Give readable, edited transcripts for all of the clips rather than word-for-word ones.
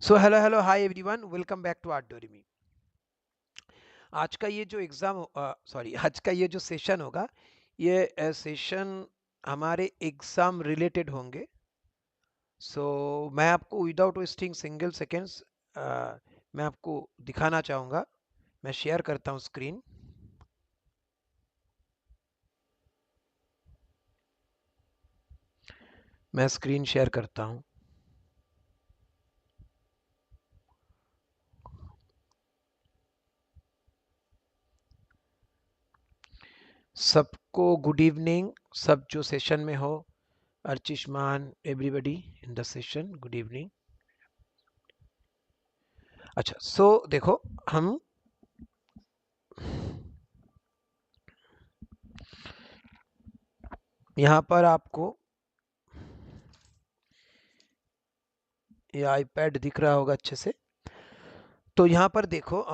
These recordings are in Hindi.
So hello hello hi everyone, welcome back to art. आज का ये जो आज का ये जो सेशन होगा, ये सेशन हमारे एग्जाम रिलेटेड होंगे। सो मैं आपको विदाउट वेस्टिंग सिंगल सेकेंड्स मैं आपको दिखाना चाहूँगा। मैं शेयर करता हूँ स्क्रीन। मैं स्क्रीन शेयर करता हूँ। सबको गुड इवनिंग। सब जो सेशन में हो, Archishman, everybody in the session, good evening. अच्छा, सो देखो, हम यहाँ पर आपको ये आईपैड दिख रहा होगा अच्छे से। तो यहाँ पर देखो,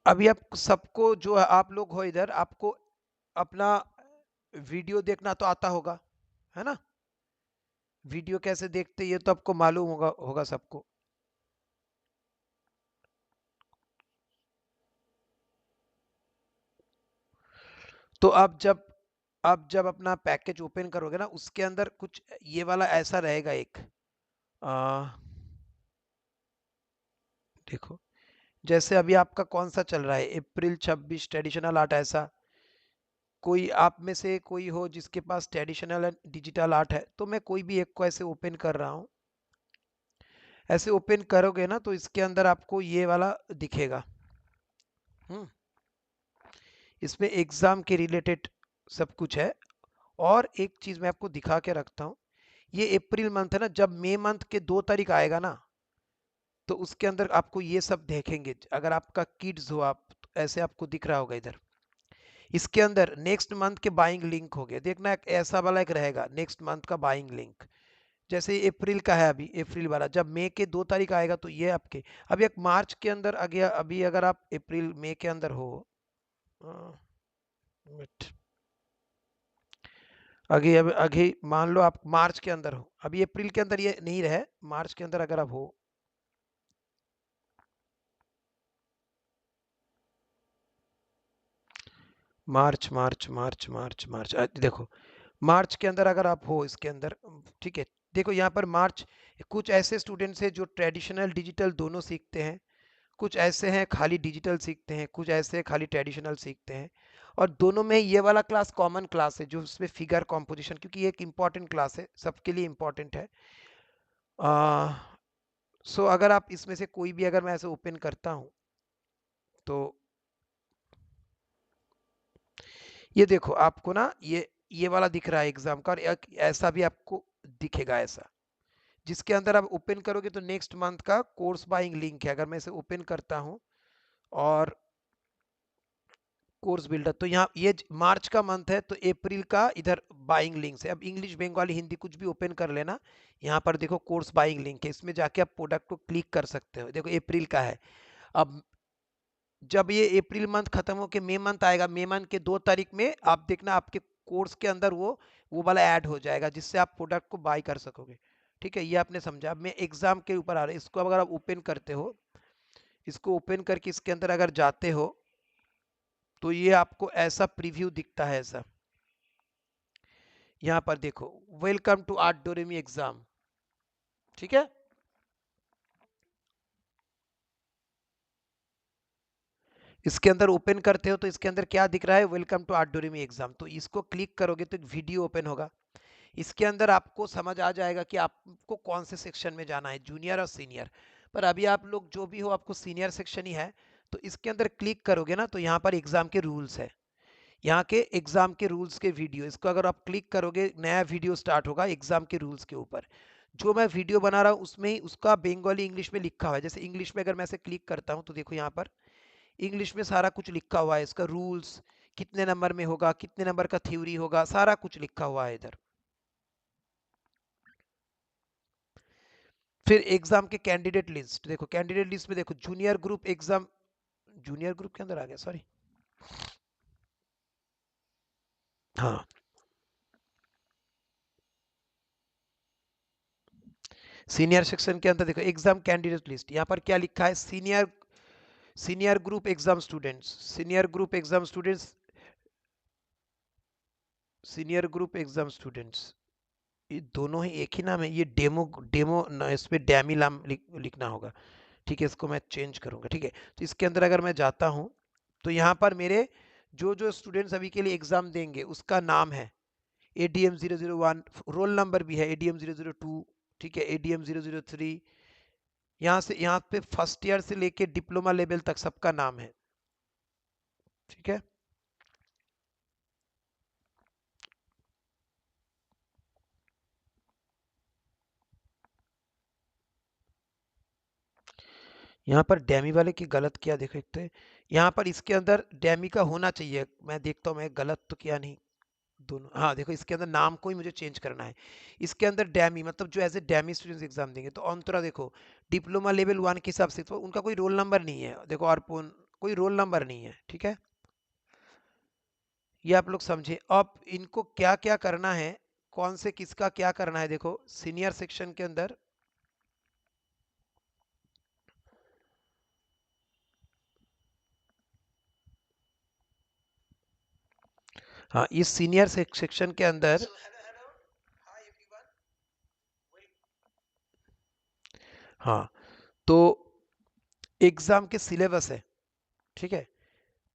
अभी आप सबको जो आप लोग हो इधर, आपको अपना वीडियो देखना तो आता होगा, है ना? वीडियो कैसे देखते ये तो आपको मालूम होगा सबको। तो आप जब अपना पैकेज ओपन करोगे ना, उसके अंदर कुछ ये वाला ऐसा रहेगा एक। आ, देखो, जैसे अभी आपका कौन सा चल रहा है, अप्रैल 26 ट्रेडिशनल आर्ट, ऐसा कोई आप में से कोई हो जिसके पास ट्रेडिशनल एंड डिजिटल आर्ट है, तो मैं कोई भी एक को ऐसे ओपन कर रहा हूँ। ऐसे ओपन करोगे ना तो इसके अंदर आपको ये वाला दिखेगा। हम्म इसमें एग्जाम के रिलेटेड सब कुछ है। और एक चीज मैं आपको दिखा के रखता हूँ। ये अप्रैल मंथ है ना, जब मई मंथ के 2 तारीख आएगा ना, तो उसके अंदर आपको ये सब देखेंगे। अगर आपका किड्स हो, आप तो ऐसे आपको दिख रहा होगा इधर। इसके अंदर नेक्स्ट मंथ के बाइंग लिंक हो गया, देखना एक ऐसा वाला एक रहेगा, नेक्स्ट मंथ का बाइंग लिंक। जैसे अप्रैल का है, अभी अप्रैल वाला जब मई के 2 तारीख आएगा तो ये आपके। अभी एक मार्च के अंदर आ गया, अभी अगर आप अप्रैल मई के अंदर हो, मिनट, आगे अब आगे मान लो आप मार्च के अंदर हो, अभी अप्रैल के अंदर ये नहीं रहे, मार्च के अंदर अगर आप हो, मार्च मार्च मार्च मार्च मार्च देखो, मार्च के अंदर अगर आप हो इसके अंदर, ठीक है। देखो यहाँ पर मार्च, कुछ ऐसे स्टूडेंट्स हैं जो ट्रेडिशनल डिजिटल दोनों सीखते हैं, कुछ ऐसे हैं खाली डिजिटल सीखते हैं, कुछ ऐसे हैं खाली ट्रेडिशनल सीखते हैं। और दोनों में ये वाला क्लास कॉमन क्लास है, जो उसमें फिगर कॉम्पोजिशन, क्योंकि ये एक इम्पॉर्टेंट क्लास है, सबके लिए इम्पॉर्टेंट है। सो अगर आप इसमें से कोई भी, अगर मैं ऐसे ओपन करता हूँ, तो ये देखो आपको ना, ये वाला दिख रहा है एग्जाम का, और ऐसा भी आपको दिखेगा ऐसा, जिसके अंदर आप ओपन करोगे तो नेक्स्ट मंथ का कोर्स बाइंग लिंक है। अगर मैं इसे ओपन करता हूँ और कोर्स बिल्डर, तो यहाँ ये मार्च का मंथ है, तो अप्रैल का इधर बाइंग लिंक्स है। अब इंग्लिश, बंगाली, हिंदी कुछ भी ओपन कर लेना। यहाँ पर देखो कोर्स बाइंग लिंक है, इसमें जाके आप प्रोडक्ट को क्लिक कर सकते हो। देखो अप्रैल का है। अब जब ये अप्रैल मंथ खत्म होके मई मंथ आएगा, मई मंथ के 2 तारीख में आप देखना आपके कोर्स के अंदर वो वाला ऐड हो जाएगा, जिससे आप प्रोडक्ट को बाय कर सकोगे। ठीक है, ये आपने समझा। अब मैं एग्जाम के ऊपर आ रहा है, इसको अगर आप ओपन करते हो, इसको ओपन करके इसके अंदर अगर जाते हो, तो ये आपको ऐसा प्रीव्यू दिखता है ऐसा। यहाँ पर देखो, वेलकम टू आर्ट डोरेमी एग्जाम, ठीक है। इसके अंदर ओपन करते हो तो इसके अंदर क्या दिख रहा है, वेलकम टू आर्ट डोरेमी एग्जाम। तो इसको क्लिक करोगे तो एक वीडियो ओपन होगा। इसके अंदर आपको समझ आ जाएगा कि आपको कौन से सेक्शन में जाना है, जूनियर और सीनियर। पर अभी आप लोग जो भी हो, आपको सीनियर सेक्शन ही है। तो इसके अंदर क्लिक करोगे ना, तो यहाँ पर एग्जाम के रूल्स है, यहाँ के एग्जाम के रूल्स के वीडियो, इसको अगर आप क्लिक करोगे नया वीडियो स्टार्ट होगा एग्जाम के रूल्स के ऊपर। जो मैं वीडियो बना रहा हूँ उसमें ही उसका बंगाली इंग्लिश में लिखा हुआ है। जैसे इंग्लिश में अगर मैं ऐसे क्लिक करता हूँ, तो देखो यहाँ पर इंग्लिश में सारा कुछ लिखा हुआ है, इसका रूल्स, कितने नंबर में होगा, कितने नंबर का थ्योरी होगा, सारा कुछ लिखा हुआ है इधर। फिर एग्जाम के कैंडिडेट लिस्ट देखो, कैंडिडेट लिस्ट में देखो junior group exam, junior group के अंदर आ गया, सॉरी, हाँ, सीनियर सेक्शन के अंदर देखो एग्जाम कैंडिडेट लिस्ट, यहाँ पर क्या लिखा है, senior, senior group exam students, senior group exam students, senior group exam students, ये दोनों ही एक ही नाम है, ये डेमो, डेमो इस पे डैमी नाम लिखना होगा, ठीक है, इसको मैं चेंज करूंगा, ठीक है। तो इसके अंदर अगर मैं जाता हूं तो यहाँ पर मेरे जो जो स्टूडेंट्स अभी के लिए एग्जाम देंगे उसका नाम है ADM 001, रोल नंबर भी है ADM 002, ठीक है, ADM 003, यहाँ से यहाँ पे फर्स्ट ईयर से लेके डिप्लोमा लेवल तक सबका नाम है, ठीक है। यहाँ पर डैमी वाले की गलत किया देखो, एक तो यहाँ पर इसके अंदर डैमी का होना चाहिए, मैं देखता हूँ मैं गलत तो किया नहीं, दोनों, हाँ देखो इसके अंदर नाम को ही मुझे चेंज करना है, इसके अंदर डैमी मतलब जो as a dummy students exam देंगे, तो अंतरा देखो डिप्लोमा लेवल 1 के हिसाब से तो उनका कोई रोल नंबर नहीं है, देखो अर्पोन कोई रोल नंबर नहीं है, ठीक है, ये आप लोग समझे। अब इनको क्या क्या करना है, कौन से किसका क्या करना है, देखो सीनियर सेक्शन के अंदर, हाँ इस सीनियर सेक्शन के अंदर, हाँ तो एग्जाम के सिलेबस है, ठीक है,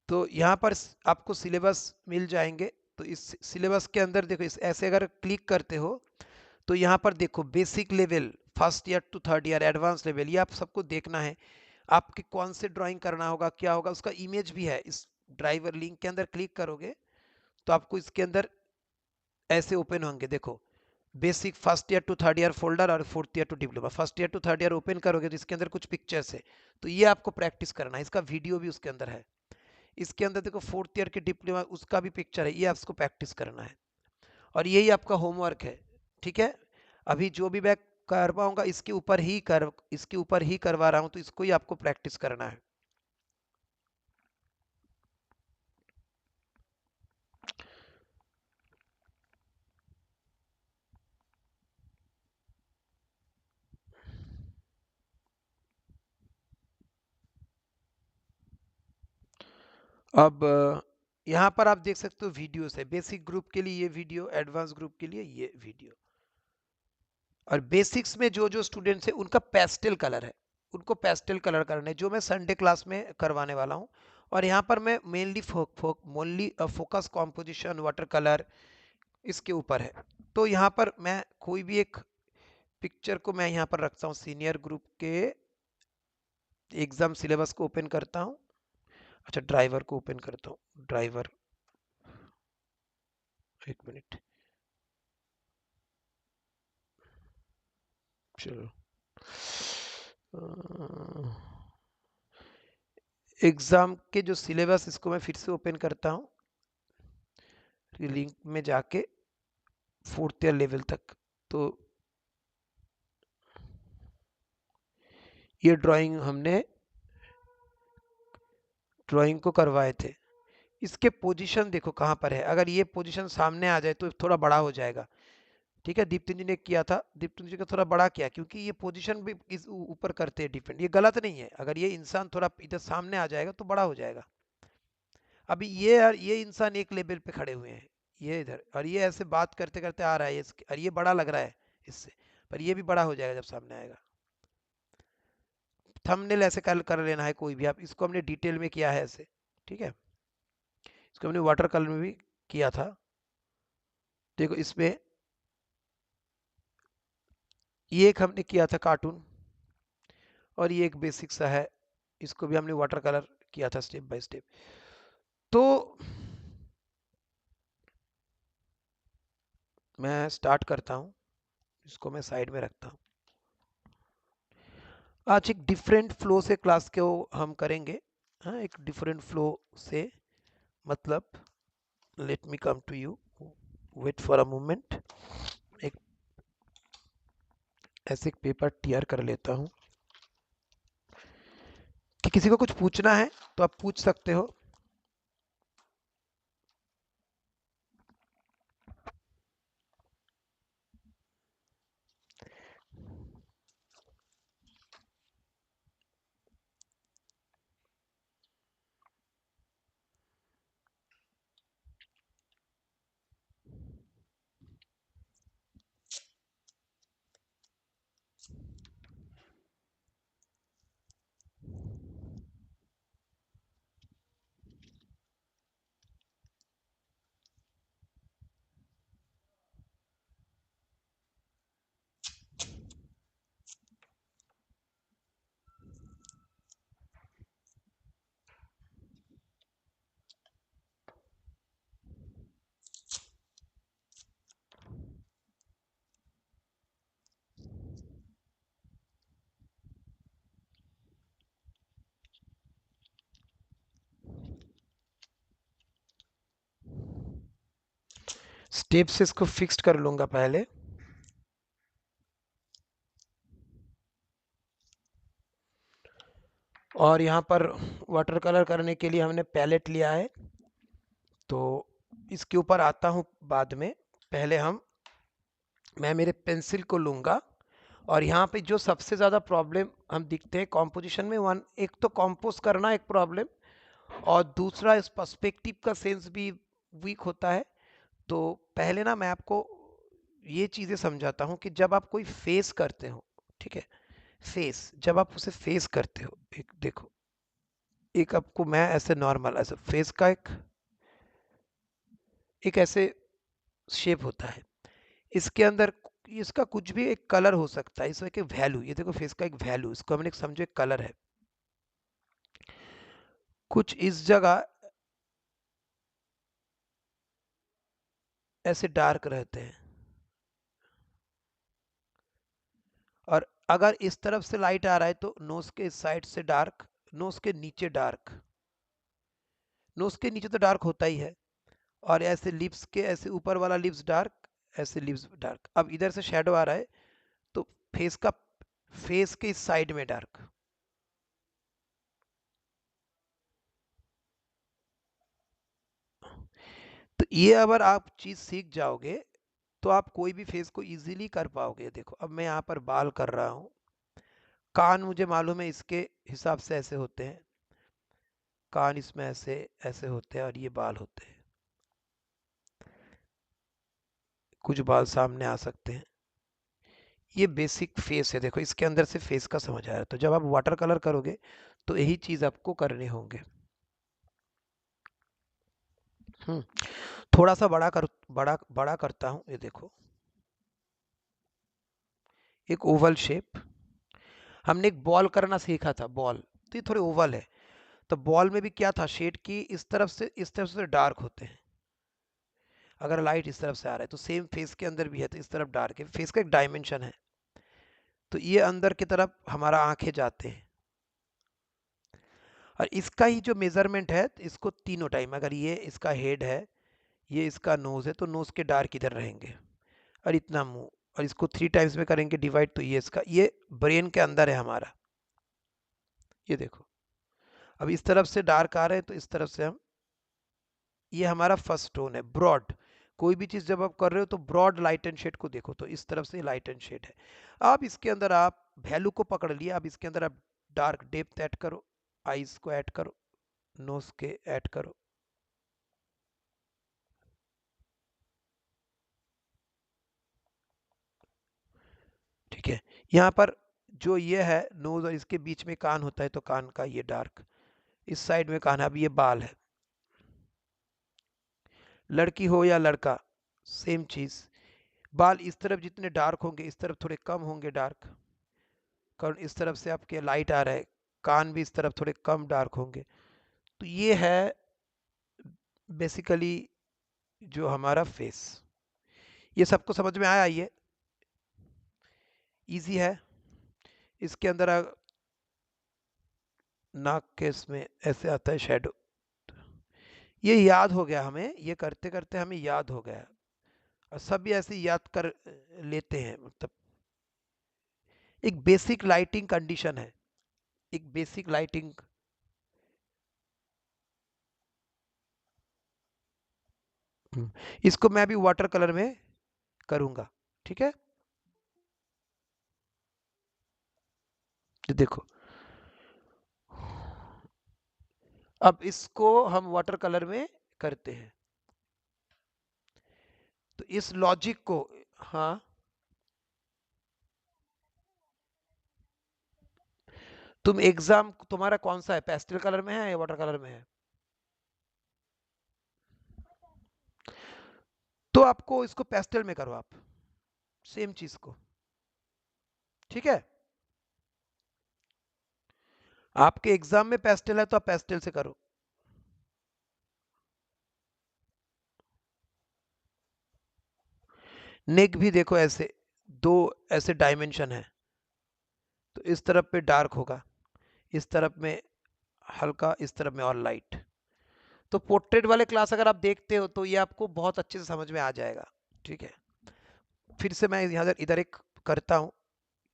तो यहाँ पर आपको सिलेबस मिल जाएंगे, तो इस सिलेबस के अंदर देखो, इस ऐसे अगर क्लिक करते हो तो यहाँ पर देखो basic level, first year to third year, advance level, ये आप सबको देखना है, आपके कौन से ड्राइंग करना होगा, क्या होगा, उसका इमेज भी है, इस ड्राइवर लिंक के अंदर क्लिक करोगे तो आपको इसके अंदर ऐसे ओपन होंगे, देखो basic first year to third year folder और fourth year to diploma, first year to third year open करोगे तो इसके अंदर कुछ पिक्चर्स है, तो ये आपको प्रैक्टिस करना है, इसका वीडियो भी उसके अंदर है, इसके अंदर देखो फोर्थ ईयर के डिप्लोमा उसका भी पिक्चर है, ये आपको प्रैक्टिस करना है, और यही आपका होमवर्क है, ठीक है। अभी जो भी मैं करवाऊंगा इसके ऊपर ही करवा रहा हूं, तो इसको ही आपको प्रैक्टिस करना है। अब यहाँ पर आप देख सकते हो वीडियोस है, बेसिक ग्रुप के लिए ये वीडियो, एडवांस ग्रुप के लिए ये वीडियो, और बेसिक्स में जो जो स्टूडेंट्स है उनका पेस्टल कलर है, उनको पेस्टल कलर करना है, जो मैं संडे क्लास में करवाने वाला हूँ, और यहाँ पर मैं mainly focus composition water colour इसके ऊपर है, तो यहाँ पर मैं कोई भी एक पिक्चर को मैं यहाँ पर रखता हूँ, सीनियर ग्रुप के एग्जाम सिलेबस को ओपन करता हूँ, अच्छा ड्राइवर को ओपन करता हूँ, ड्राइवर, एक मिनट, चलो एग्जाम के जो सिलेबस, इसको मैं फिर से ओपन करता हूँ, लिंक में जाके फोर्थ ईयर लेवल तक, तो ये ड्राइंग हमने ड्राइंग को करवाए थे, इसके पोजीशन देखो कहाँ पर है, अगर ये पोजीशन सामने आ जाए तो थोड़ा बड़ा हो जाएगा, ठीक है, दीप्ति जी ने किया था, दीप्ति जी का थोड़ा बड़ा किया, क्योंकि ये पोजीशन भी इस ऊपर करते हैं डिपेंड, ये गलत नहीं है, अगर ये इंसान थोड़ा इधर सामने आ जाएगा तो बड़ा हो जाएगा, अभी ये यार ये इंसान एक लेवल पे खड़े हुए हैं, ये इधर, और ये ऐसे बात करते करते आ रहा है, और ये बड़ा लग रहा है इससे, पर ये भी बड़ा हो जाएगा जब सामने आएगा। थंबनेल ऐसे कर लेना है कोई भी, आप इसको हमने डिटेल में किया है ऐसे, ठीक है, इसको हमने वाटर कलर में भी किया था, देखो इसमें ये एक हमने किया था कार्टून, और ये एक बेसिक सा है, इसको भी हमने वाटर कलर किया था स्टेप बाय स्टेप, तो मैं स्टार्ट करता हूँ, इसको मैं साइड में रखता हूँ, आज एक डिफरेंट फ्लो से क्लास को हम करेंगे, हाँ एक डिफरेंट फ्लो से, मतलब let me come to you, wait for a moment, एक ऐसे एक पेपर टीयर कर लेता हूँ कि किसी को कुछ पूछना है तो आप पूछ सकते हो। स्टेप से इसको फिक्स्ड कर लूंगा पहले। और यहाँ पर वाटर कलर करने के लिए हमने पैलेट लिया है, तो इसके ऊपर आता हूँ बाद में। पहले मैं मेरे पेंसिल को लूँगा। और यहाँ पे जो सबसे ज़्यादा प्रॉब्लम हम दिखते हैं कॉम्पोजिशन में, वन एक तो कंपोज करना एक प्रॉब्लम, और दूसरा इस पर्सपेक्टिव का सेंस भी वीक होता है। तो पहले ना मैं आपको ये चीज़ें समझाता हूँ कि जब आप कोई फेस करते हो, ठीक है, फेस जब आप उसे फेस करते हो, एक देखो, एक आपको मैं ऐसे नॉर्मल ऐसे फेस का एक ऐसे शेप होता है, इसके अंदर इसका कुछ भी एक कलर हो सकता है, इसमें एक वैल्यू, ये देखो फेस का एक वैल्यू, इसको हमने समझो एक कलर है, कुछ इस जगह ऐसे डार्क रहते हैं, और अगर इस तरफ से लाइट आ रहा है तो नोज के इस साइड से डार्क, नोज के नीचे डार्क, नोज के नीचे तो डार्क होता ही है, और ऐसे लिप्स के ऐसे ऊपर वाला लिप्स डार्क, ऐसे लिप्स डार्क। अब इधर से शेडो आ रहा है तो फेस का, फेस के इस साइड में डार्क। तो ये अगर आप चीज सीख जाओगे तो आप कोई भी फेस को इजीली कर पाओगे। देखो अब मैं यहाँ पर बाल कर रहा हूँ, कान मुझे मालूम है इसके हिसाब से ऐसे होते हैं, कान इसमें ऐसे ऐसे होते हैं, और ये बाल होते हैं, कुछ बाल सामने आ सकते हैं। ये बेसिक फेस है, देखो इसके अंदर से फेस का समझ आ रहा है। तो जब आप वाटर कलर करोगे तो यही चीज आपको करने होंगे। थोड़ा सा बड़ा बड़ा करता हूँ, ये देखो एक ओवल शेप। हमने एक बॉल करना सीखा था, बॉल, तो ये थोड़े ओवल है। तो बॉल में भी क्या था, शेड की इस तरफ से डार्क होते हैं, अगर लाइट इस तरफ से आ रहा है तो सेम फेस के अंदर भी है, तो इस तरफ डार्क है, फेस का एक डायमेंशन है। तो ये अंदर की तरफ हमारा आंखें जाते हैं, और इसका ही जो मेजरमेंट है, इसको तीनों टाइम, अगर ये इसका हेड है, ये इसका नोज है, तो नोज के डार्क इधर रहेंगे, और इतना मुंह, और इसको 3 टाइम्स में करेंगे डिवाइड, तो ये इसका, ये ब्रेन के अंदर है हमारा। ये देखो अब इस तरफ से डार्क आ रहे हैं तो इस तरफ से हम, ये हमारा फर्स्ट टोन है ब्रॉड। कोई भी चीज जब आप कर रहे हो तो ब्रॉड लाइट एंड शेड को देखो, तो इस तरफ से लाइट एंड शेड है। आप इसके अंदर आप वैल्यू को पकड़ लिया, अब इसके अंदर आप डार्क डेप्थ ऐड करो, आईज को ऐड करो, नोज के ऐड करो। ठीक है, यहाँ पर जो ये है नोज, और इसके बीच में कान होता है, तो कान का ये डार्क, इस साइड में कान है। अब ये बाल है, लड़की हो या लड़का सेम चीज, बाल इस तरफ जितने डार्क होंगे इस तरफ थोड़े कम होंगे डार्क, कारण इस तरफ से आपके लाइट आ रहा है, कान भी इस तरफ थोड़े कम डार्क होंगे। तो ये है बेसिकली जो हमारा फेस। ये सबको समझ में आया, ये इजी है। इसके अंदर नाक के इसमें ऐसे आता है शेडो, ये याद हो गया हमें, ये करते करते हमें याद हो गया, और सब भी ऐसे याद कर लेते हैं, मतलब एक बेसिक लाइटिंग कंडीशन है, एक बेसिक लाइटिंग। इसको मैं भी वाटर कलर में करूंगा, ठीक है। तो देखो, अब इसको हम वाटर कलर में करते हैं, तो इस लॉजिक को, हाँ, तुम एग्जाम तुम्हारा कौन सा है, पेस्टल कलर में है या वाटर कलर में है? तो आपको इसको पेस्टल में करो आप, सेम चीज को, ठीक है। आपके एग्जाम में पेस्टल है तो आप पेस्टल से करो। नेक भी देखो ऐसे, दो ऐसे डायमेंशन है, तो इस तरफ पे डार्क होगा, इस तरफ में हल्का, इस तरफ में और लाइट। तो पोर्ट्रेट वाले क्लास अगर आप देखते हो तो ये आपको बहुत अच्छे से समझ में आ जाएगा, ठीक है। फिर से मैं यहाँ इधर एक करता हूँ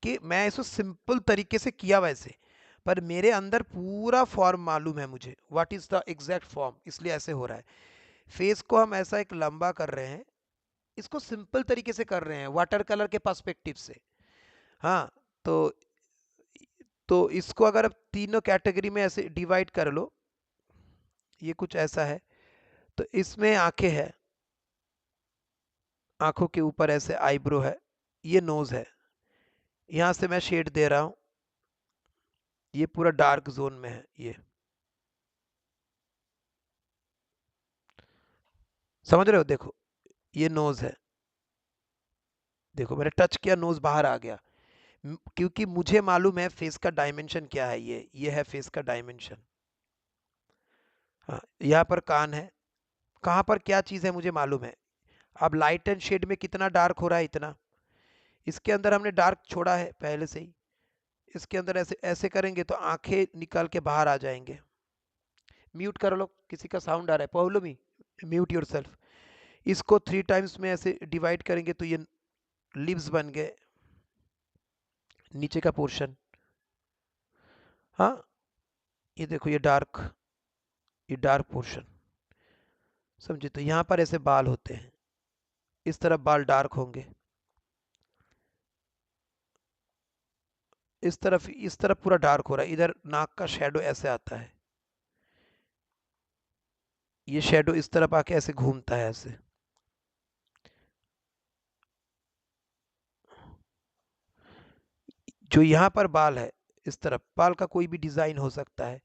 कि मैं इसको सिंपल तरीके से किया वैसे, पर मेरे अंदर पूरा फॉर्म मालूम है मुझे, what is the exact form, इसलिए ऐसे हो रहा है। फेस को हम ऐसा एक लंबा कर रहे हैं, इसको सिंपल तरीके से कर रहे हैं वाटर कलर के पर्सपेक्टिव से। हाँ, तो इसको अगर आप तीनों कैटेगरी में ऐसे डिवाइड कर लो, ये कुछ ऐसा है। तो इसमें आंखें है, आंखों के ऊपर ऐसे आईब्रो है, ये नोज है, यहां से मैं शेड दे रहा हूं, ये पूरा डार्क जोन में है ये, समझ रहे हो? देखो, ये नोज है, देखो मैंने टच किया, नोज बाहर आ गया। क्योंकि मुझे मालूम है फेस का डायमेंशन क्या है, ये है फेस का डायमेंशन। हाँ, यहाँ पर कान है, कहाँ पर क्या चीज़ है मुझे मालूम है। अब लाइट एंड शेड में कितना डार्क हो रहा है, इतना। इसके अंदर हमने डार्क छोड़ा है पहले से ही, इसके अंदर ऐसे ऐसे करेंगे तो आंखें निकाल के बाहर आ जाएंगे। म्यूट कर लो, किसी का साउंड आ रहा है, पॉब्लमी, म्यूट योर सेल्फ। इसको 3 टाइम्स में ऐसे डिवाइड करेंगे तो ये लिप्स बन गए, नीचे का पोर्शन। हाँ, ये देखो, ये डार्क पोर्शन, समझे? तो यहाँ पर ऐसे बाल होते हैं, इस तरफ बाल डार्क होंगे, इस तरफ पूरा डार्क हो रहा है, इधर नाक का शेडो ऐसे आता है, ये शेडो इस तरफ आके ऐसे घूमता है ऐसे। जो यहाँ पर बाल है, इस तरफ बाल का कोई भी डिजाइन हो सकता है,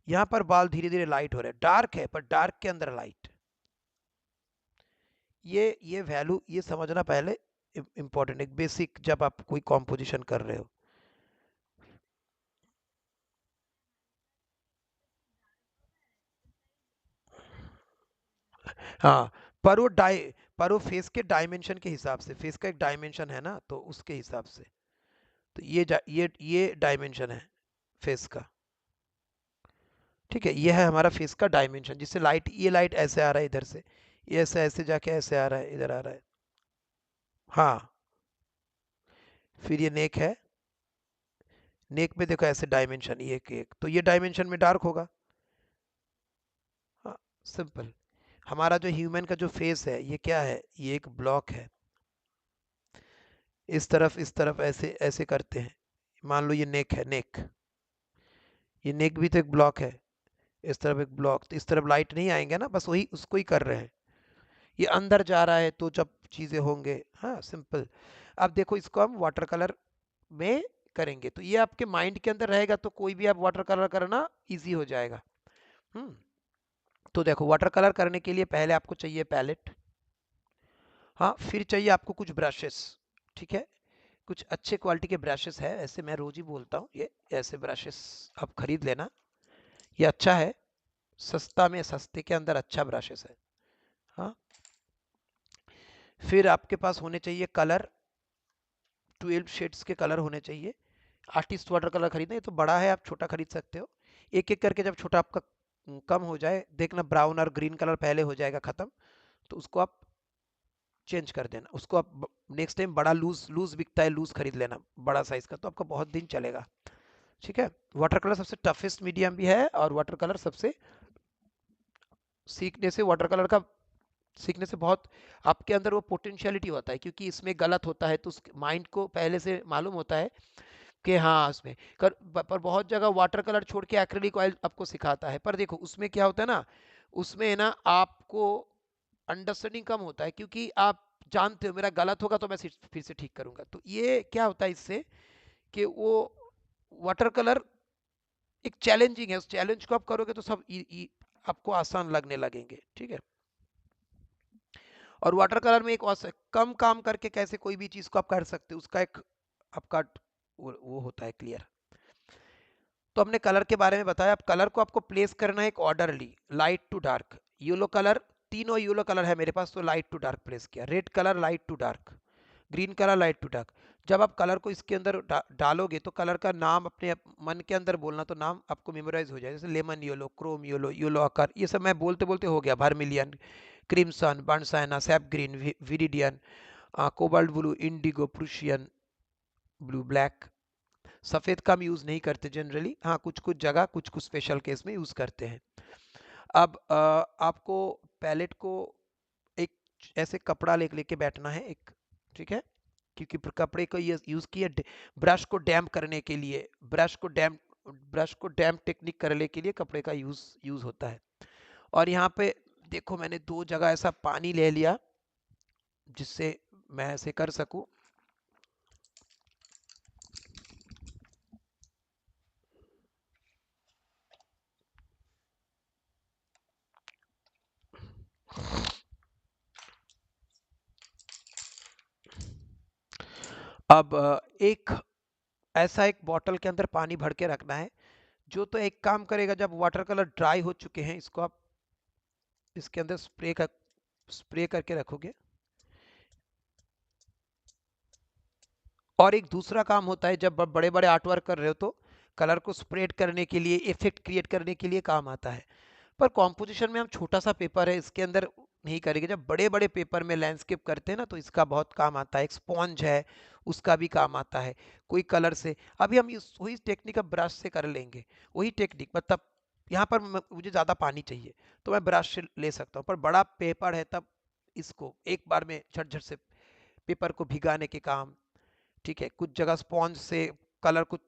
यहाँ पर बाल धीरे धीरे लाइट हो रहे हैं, डार्क है पर डार्क के अंदर लाइट। ये वैल्यू ये समझना पहले इंपॉर्टेंट, एक बेसिक, जब आप कोई कॉम्पोजिशन कर रहे हो। हाँ, पर वो फेस के डायमेंशन के हिसाब से, फेस का एक डायमेंशन है ना, तो उसके हिसाब से। तो ये डायमेंशन है फेस का, ठीक है। ये है हमारा फेस का डायमेंशन, जिससे लाइट, ये लाइट ऐसे आ रहा है इधर से, ये ऐसे ऐसे जाके ऐसे आ रहा है, इधर आ रहा है। हाँ, फिर ये नेक है, नेक में देखो ऐसे डायमेंशन, ये एक, तो ये डायमेंशन में डार्क होगा। हाँ, सिंपल। हमारा जो ह्यूमन का जो फेस है, ये क्या है, ये एक ब्लॉक है, इस तरफ ऐसे ऐसे करते हैं। मान लो ये नेक है, नेक, ये नेक भी तो एक ब्लॉक है, इस तरफ एक ब्लॉक, तो इस तरफ लाइट नहीं आएंगे ना, बस वही उसको ही कर रहे हैं। ये अंदर जा रहा है तो जब चीजें होंगे, हाँ, सिंपल। अब देखो, इसको हम वाटर कलर में करेंगे, तो ये आपके माइंड के अंदर रहेगा, तो कोई भी आप वाटर कलर करना इजी हो जाएगा। हम्म तो देखो, वाटर कलर करने के लिए पहले आपको चाहिए पैलेट, हाँ, फिर चाहिए आपको कुछ ब्रशेस, ठीक है। कुछ अच्छे क्वालिटी के ब्रशेस है, ऐसे मैं रोज ही बोलता हूँ, ये ऐसे ब्रशेस आप खरीद लेना, ये अच्छा है, सस्ता में सस्ते के अंदर अच्छा ब्रशेस है। हाँ, फिर आपके पास होने चाहिए कलर, 12 शेड्स के कलर होने चाहिए। आर्टिस्ट वाटर कलर खरीदना, ये तो बड़ा है, आप छोटा खरीद सकते हो। एक एक करके जब छोटा आपका कम हो जाए, देखना ब्राउन और ग्रीन कलर पहले हो जाएगा खत्म, तो उसको आप चेंज कर देना उसको। आप नेक्स्ट टाइम बड़ा लूज लूज बिकता है, लूज खरीद लेना बड़ा साइज का, तो आपका बहुत दिन चलेगा। ठीक है, वाटर कलर सबसे टफेस्ट मीडियम भी है, और वाटर कलर सबसे सीखने से, वाटर कलर का सीखने से बहुत आपके अंदर वो पोटेंशियलिटी होता है, क्योंकि इसमें गलत होता है तो माइंड को पहले से मालूम होता है कि हाँ उसमें पर बहुत जगह वाटर कलर छोड़ के एक्रिलिक ऑयल आपको सिखाता है, पर देखो उसमें क्या होता है ना, उसमें ना आपको अंडरस्टैंडिंग कम होता है, क्योंकि आप जानते हो मेरा गलत होगा तो मैं फिर से ठीक करूंगा। तो ये क्या होता है इससे कि वो वाटर कलर एक चैलेंजिंग है, उस चैलेंज को आप करोगे तो सब आपको आसान लगने लगेंगे। ठीक है, और वाटर कलर में एक और कम काम करके कैसे कोई भी चीज को आप कर सकते हो, उसका एक आपका वो होता है क्लियर। तो हमने कलर के बारे में बताया। अब कलर को आपको प्लेस करना है एक orderly, light to dark. Yellow colour, तीनों येलो कलर है मेरे पास, तो लाइट टू डार्क प्लेस किया। Red colour light to dark, green colour light to dark. जब आप कलर को इसके अंदर डालोगे तो कलर का नाम अपने मन के अंदर बोलना, तो नाम आपको मेमोराइज हो जाए, जैसे lemon yellow, chrome yellow, yellow ochre, ये सब मैं बोलते बोलते हो गया। Vermilion, crimson, burnt sienna, sap green, viridian, cobalt blue, indigo, Prussian blue, black. सफ़ेद का हम यूज़ नहीं करते जनरली, हाँ कुछ कुछ जगह कुछ कुछ स्पेशल केस में यूज़ करते हैं। अब आपको पैलेट को एक ऐसे कपड़ा लेके बैठना है एक, ठीक है, क्योंकि कपड़े को ये यूज़ किया ब्रश को डैम्प करने के लिए, ब्रश को डैम्प टेक्निक करने के लिए कपड़े का यूज़ होता है। और यहाँ पे देखो मैंने दो जगह ऐसा पानी ले लिया जिससे मैं ऐसे कर सकूं। अब एक ऐसा एक बॉटल के अंदर पानी भर के रखना है, जो तो एक काम करेगा, जब वाटर कलर ड्राई हो चुके हैं इसको आप इसके अंदर स्प्रे करके रखोगे। और एक दूसरा काम होता है, जब बड़े बड़े आर्ट वर्क कर रहे हो तो कलर को स्प्रेड करने के लिए, इफेक्ट क्रिएट करने के लिए काम आता है। पर कॉम्पोजिशन में हम छोटा सा पेपर है इसके अंदर नहीं करेंगे। जब बड़े बड़े पेपर में लैंडस्केप करते हैं ना, तो इसका बहुत काम आता है। एक स्पॉन्ज है, उसका भी काम आता है। कोई कलर से अभी हम वही टेक्निक अब ब्रश से कर लेंगे, वही टेक्निक, मतलब यहाँ पर मुझे ज़्यादा पानी चाहिए तो मैं ब्रश से ले सकता हूँ, पर बड़ा पेपर है तब इसको एक बार में झटझट से पेपर को भिगाने के काम, ठीक है, कुछ जगह स्पॉन्ज से कलर को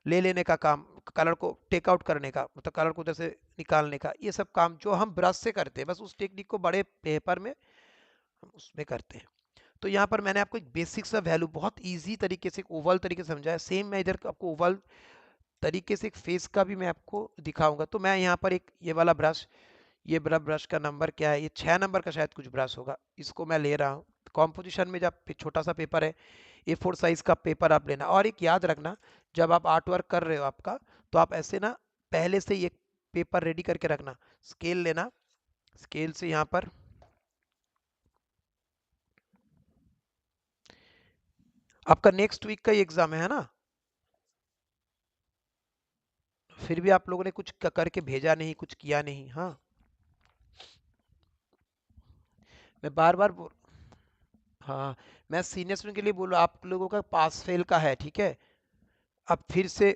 ले लेने का काम, कलर को टेक आउट करने का, मतलब कलर को उधर से निकालने का, ये सब काम जो हम ब्रश से करते हैं, बस उस टेक्निक को बड़े पेपर में हम उसमें करते हैं। तो यहाँ पर मैंने आपको एक बेसिक सा वैल्यू बहुत इजी तरीके से ओवल तरीके से समझाया। सेम मैं इधर आपको ओवल तरीके से एक फेस का भी मैं आपको दिखाऊंगा। तो मैं यहाँ पर एक ये वाला ब्रश, ये बड़ा ब्रश का नंबर क्या है, ये 6 नंबर का शायद कुछ ब्रश होगा, इसको मैं ले रहा हूँ। कॉम्पोजिशन में जब छोटा सा पेपर है, A4 साइज का पेपर आप लेना। और एक याद रखना, जब आप आर्ट वर्क कर रहे हो आपका, तो आप ऐसे ना पहले से ये पेपर रेडी करके रखना। स्केल लेना, स्केल से यहाँ पर आपका नेक्स्ट वीक का ही एग्जाम है ना, फिर भी आप लोगों ने कुछ करके भेजा नहीं, कुछ किया नहीं। हाँ, मैं बार बार बोल, हाँ मैं सीनियर स्टूडेंट के लिए बोल रहा हूँ, आप लोगों का पास फेल का है, ठीक है। अब फिर से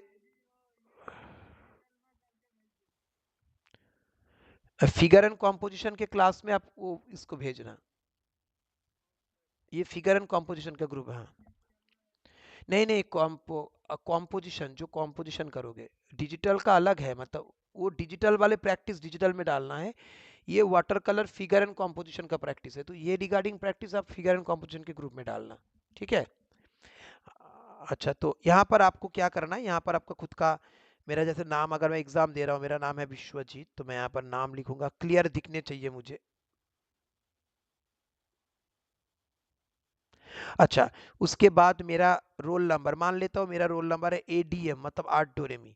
फिगर एंड कॉम्पोजिशन के क्लास में आपको इसको भेजना, ये फिगर एंड कॉम्पोजिशन का ग्रुप है। हाँ, नहीं नहीं, कॉम्पोजिशन, जो कॉम्पोजिशन करोगे डिजिटल का अलग है, मतलब वो डिजिटल वाले प्रैक्टिस डिजिटल में डालना है। ये water colour figure and composition का प्रैक्टिस है, तो ये रिगार्डिंग प्रैक्टिस आप फिगर एंड कॉम्पोजिशन के ग्रुप में डालना, ठीक है। अच्छा, तो यहाँ पर आपको क्या करना है, यहाँ पर आपका खुद का, मेरा जैसे नाम, अगर मैं एग्जाम दे रहा हूँ, मेरा नाम है विश्वजीत, तो मैं यहाँ पर नाम लिखूंगा, क्लियर दिखने चाहिए मुझे। अच्छा, उसके बाद मेरा रोल नंबर, मान लेता हूँ मेरा रोल नंबर है ADM, मतलब 8 डोरेमी,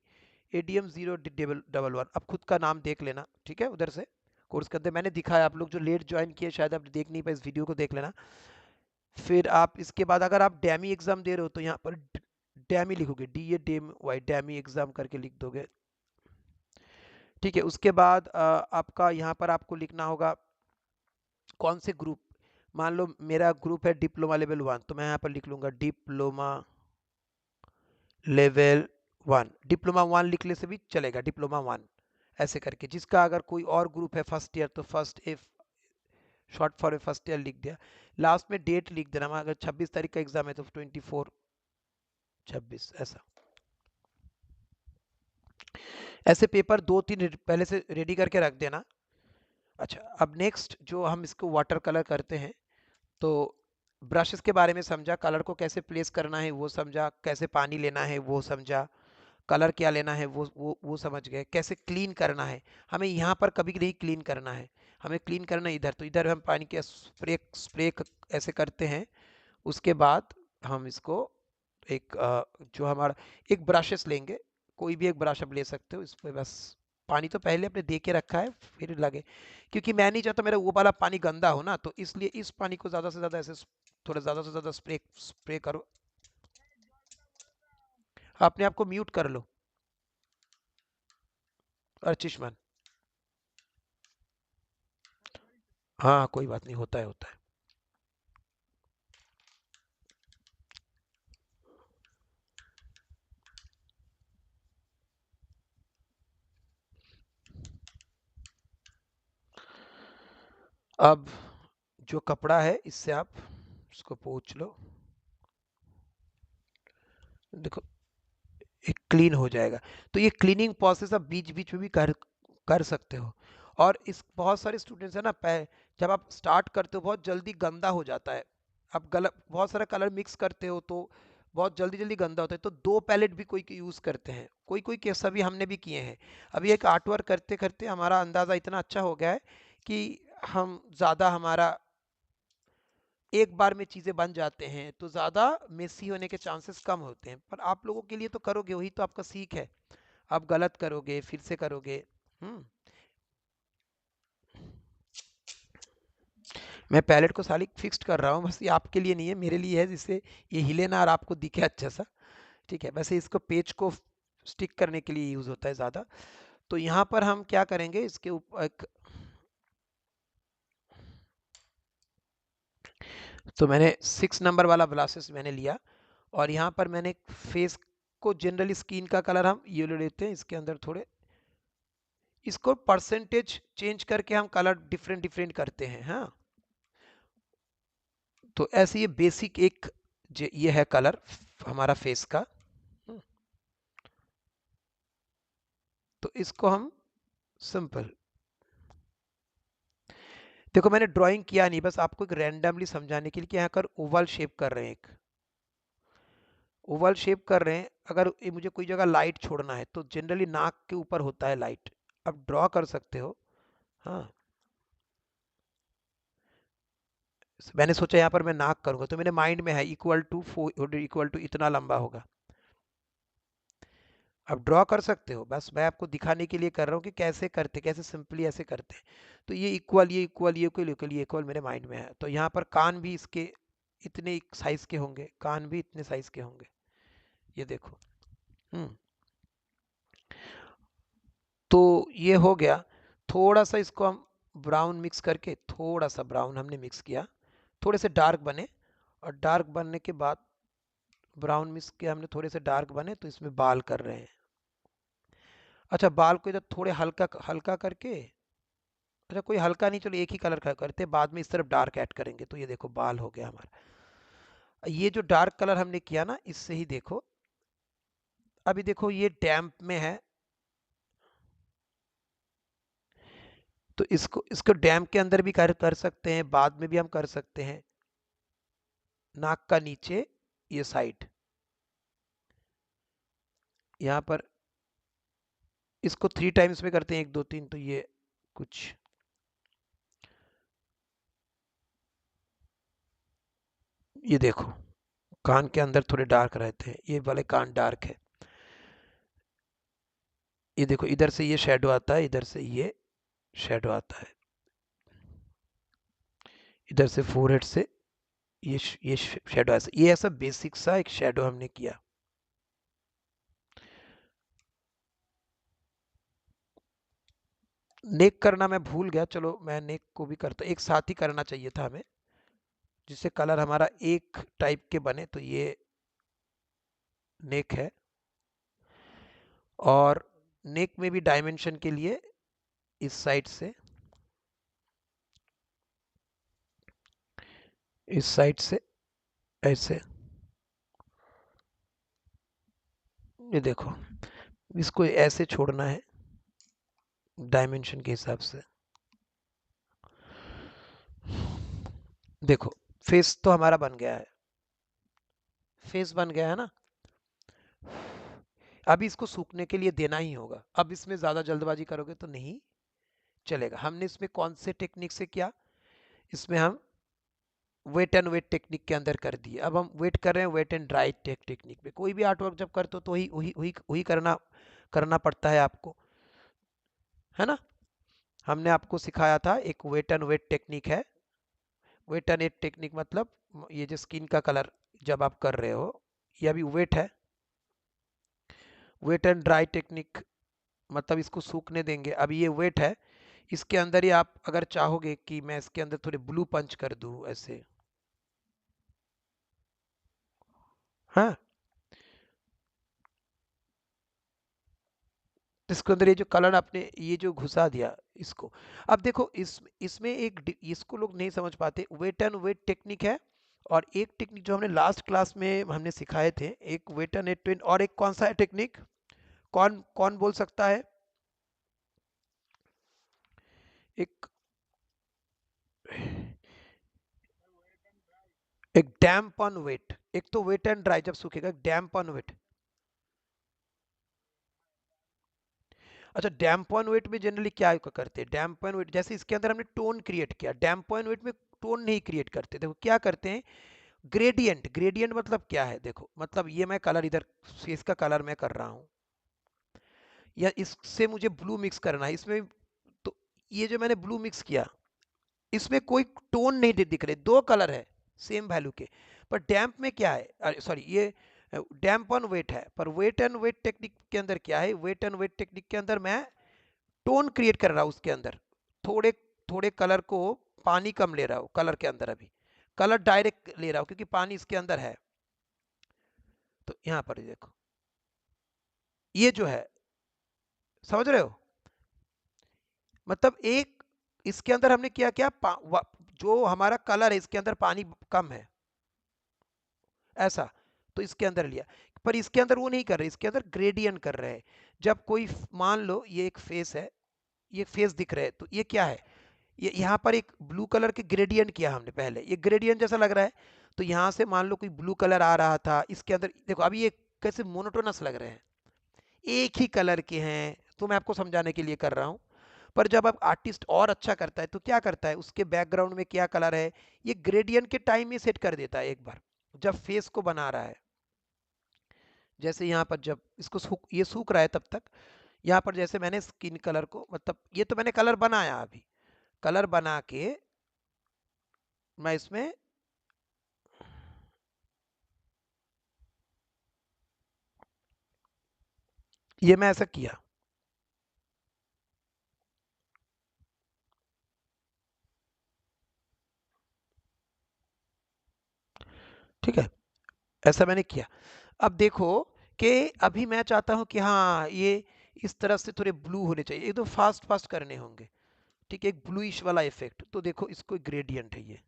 ADM 0 डबल 1। अब खुद का नाम देख लेना, ठीक है, उधर से कोर्स के अंदर मैंने दिखाया। आप लोग जो लेट ज्वाइन किए शायद आप देख नहीं पाए, इस वीडियो को देख लेना। फिर आप इसके बाद अगर आप डैमी एग्जाम दे रहे हो तो यहाँ पर डैमी लिखोगे, DAMY, डैमी एग्जाम करके लिख दोगे, ठीक है। उसके बाद आपका यहाँ पर आपको लिखना होगा कौन से ग्रुप, मान लो मेरा ग्रुप है डिप्लोमा लेवल 1, तो मैं यहाँ पर लिख लूंगा डिप्लोमा लेवल 1। डिप्लोमा 1 लिखने से भी चलेगा, डिप्लोमा 1 ऐसे करके। जिसका अगर कोई और ग्रुप है फर्स्ट ईयर, तो first A short for first year लिख दिया। लास्ट में डेट लिख देना, अगर 26 तारीख का एग्जाम है तो 24/26 ऐसा। ऐसे पेपर 2-3 पहले से रेडी करके रख देना। अच्छा, अब नेक्स्ट जो हम इसको वाटर कलर करते हैं, तो ब्रशेस के बारे में समझा, कलर को कैसे प्लेस करना है वो समझा, कैसे पानी लेना है वो समझा, कलर क्या लेना है वो समझ गए, कैसे क्लीन करना है। हमें यहाँ पर कभी नहीं क्लीन करना है, हमें क्लीन करना है इधर। तो इधर हम पानी के स्प्रे स्प्रे ऐसे करते हैं। उसके बाद हम इसको एक जो हमारा एक ब्रशेस लेंगे, कोई भी एक ब्रश आप ले सकते हो। इस पे बस पानी तो पहले अपने दे के रखा है, फिर लगे, क्योंकि मैं नहीं चाहता मेरा वो वाला पानी गंदा हो ना, तो इसलिए इस पानी को ज़्यादा से ज़्यादा ऐसे थोड़ा ज़्यादा से ज़्यादा स्प्रे स्प्रे करो। अपने आप को म्यूट कर लो अर्चिशमन। हाँ कोई बात नहीं, होता है होता है। अब जो कपड़ा है इससे आप इसको पोंछ लो, देखो एक क्लीन हो जाएगा। तो ये क्लीनिंग प्रोसेस आप बीच बीच में भी कर सकते हो। और इस बहुत सारे स्टूडेंट्स है ना, जब आप स्टार्ट करते हो बहुत जल्दी गंदा हो जाता है। आप गलत बहुत सारा कलर मिक्स करते हो तो बहुत जल्दी जल्दी गंदा होता है। तो 2 पैलेट भी कोई यूज़ करते हैं, कोई कोई केस अभी हमने भी किए हैं। अभी एक आर्ट वर्क करते करते हमारा अंदाज़ा इतना अच्छा हो गया है कि हम ज़्यादा हमारा एक बार में चीज़ें बन जाते हैं, तो ज़्यादा मेसी होने के चांसेस कम होते हैं। पर आप लोगों के लिए तो करोगे, वही तो आपका सीख है। आप गलत करोगे फिर से करोगे। हम्म। मैं पैलेट को साली फिक्स्ड कर रहा हूँ, बस ये आपके लिए नहीं है, मेरे लिए है, जिससे ये हिले ना और आपको दिखे अच्छा सा। ठीक है, वैसे इसको पेज को स्टिक करने के लिए यूज़ होता है ज़्यादा। तो यहाँ पर हम क्या करेंगे, इसके ऊपर एक, तो मैंने 6 नंबर वाला ग्लासेस मैंने लिया, और यहाँ पर मैंने फेस को जनरली स्किन का कलर हम येलो लेते हैं, इसके अंदर थोड़े इसको परसेंटेज चेंज करके हम कलर डिफरेंट डिफरेंट करते हैं। हाँ, तो ऐसे ये बेसिक एक ये है कलर हमारा फेस का। तो इसको हम सिंपल, देखो मैंने ड्राइंग किया नहीं, बस आपको एक रैंडमली समझाने के लिए कि यहाँ कर ओवल शेप कर रहे हैं, एक ओवल शेप कर रहे हैं। अगर मुझे कोई जगह लाइट छोड़ना है तो जनरली नाक के ऊपर होता है लाइट, आप ड्रॉ कर सकते हो। हाँ, मैंने सोचा यहाँ पर मैं नाक करूंगा, तो मेरे माइंड में है इक्वल टू इतना लंबा होगा। आप ड्रॉ कर सकते हो, बस मैं आपको दिखाने के लिए कर रहा हूँ कि कैसे करते, कैसे सिंपली ऐसे करते हैं। तो ये इक्वल, ये इक्वल, ये इक्वल, इक्वल, ये इक्वल मेरे माइंड में है। तो यहाँ पर कान भी इसके इतने साइज के होंगे, कान भी इतने साइज के होंगे, ये देखो। हम्म। तो ये हो गया। थोड़ा सा इसको हम ब्राउन मिक्स करके, थोड़ा सा ब्राउन हमने मिक्स किया, थोड़े से डार्क बने। और डार्क बनने के बाद ब्राउन मिक्स किया हमने, थोड़े से डार्क बने, तो इसमें बाल कर रहे हैं। अच्छा, बाल को इधर थोड़े हल्का हल्का करके, अच्छा कोई हल्का नहीं, चलो एक ही कलर का करते, बाद में इस तरफ डार्क ऐड करेंगे। तो ये देखो बाल हो गया हमारा। ये जो डार्क कलर हमने किया ना, इससे ही देखो, अभी देखो ये डैम्प में है, तो इसको इसको डैम्प के अंदर भी कर सकते हैं, बाद में भी हम कर सकते हैं। नाक का नीचे ये साइड, यहाँ पर इसको 3 टाइम्स में करते हैं, 1 2 3, तो ये कुछ, ये देखो कान के अंदर थोड़े डार्क रहते हैं, ये वाले कान डार्क है। ये देखो इधर से ये शेडो आता है, इधर से ये शेडो आता है, इधर से फोरहेड से ये शेडो ऐसा, ये ऐसा बेसिक सा एक शेडो हमने किया। नेक करना मैं भूल गया, चलो मैं नेक को भी करता, एक साथ ही करना चाहिए था हमें। जिससे कलर हमारा एक टाइप के बने। तो ये नेक है, और नेक में भी डायमेंशन के लिए इस साइड से, इस साइड से ऐसे, ये देखो, इसको ऐसे छोड़ना है डायमेंशन के हिसाब से। देखो फेस तो हमारा बन गया है, फेस बन गया है ना। अभी इसको सूखने के लिए देना ही होगा। अब इसमें ज्यादा जल्दबाजी करोगे तो नहीं चलेगा। हमने इसमें कौन से टेक्निक से किया, इसमें हम वेट एंड वेट टेक्निक के अंदर कर दिए। अब हम वेट कर रहे हैं वेट एंड ड्राई टेक्निक में। कोई भी आर्ट वर्क जब करते हो तो वही वही वही वही करना करना पड़ता है आपको, है ना। हमने आपको सिखाया था एक वेट एंड वेट टेक्निक है। वेट एंड वेट टेक्निक मतलब ये जो स्किन का कलर जब आप कर रहे हो, ये अभी वेट है। वेट एंड ड्राई टेक्निक मतलब इसको सूखने देंगे। अब ये वेट है, इसके अंदर ही आप अगर चाहोगे कि मैं इसके अंदर थोड़े ब्लू पंच कर दूं ऐसे, हाँ, इसके अंदर ये जो कलर आपने ये जो घुसा दिया इसको। अब देखो इसमें इसको लोग नहीं समझ पाते, वेट एंड वेट टेक्निक है, और एक टेक्निक जो हमने लास्ट क्लास में हमने सिखाए थे, एक वेट एंड वेट ट्विन, और एक कौन सा है टेक्निक, कौन कौन बोल सकता है। एक एक डैम्प ऑन वेट, एक तो वेट एंड ड्राई जब सूखेगा, डैम्प ऑन वेट। अच्छा, डैम्प ऑन वेट में जनरली क्या करते हैं, डैम्प ऑन वेट जैसे इसके अंदर हमने टोन क्रिएट किया, डैम्प ऑन वेट में टोन नहीं क्रिएट करते। देखो क्या करते हैं, ग्रेडियंट। ग्रेडियंट मतलब क्या है, देखो मतलब ये मैं कलर इधर फेस का कलर मैं कर रहा हूं, या इससे मुझे ब्लू मिक्स करना है इसमें, तो ये जो मैंने ब्लू मिक्स किया, इसमें कोई टोन नहीं दिख रहे, दो कलर है सेम वैल्यू के। पर डैम्प में क्या है, सॉरी ये डैम्प ऑन वेट है, पर वेट एंड वेट टेक्निक के अंदर क्या है, वेट एंड वेट टेक्निक के अंदर मैं टोन क्रिएट कर रहा हूं उसके अंदर, थोड़े थोड़े कलर को पानी कम ले रहा हूं कलर के अंदर, अभी कलर डायरेक्ट ले रहा हूं क्योंकि पानी इसके अंदर है। तो यहां पर देखो ये जो है, समझ रहे हो, मतलब एक इसके अंदर हमने किया क्या, जो हमारा कलर है इसके अंदर पानी कम है ऐसा, तो इसके अंदर लिया। पर इसके अंदर वो नहीं कर रहे, इसके अंदर ग्रेडियंट कर रहे हैं। जब कोई मान लो ये एक फेस है, ये फेस दिख रहा है, तो ये क्या है, ये यहाँ पर एक ब्लू कलर के ग्रेडियंट किया हमने पहले, ये ग्रेडियंट जैसा लग रहा है। तो यहाँ से मान लो कोई ब्लू कलर आ रहा था इसके अंदर, देखो अभी ये कैसे मोनोटोनस लग रहे हैं, एक ही कलर के हैं, तो मैं आपको समझाने के लिए कर रहा हूँ। पर जब अब आर्टिस्ट और अच्छा करता है तो क्या करता है, उसके बैकग्राउंड में क्या कलर है, ये ग्रेडियंट के टाइम में सेट कर देता है एक बार, जब फेस को बना रहा है। जैसे यहाँ पर जब इसको ये सूख रहा है तब तक, यहाँ पर जैसे मैंने स्किन कलर को, मतलब ये तो मैंने कलर बनाया, अभी कलर बना के मैं इसमें ये मैं ऐसा किया, ठीक है, ऐसा मैंने किया। अब देखो कि अभी मैं चाहता हूं कि हाँ ये इस तरह से थोड़े ब्लू होने चाहिए, एकदम फास्ट फास्ट करने होंगे, ठीक है, एक ब्लूइश वाला इफेक्ट। तो देखो इसको ग्रेडियंट है ये,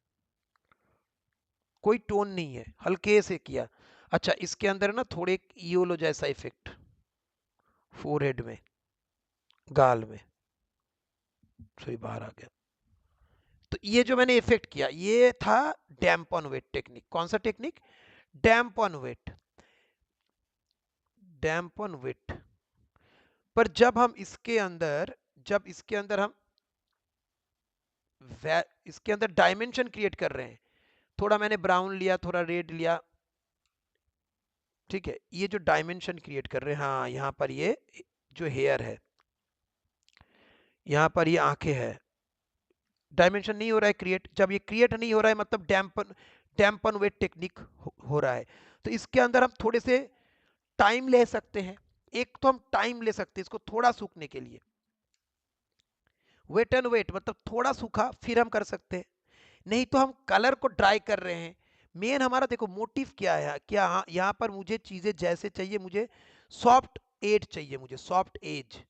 कोई टोन नहीं है, हल्के से किया। अच्छा इसके अंदर ना थोड़े येलो जैसा इफेक्ट, फोरहेड में, गाल में, सॉरी बाहर आ गया। तो ये जो मैंने इफेक्ट किया ये था डैम्प ऑन वेट टेक्निक। कौन सा technique, damp on wet, damp on wet. पर जब इसके अंदर हम इसके अंदर डायमेंशन क्रिएट कर रहे हैं, थोड़ा मैंने ब्राउन लिया, थोड़ा रेड लिया, ठीक है, ये जो डायमेंशन क्रिएट कर रहे हैं, हाँ यहाँ पर ये जो हेयर है, यहाँ पर ये आंखें है, डायमेंशन नहीं हो रहा है क्रिएट। जब ये क्रिएट नहीं हो रहा है मतलब डैम्पन वेट टेक्निक हो रहा है। तो इसके अंदर हम थोड़े से टाइम ले सकते हैं, एक तो हम टाइम ले सकते हैं इसको थोड़ा सूखने के लिए, वेट एंड वेट मतलब थोड़ा सूखा फिर हम कर सकते हैं। नहीं तो हम कलर को ड्राई कर रहे हैं। मेन हमारा देखो मोटिव क्या है, क्या यहाँ पर मुझे चीजें जैसे चाहिए, मुझे सॉफ्ट एज चाहिए, मुझे सॉफ्ट एज।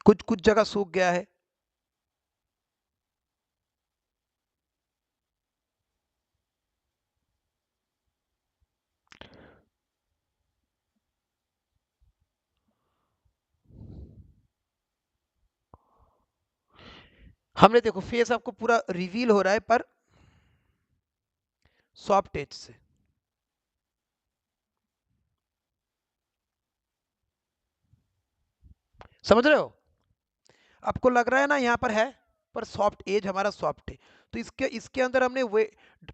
कुछ कुछ जगह सूख गया है। हमने देखो फेस आपको पूरा रिवील हो रहा है पर सॉफ्ट एज से। समझ रहे हो? आपको लग रहा है ना यहाँ पर है, पर सॉफ्ट एज हमारा सॉफ्ट है। तो इसके इसके अंदर हमने वे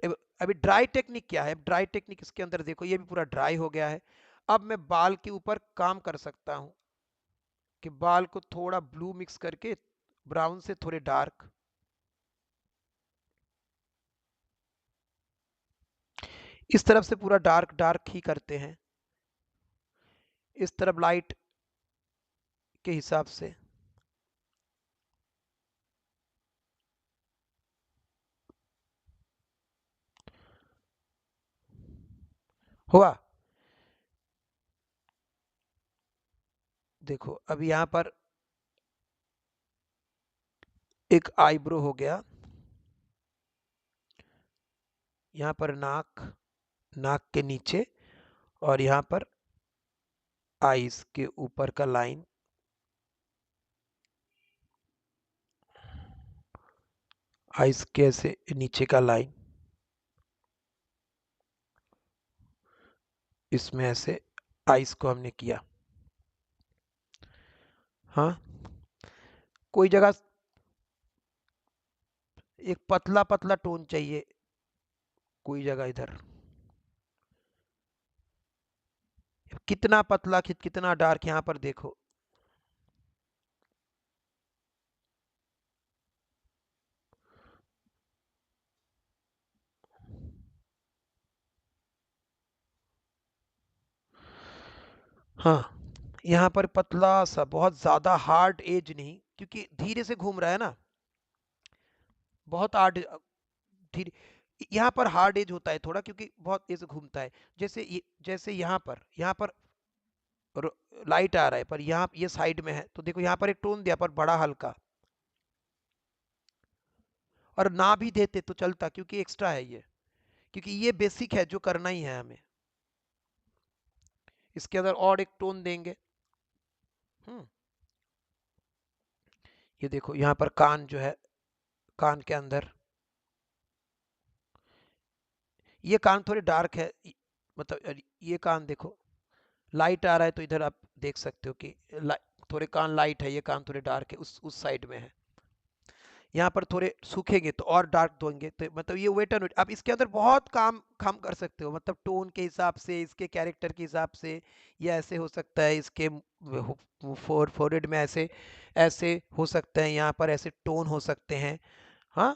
अभी ड्राई टेक्निक क्या है, ड्राई टेक्निक इसके अंदर देखो ये भी पूरा ड्राई हो गया है। अब मैं बाल के ऊपर काम कर सकता हूँ कि बाल को थोड़ा ब्लू मिक्स करके, ब्राउन से थोड़े डार्क, इस तरफ से पूरा डार्क डार्क ही करते हैं, इस तरफ लाइट के हिसाब से। हुआ? देखो अब यहाँ पर एक आईब्रो हो गया, यहाँ पर नाक, नाक के नीचे, और यहाँ पर आईज के ऊपर का लाइन, आईज के ऐसे नीचे का लाइन, इसमें ऐसे आईज को हमने किया। हाँ, कोई जगह एक पतला पतला टोन चाहिए, कोई जगह इधर कितना पतला कितना डार्क, यहाँ पर देखो। हाँ, यहाँ पर पतला सा, बहुत ज्यादा हार्ड एज नहीं, क्योंकि धीरे से घूम रहा है ना, बहुत हार्ड, धीरे। यहाँ पर हार्ड एज होता है थोड़ा, क्योंकि बहुत ऐसे घूमता है। जैसे यहाँ पर लाइट आ रहा है, पर यहाँ ये साइड में है, तो देखो यहाँ पर एक टोन दिया पर बड़ा हल्का। और ना भी देते तो चलता, क्योंकि एक्स्ट्रा है ये, क्योंकि ये बेसिक है जो करना ही है हमें। इसके अंदर और एक टोन देंगे। हम्म, ये देखो यहाँ पर कान जो है, कान के अंदर, ये कान थोड़े डार्क है, मतलब ये कान देखो, लाइट आ रहा है तो इधर आप देख सकते हो कि थोड़े कान लाइट है, ये कान थोड़े डार्क है, उस साइड में है। यहाँ पर थोड़े सूखेंगे तो और डार्क दोगे, तो मतलब ये वेट एंड वेट। अब इसके अंदर बहुत काम काम कर सकते हो, मतलब टोन के हिसाब से, इसके कैरेक्टर के हिसाब से। ये ऐसे हो सकता है, इसके फोरहेड में ऐसे ऐसे हो सकते हैं, यहाँ पर ऐसे टोन हो सकते हैं। हाँ,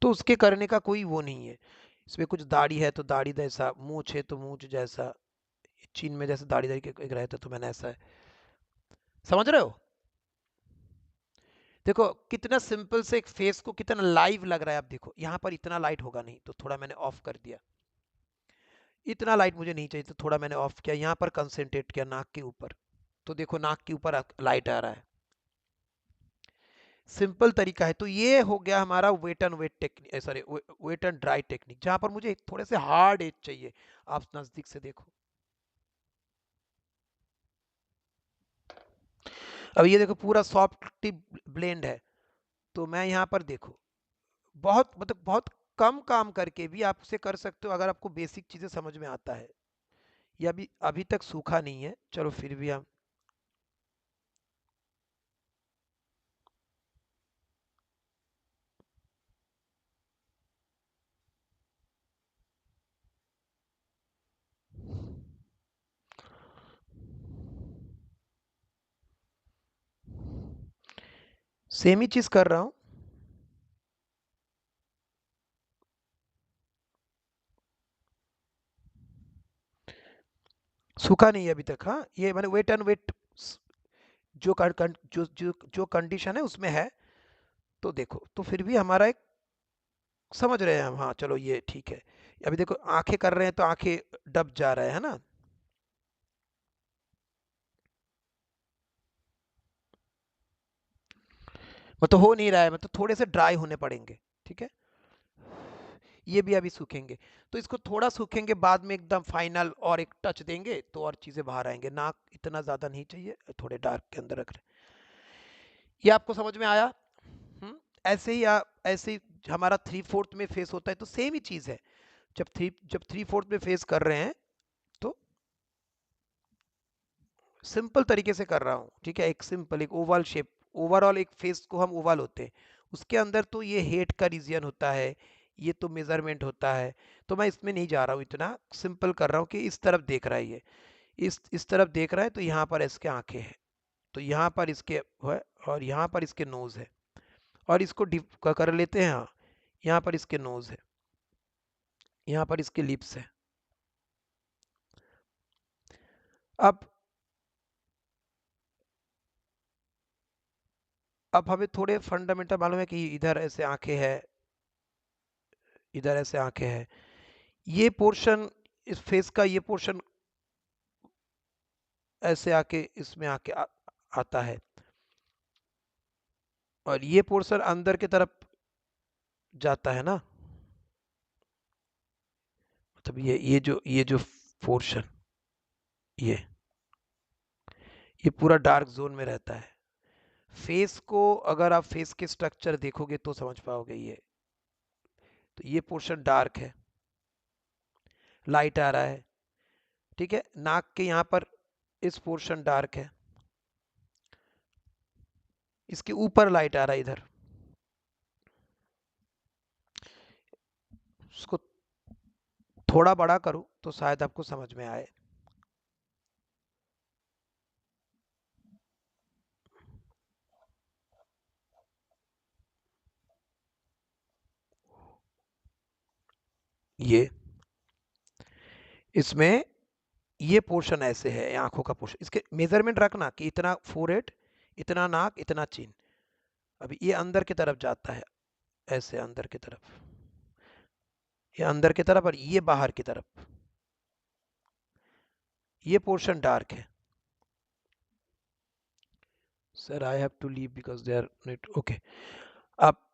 तो उसके करने का कोई वो नहीं है। इसमें कुछ दाढ़ी है तो दाढ़ी जैसा, मूछ है तो मूछ जैसा, चीन में जैसे दाढ़ी दाढ़ी एक रहता तो मैंने ऐसा है। समझ रहे हो? देखो कितना सिंपल से एक फेस को कितना लाइव लग रहा है। आप देखो यहाँ पर इतना लाइट होगा नहीं, तो थोड़ा मैंने ऑफ कर दिया। इतना लाइट मुझे नहीं चाहिए, तो थोड़ा मैंने ऑफ किया, यहाँ पर कंसेंट्रेट किया नाक के ऊपर। तो देखो नाक के ऊपर लाइट आ रहा है। सिंपल तरीका है। तो ये हो गया हमारा wet and wet technique, sorry wet and dry technique, जहां पर मुझे थोड़े से हार्ड एज चाहिए। आप नजदीक से देखो, अब ये देखो पूरा सॉफ्ट ब्लेंड है। तो मैं यहाँ पर देखो, बहुत मतलब बहुत कम काम करके भी आप उसे कर सकते हो, अगर आपको बेसिक चीजें समझ में आता है। ये अभी अभी तक सूखा नहीं है, चलो फिर भी हम सेम ही चीज कर रहा हूँ। सूखा नहीं है अभी तक। हाँ, ये मैंने वेट एंड वेट जो जो कंडीशन है उसमें है। तो देखो, तो फिर भी हमारा एक समझ रहे हैं हम। हाँ चलो ये ठीक है। अभी देखो आंखें कर रहे हैं तो आंखें डब जा रहा है ना। मतलब हो नहीं रहा है, मतलब थोड़े से ड्राई होने पड़ेंगे। ठीक है, ये भी अभी सूखेंगे। तो इसको थोड़ा सूखेंगे, बाद में एकदम फाइनल और एक टच देंगे तो और चीजें बाहर आएंगे। नाक इतना ज्यादा नहीं चाहिए, थोड़े डार्क के अंदर रख रहे। ये आपको समझ में आया? हम्म। ऐसे ही ऐसे ही हमारा 3/4 में फेस होता है तो सेम ही चीज है। जब 3/4 में फेस कर रहे हैं तो सिंपल तरीके से कर रहा हूँ। ठीक है, एक सिंपल एक ओवल शेप, ओवरऑल एक फेस को हम ओवल होते हैं, उसके अंदर तो ये हेड का रीजन होता है, ये तो मेजरमेंट होता है। तो मैं इसमें नहीं जा रहा हूँ, इतना सिंपल कर रहा हूँ कि इस तरफ देख रहा है ये, इस तरफ देख रहा है, तो यहाँ पर इसके आंखें हैं, तो यहाँ पर इसके है, और यहाँ पर इसके नोज है, और इसको डिप कर लेते हैं। हाँ, यहाँ पर इसके नोज है, यहाँ पर इसके लिप्स है। अब हमें थोड़े फंडामेंटल मालूम है कि इधर ऐसे आंखें हैं, इधर ऐसे आंखें हैं। ये पोर्शन, इस फेस का ये पोर्शन ऐसे आके इसमें आके आता है, और ये पोर्शन अंदर की तरफ जाता है ना। मतलब ये जो पोर्शन, ये ये पूरा डार्क जोन में रहता है। फेस को अगर आप फेस के स्ट्रक्चर देखोगे तो समझ पाओगे ये। तो ये पोर्शन डार्क है, लाइट आ रहा है। ठीक है, नाक के यहाँ पर इस पोर्शन डार्क है, इसके ऊपर लाइट आ रहा है इधर। उसको थोड़ा बड़ा करूं तो शायद आपको समझ में आए। ये इसमें ये पोर्शन ऐसे है, आंखों का पोर्शन, इसके मेजरमेंट रखना कि इतना फोरहेड, इतना नाक, इतना चिन। अभी ये अंदर की तरफ जाता है, ऐसे अंदर की तरफ, ये अंदर की तरफ, और ये बाहर की तरफ। ये पोर्शन डार्क है। Sir I have to leave because they are net okay. अब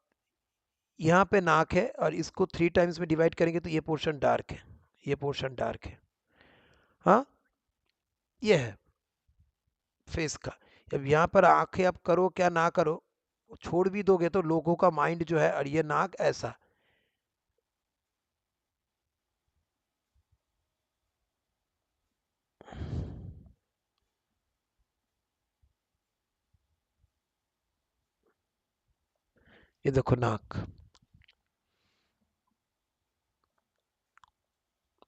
यहाँ पे नाक है, और इसको 3 टाइम्स में डिवाइड करेंगे तो ये पोर्शन डार्क है, ये पोर्शन डार्क है। हाँ, ये है फेस का। अब यहाँ पर आंखें आप करो क्या ना करो, छोड़ भी दोगे तो लोगों का माइंड जो है, और ये नाक ऐसा, ये देखो नाक।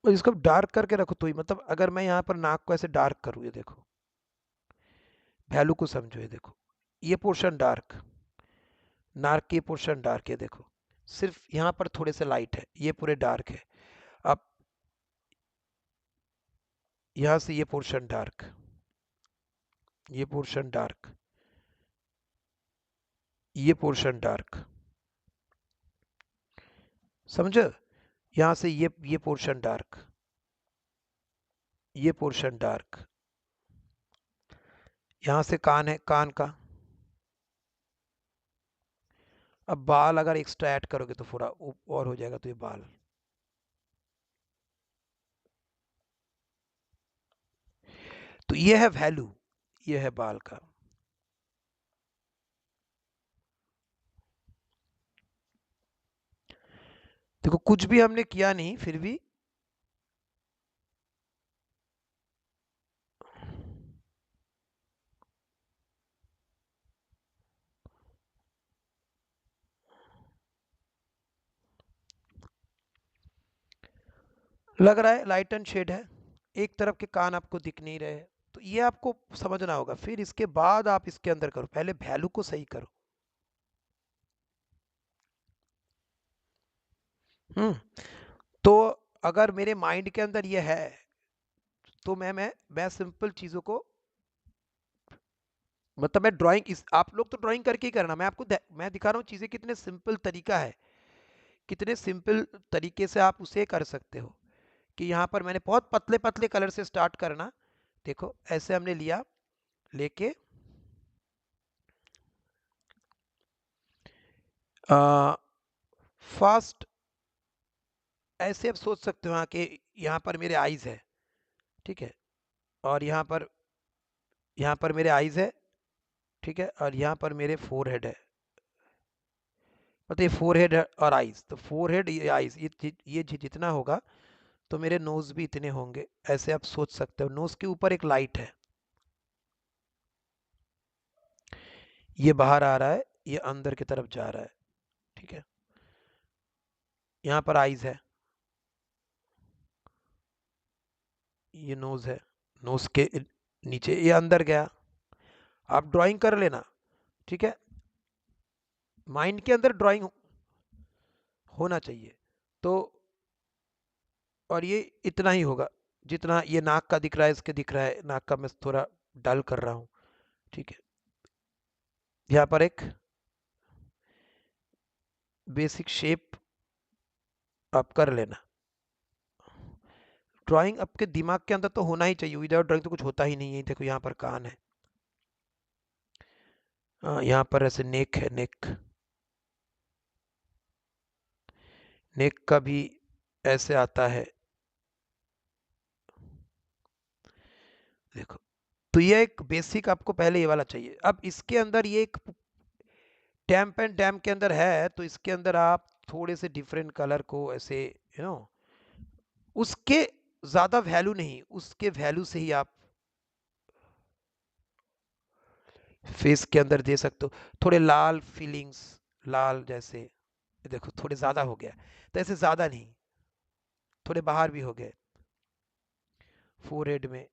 और इसको डार्क करके रखो तो ही, मतलब अगर मैं यहाँ पर नाक को ऐसे डार्क करूँ, ये देखो, वैल्यू को समझो, ये देखो, ये पोर्शन डार्क, नाक की पोर्शन डार्क है, देखो सिर्फ यहाँ पर थोड़े से लाइट है, ये पूरे डार्क है। अब यहाँ से ये पोर्शन डार्क, ये पोर्शन डार्क, ये पोर्शन डार्क, समझो? यहाँ से ये पोर्शन डार्क, ये पोर्शन डार्क, यहाँ से कान है, कान का। अब बाल अगर एक्स्ट्रा ऐड करोगे तो थोड़ा और हो जाएगा, तो ये बाल। तो ये है वैल्यू, ये है बाल का। देखो कुछ भी हमने किया नहीं, फिर भी लग रहा है लाइट एंड शेड है। एक तरफ के कान आपको दिख नहीं रहे, तो ये आपको समझना होगा। फिर इसके बाद आप इसके अंदर करो, पहले वैल्यू को सही करो। हम्म। तो अगर मेरे माइंड के अंदर ये है, तो मैं सिंपल चीज़ों को, मतलब मैं ड्राइंग, इस आप लोग तो ड्राइंग करके ही करना, मैं आपको मैं दिखा रहा हूँ चीज़ें कितने सिंपल तरीका है, कितने सिंपल तरीके से आप उसे कर सकते हो। कि यहाँ पर मैंने बहुत पतले पतले कलर से स्टार्ट करना, देखो ऐसे हमने लिया, लेके फास्ट, ऐसे आप सोच सकते हो कि यहाँ पर मेरे आईज है, ठीक है, और यहाँ पर मेरे आईज है, ठीक है, और यहाँ पर मेरे फोरहेड है, मतलब ये फोरहेड और आईज, तो फोरहेड ये आईज, ये जितना होगा तो मेरे नोज भी इतने होंगे, ऐसे आप सोच सकते हो। नोज के ऊपर एक लाइट है, ये बाहर आ रहा है, ये अंदर की तरफ जा रहा है, ठीक है। यहाँ पर आईज है, ये नोज है, नोज के नीचे ये अंदर गया, आप ड्राइंग कर लेना, ठीक है, माइंड के अंदर ड्राइंग होना चाहिए। तो और ये इतना ही होगा, जितना ये नाक का दिख रहा है, इसके दिख रहा है, नाक का मैं थोड़ा डल कर रहा हूँ, ठीक है। यहाँ पर एक बेसिक शेप आप कर लेना। ड्राइंग आपके दिमाग के अंदर तो होना ही चाहिए, विदाउट ड्राइंग तो कुछ होता ही नहीं है। देखो यहाँ पर कान है, यहाँ पर ऐसे नेक है, नेक, नेक का भी ऐसे आता है, देखो। तो ये एक बेसिक आपको पहले ये वाला चाहिए। अब इसके अंदर ये एक टैम्प एंड डैम के अंदर है, तो इसके अंदर आप थोड़े से डिफरेंट कलर को ऐसे, उसके ज्यादा वैल्यू नहीं, उसके वैल्यू से ही आप फेस के अंदर दे सकते हो। थोड़े लाल फीलिंग्स, लाल जैसे, देखो थोड़े ज्यादा हो गया, तो ऐसे ज्यादा नहीं, थोड़े बाहर भी हो गए फोरहेड में,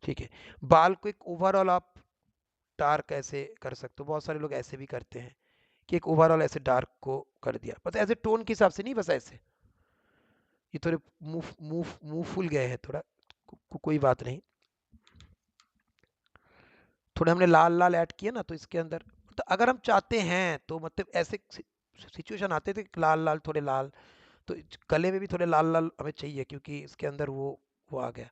ठीक है। बाल को एक ओवरऑल आप डार्क ऐसे कर सकते हो, बहुत सारे लोग ऐसे भी करते हैं कि एक ओवरऑल ऐसे डार्क को कर दिया, पता ऐसे टोन के हिसाब से नहीं, बस ऐसे ये थोड़े मुंह मुंह मुंह फूल गए हैं थोड़ा, कोई बात नहीं। थोड़े हमने लाल लाल ऐड किए ना, तो इसके अंदर तो अगर हम चाहते हैं तो मतलब ऐसे सिचुएशन आते थे कि लाल लाल, थोड़े लाल, तो गले में भी थोड़े लाल लाल हमें चाहिए, क्योंकि इसके अंदर वो आ गया।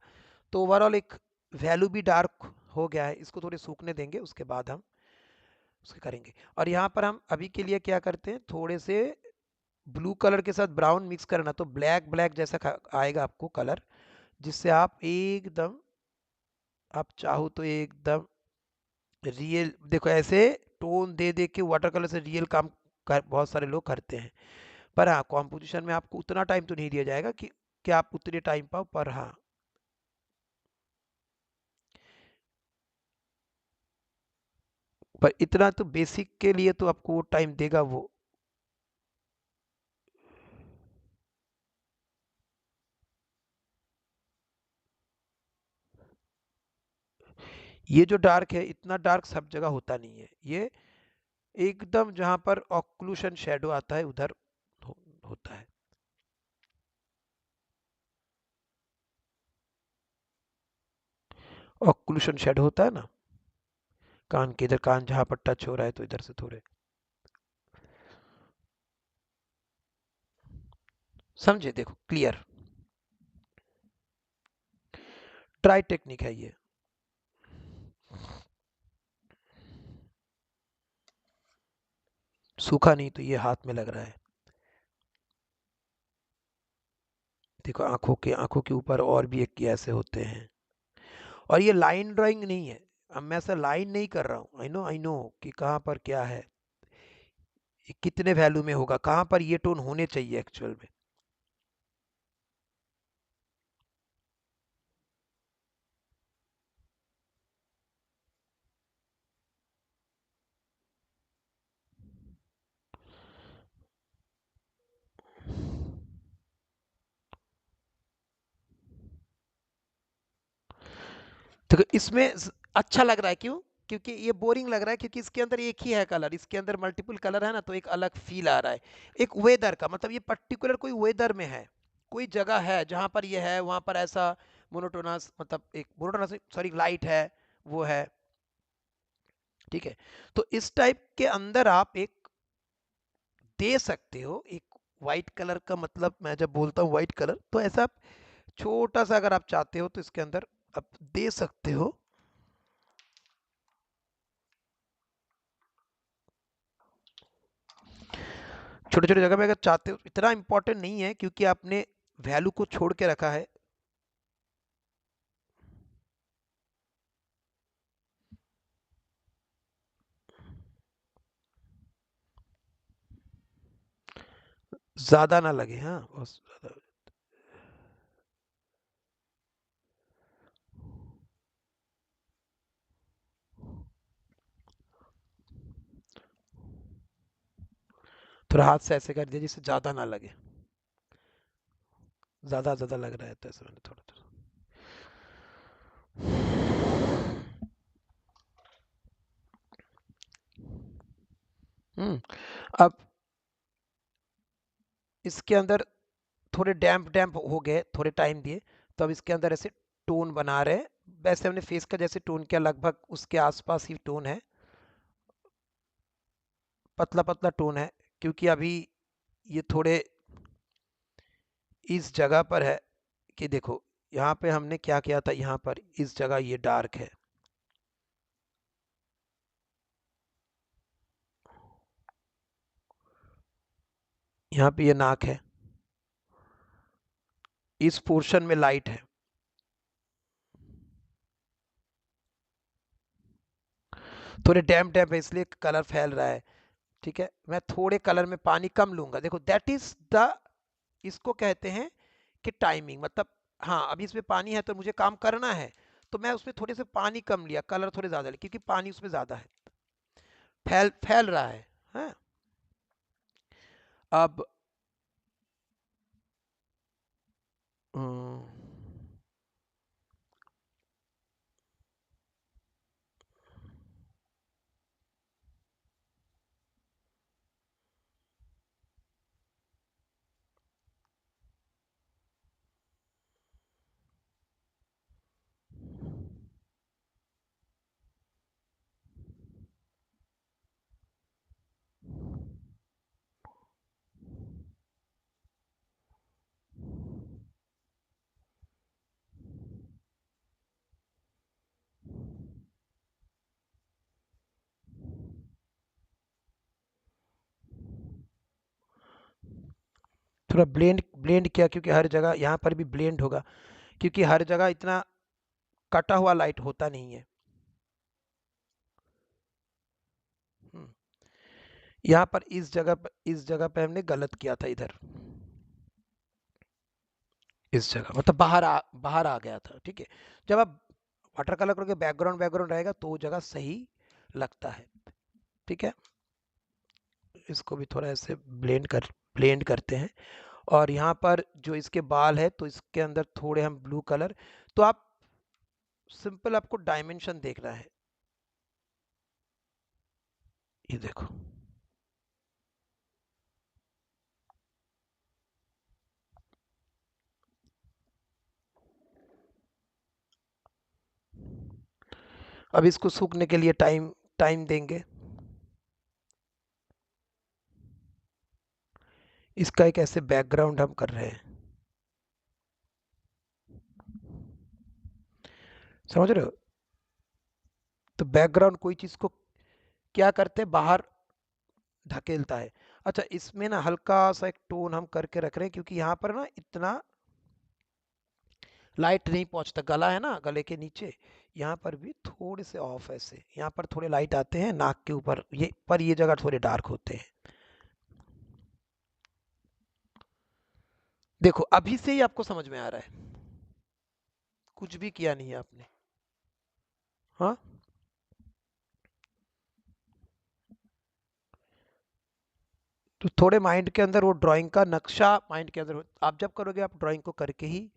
तो ओवरऑल एक वैल्यू भी डार्क हो गया है, इसको थोड़े सूखने देंगे, उसके बाद हम उसके करेंगे। और यहाँ पर हम अभी के लिए क्या करते हैं, थोड़े से ब्लू कलर के साथ ब्राउन मिक्स करना, तो ब्लैक ब्लैक जैसा आएगा आपको कलर, जिससे आप एकदम, आप चाहो तो एकदम रियल, देखो ऐसे टोन दे दे के वाटर कलर से रियल काम बहुत सारे लोग करते हैं। पर हाँ, कॉम्पोजिशन में आपको उतना टाइम तो नहीं दिया जाएगा कि आप उतने टाइम पाओ, पर हाँ, पर इतना तो बेसिक के लिए तो आपको वो टाइम देगा वो। ये जो डार्क है, इतना डार्क सब जगह होता नहीं है, ये एकदम जहां पर ऑक्लूशन शेडो आता है उधर हो, होता है। ऑक्लूशन शेडो होता है ना, कान के इधर, कान जहां पर टच हो रहा है, तो इधर से थोड़े, समझे, देखो क्लियर, ट्राई टेक्निक है ये। सूखा नहीं तो ये हाथ में लग रहा है, देखो आंखों के ऊपर और भी एक ऐसे होते हैं। और ये लाइन ड्राइंग नहीं है, अब मैं ऐसा लाइन नहीं कर रहा हूँ, आई नो कि कहाँ पर क्या है, ये कितने वैल्यू में होगा, कहाँ पर ये टोन होने चाहिए एक्चुअल में। तो इसमें अच्छा लग रहा है, क्यों? क्योंकि ये बोरिंग लग रहा है, क्योंकि इसके अंदर एक ही है कलर, इसके अंदर मल्टीपल कलर है ना, तो एक अलग फील आ रहा है, एक वेदर का, मतलब ये पर्टिकुलर कोई वेदर में है, कोई जगह है जहां पर ये है, वहां पर ऐसा मोनोटोनस, मतलब एक मोनोटोनस, सॉरी, लाइट है, वो है, ठीक है। तो इस टाइप के अंदर आप एक दे सकते हो, एक वाइट कलर का, मतलब मैं जब बोलता हूँ वाइट कलर, तो ऐसा आप छोटा सा अगर आप चाहते हो तो इसके अंदर आप दे सकते हो। छोटे छोटे जगह में अगर चाहते हो, इतना इंपॉर्टेंट नहीं है क्योंकि आपने वैल्यू को छोड़ के रखा है। ज्यादा ना लगे, हाँ, बस ज्यादा। थोड़ा हाथ से ऐसे कर दिया जिससे ज्यादा ना लगे, ज्यादा ज्यादा लग रहा है तो ऐसे मैंने थोड़ा थोड़ा। हम्म। अब इसके अंदर थोड़े डैम्प डैम्प हो गए, थोड़े टाइम दिए, तो अब इसके अंदर ऐसे टोन बना रहे हैं। वैसे हमने फेस का जैसे टोन किया, लगभग उसके आसपास ही टोन है, पतला पतला टोन है, क्योंकि अभी ये थोड़े इस जगह पर है कि देखो, यहाँ पे हमने क्या किया था, यहाँ पर इस जगह ये डार्क है, यहाँ पे ये नाक है, इस पोर्शन में लाइट है, थोड़े डैम्प डैम्प है, इसलिए कलर फैल रहा है, ठीक है। मैं थोड़े कलर में पानी कम लूंगा, देखो दैट इज द, इसको कहते हैं कि टाइमिंग, मतलब हाँ, अभी इसमें पानी है तो मुझे काम करना है, तो मैं उसमें थोड़े से पानी कम लिया, कलर थोड़े ज्यादा लिया, क्योंकि पानी उसमें ज्यादा है, फैल फैल रहा है, हाँ। अब हम्म, थोड़ा ब्लेंड ब्लेंड किया, क्योंकि हर जगह यहाँ पर भी ब्लेंड होगा, क्योंकि हर जगह इतना कटा हुआ लाइट होता नहीं है। हम्म, यहाँ पर इस जगह पे हमने गलत किया था, इधर इस जगह, मतलब बाहर आ गया था, ठीक है। जब आप वाटर कलर करोगे, बैकग्राउंड बैकग्राउंड रहेगा तो वो जगह सही लगता है, ठीक है। इसको भी थोड़ा ऐसे ब्लेंड करते हैं। और यहाँ पर जो इसके बाल है, तो इसके अंदर थोड़े हम ब्लू कलर, तो आप सिंपल, आपको डायमेंशन देखना है, ये देखो, अब इसको सूखने के लिए टाइम टाइम देंगे। इसका एक ऐसे बैकग्राउंड हम कर रहे हैं, समझ रहे हो। तो बैकग्राउंड कोई चीज को क्या करते हैं, बाहर धकेलता है। अच्छा, इसमें ना हल्का सा एक टोन हम करके रख रहे हैं, क्योंकि यहाँ पर ना इतना लाइट नहीं पहुंचता, गला है ना, गले के नीचे यहाँ पर भी थोड़े से ऑफ, ऐसे यहाँ पर थोड़े लाइट आते हैं नाक के ऊपर, ये जगह थोड़े डार्क होते हैं। देखो अभी से ही आपको समझ में आ रहा है, कुछ भी किया नहीं है आपने, हाँ। तो थोड़े माइंड के अंदर वो ड्राइंग का नक्शा माइंड के अंदर आप जब करोगे, आप ड्राइंग को करके ही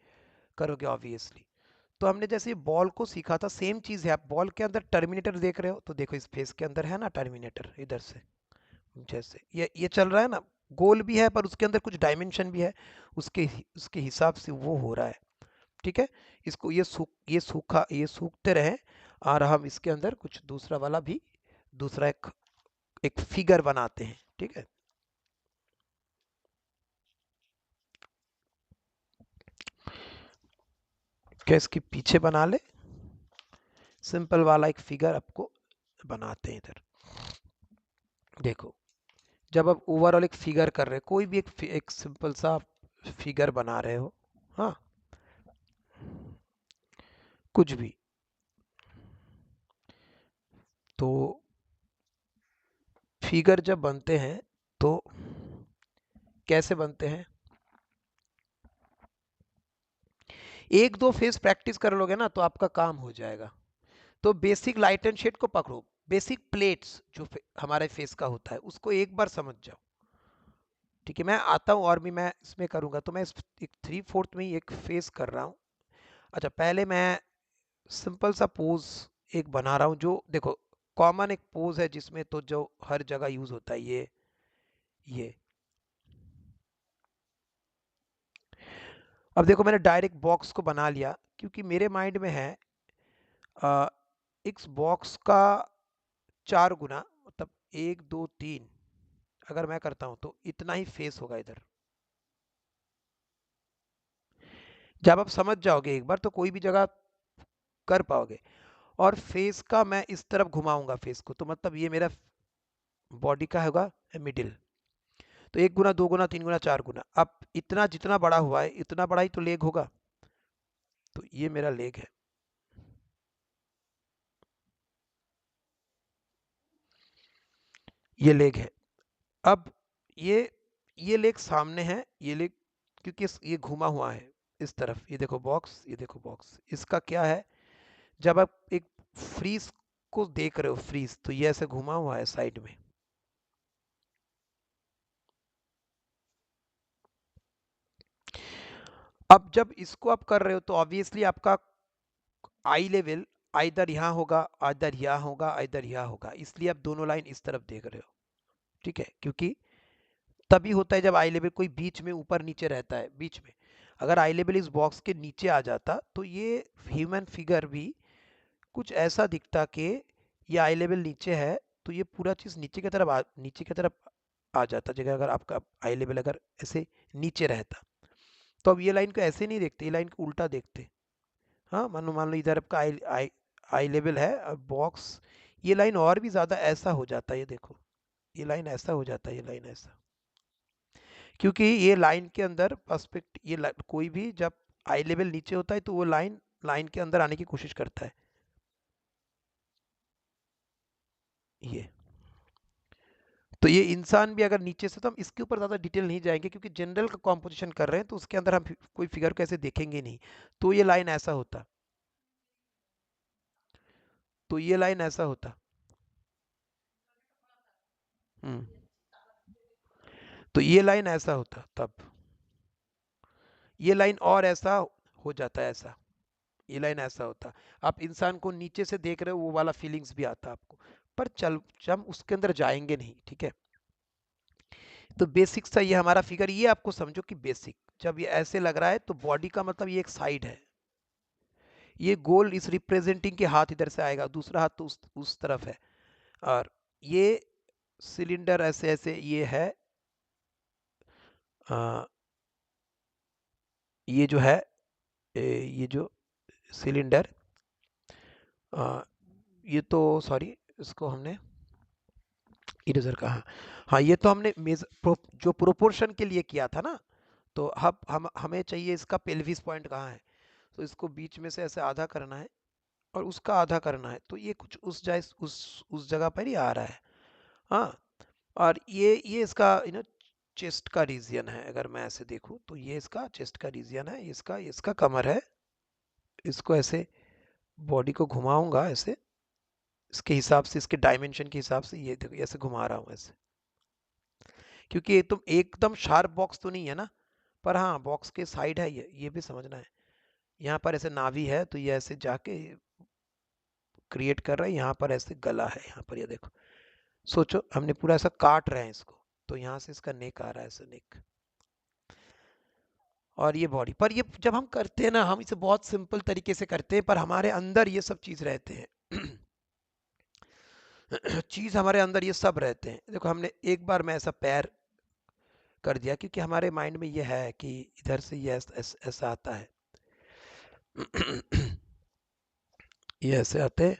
करोगे ऑब्वियसली। तो हमने जैसे बॉल को सीखा था, सेम चीज है, आप बॉल के अंदर टर्मिनेटर देख रहे हो, तो देखो इस फेस के अंदर है ना टर्मिनेटर, इधर से जैसे ये चल रहा है ना, गोल भी है पर उसके अंदर कुछ डायमेंशन भी है, उसके उसके हिसाब से वो हो रहा है। ठीक है, इसको ये सूखते रहे और हम इसके अंदर कुछ दूसरा वाला भी, दूसरा एक फिगर बनाते हैं। ठीक है, क्या इसके पीछे बना ले, सिंपल वाला एक फिगर आपको बनाते हैं इधर। देखो, जब आप ओवरऑल एक फिगर कर रहे हो, कोई भी एक सिंपल सा फिगर बना रहे हो, हाँ, कुछ भी, तो फिगर जब बनते हैं तो कैसे बनते हैं, एक दो फेस प्रैक्टिस कर लोगे ना तो आपका काम हो जाएगा। तो बेसिक लाइट एंड शेड को पकड़ो, बेसिक प्लेट्स जो हमारे फेस का होता है उसको एक बार समझ जाओ। ठीक है, मैं आता हूँ और भी मैं इसमें करूँगा, तो मैं एक 3/4 में ही एक फेस कर रहा हूँ। अच्छा, पहले मैं सिंपल सा पोज एक बना रहा हूँ, जो देखो कॉमन एक पोज है जिसमें तो जो हर जगह यूज होता है, ये अब देखो मैंने डायरेक्ट बॉक्स को बना लिया, क्योंकि मेरे माइंड में है इस बॉक्स का 4 गुना, मतलब 1 2 3, अगर मैं करता हूं तो इतना ही फेस होगा इधर। जब आप समझ जाओगे एक बार तो कोई भी जगह कर पाओगे। और फेस का मैं इस तरफ घुमाऊंगा फेस को, तो मतलब ये मेरा बॉडी का होगा मिडिल। तो 1 गुना 2 गुना 3 गुना 4 गुना, अब इतना जितना बड़ा हुआ है इतना बड़ा ही तो लेग होगा। तो ये मेरा लेग है, ये लेग है। अब ये ये लेग सामने है, ये लेग, क्योंकि ये घुमा हुआ है इस तरफ, ये देखो बॉक्स, ये देखो बॉक्स, इसका क्या है, जब आप एक फ्रीज को देख रहे हो, फ्रीज तो ये ऐसे घुमा हुआ है साइड में। अब जब इसको आप कर रहे हो तो ऑब्वियसली आपका आई लेवल आइदर यहाँ होगा, आइदर यहाँ होगा, आइदर यहाँ होगा, इसलिए आप दोनों लाइन इस तरफ देख रहे हो। ठीक है, क्योंकि तभी होता है जब आई लेवल कोई बीच में ऊपर नीचे रहता है बीच में। अगर आई लेवल इस बॉक्स के नीचे आ जाता तो ये ह्यूमन फिगर भी कुछ ऐसा दिखता कि ये आई लेवल नीचे है, तो ये पूरा चीज नीचे की तरफ आ जाता जगह, अगर आपका आई लेवल अगर ऐसे नीचे रहता। तो अब ये लाइन को ऐसे नहीं देखते, ये लाइन को उल्टा देखते। हाँ, मान लो इधर आपका आई आई आई लेवल है, अब बॉक्स, ये लाइन और भी ज्यादा ऐसा हो जाता है, ये देखो, ये लाइन ऐसा हो जाता है, ये लाइन ऐसा, क्योंकि ये लाइन के अंदर पर्सपेक्ट, कोई भी जब आई लेवल नीचे होता है तो वो लाइन लाइन के अंदर आने की कोशिश करता है, ये। तो ये इंसान भी अगर नीचे से, तो हम इसके ऊपर ज़्यादा डिटेल नहीं जाएंगे क्योंकि जनरल का कॉम्पोजिशन कर रहे हैं, तो उसके अंदर हम कोई फिगर कैसे देखेंगे नहीं। तो ये लाइन ऐसा होता, तो ये लाइन ऐसा होता। हम्म, तो ये लाइन ऐसा होता, तब ये लाइन और ऐसा हो जाता है, ऐसा, ये लाइन ऐसा होता। आप इंसान को नीचे से देख रहे हो, वो वाला फीलिंग्स भी आता आपको, पर चल हम उसके अंदर जाएंगे नहीं। ठीक है, तो बेसिक सा ये हमारा फिगर, ये आपको समझो कि बेसिक, जब ये ऐसे लग रहा है तो बॉडी का मतलब ये एक साइड है, ये गोल इस रिप्रेजेंटिंग के हाथ इधर से आएगा, दूसरा हाथ तो उस तरफ है, और ये सिलेंडर ऐसे ऐसे ये है, आ, ये जो है, ये जो सिलेंडर, आ, ये तो सॉरी, इसको हमने इरेजर कहा, हाँ, ये तो हमने जो प्रोपोर्शन के लिए किया था ना, तो हम हमें चाहिए इसका पेल्विस पॉइंट कहाँ है, तो इसको बीच में से ऐसे आधा करना है और उसका आधा करना है, तो ये कुछ उस जगह पर ही आ रहा है। हाँ, और ये इसका चेस्ट का रीजन है, अगर मैं ऐसे देखूं तो ये इसका चेस्ट का रीजन है, इसका इसका कमर है, इसको ऐसे बॉडी को घुमाऊंगा ऐसे, इसके हिसाब से, इसके डायमेंशन के हिसाब से, ये देखो ऐसे घुमा रहा हूँ ऐसे, क्योंकि ये तुम एकदम शार्प बॉक्स तो नहीं है ना, पर हाँ बॉक्स के साइड है, ये भी समझना है। यहाँ पर ऐसे नाभि है तो ये ऐसे जाके क्रिएट कर रहा है, यहाँ पर ऐसे गला है, यहाँ पर ये देखो, सोचो हमने पूरा ऐसा काट रहे हैं इसको, तो यहाँ से इसका नेक आ रहा है, ऐसा नेक, और ये बॉडी। पर ये जब हम करते हैं ना, हम इसे बहुत सिंपल तरीके से करते हैं, पर हमारे अंदर ये सब चीज रहते हैं। चीज हमारे अंदर ये सब रहते हैं। देखो हमने एक बार में ऐसा पैर कर दिया, क्योंकि हमारे माइंड में ये है कि इधर से ये ऐसा आता है। ये ऐसे आते हैं,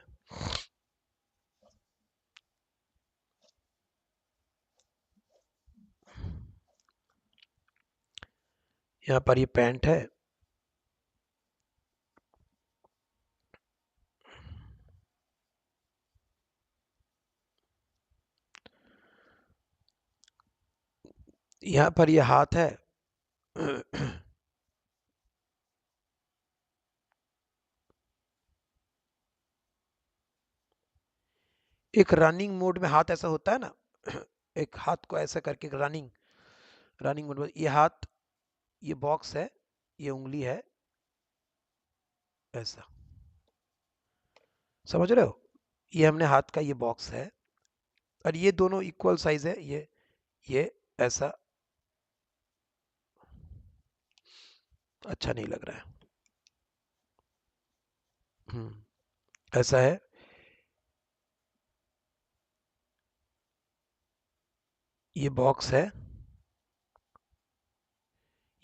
यहाँ पर ये पैंट है, यहाँ पर ये हाथ है। एक रनिंग मोड में हाथ ऐसा होता है ना, एक हाथ को ऐसा करके रनिंग रनिंग मोड में, ये हाथ, ये बॉक्स है, ये उंगली है, ऐसा, समझ रहे हो? ये हमने हाथ का ये बॉक्स है, और ये दोनों इक्वल साइज है, ये ऐसा अच्छा नहीं लग रहा है। ऐसा है, ये बॉक्स है,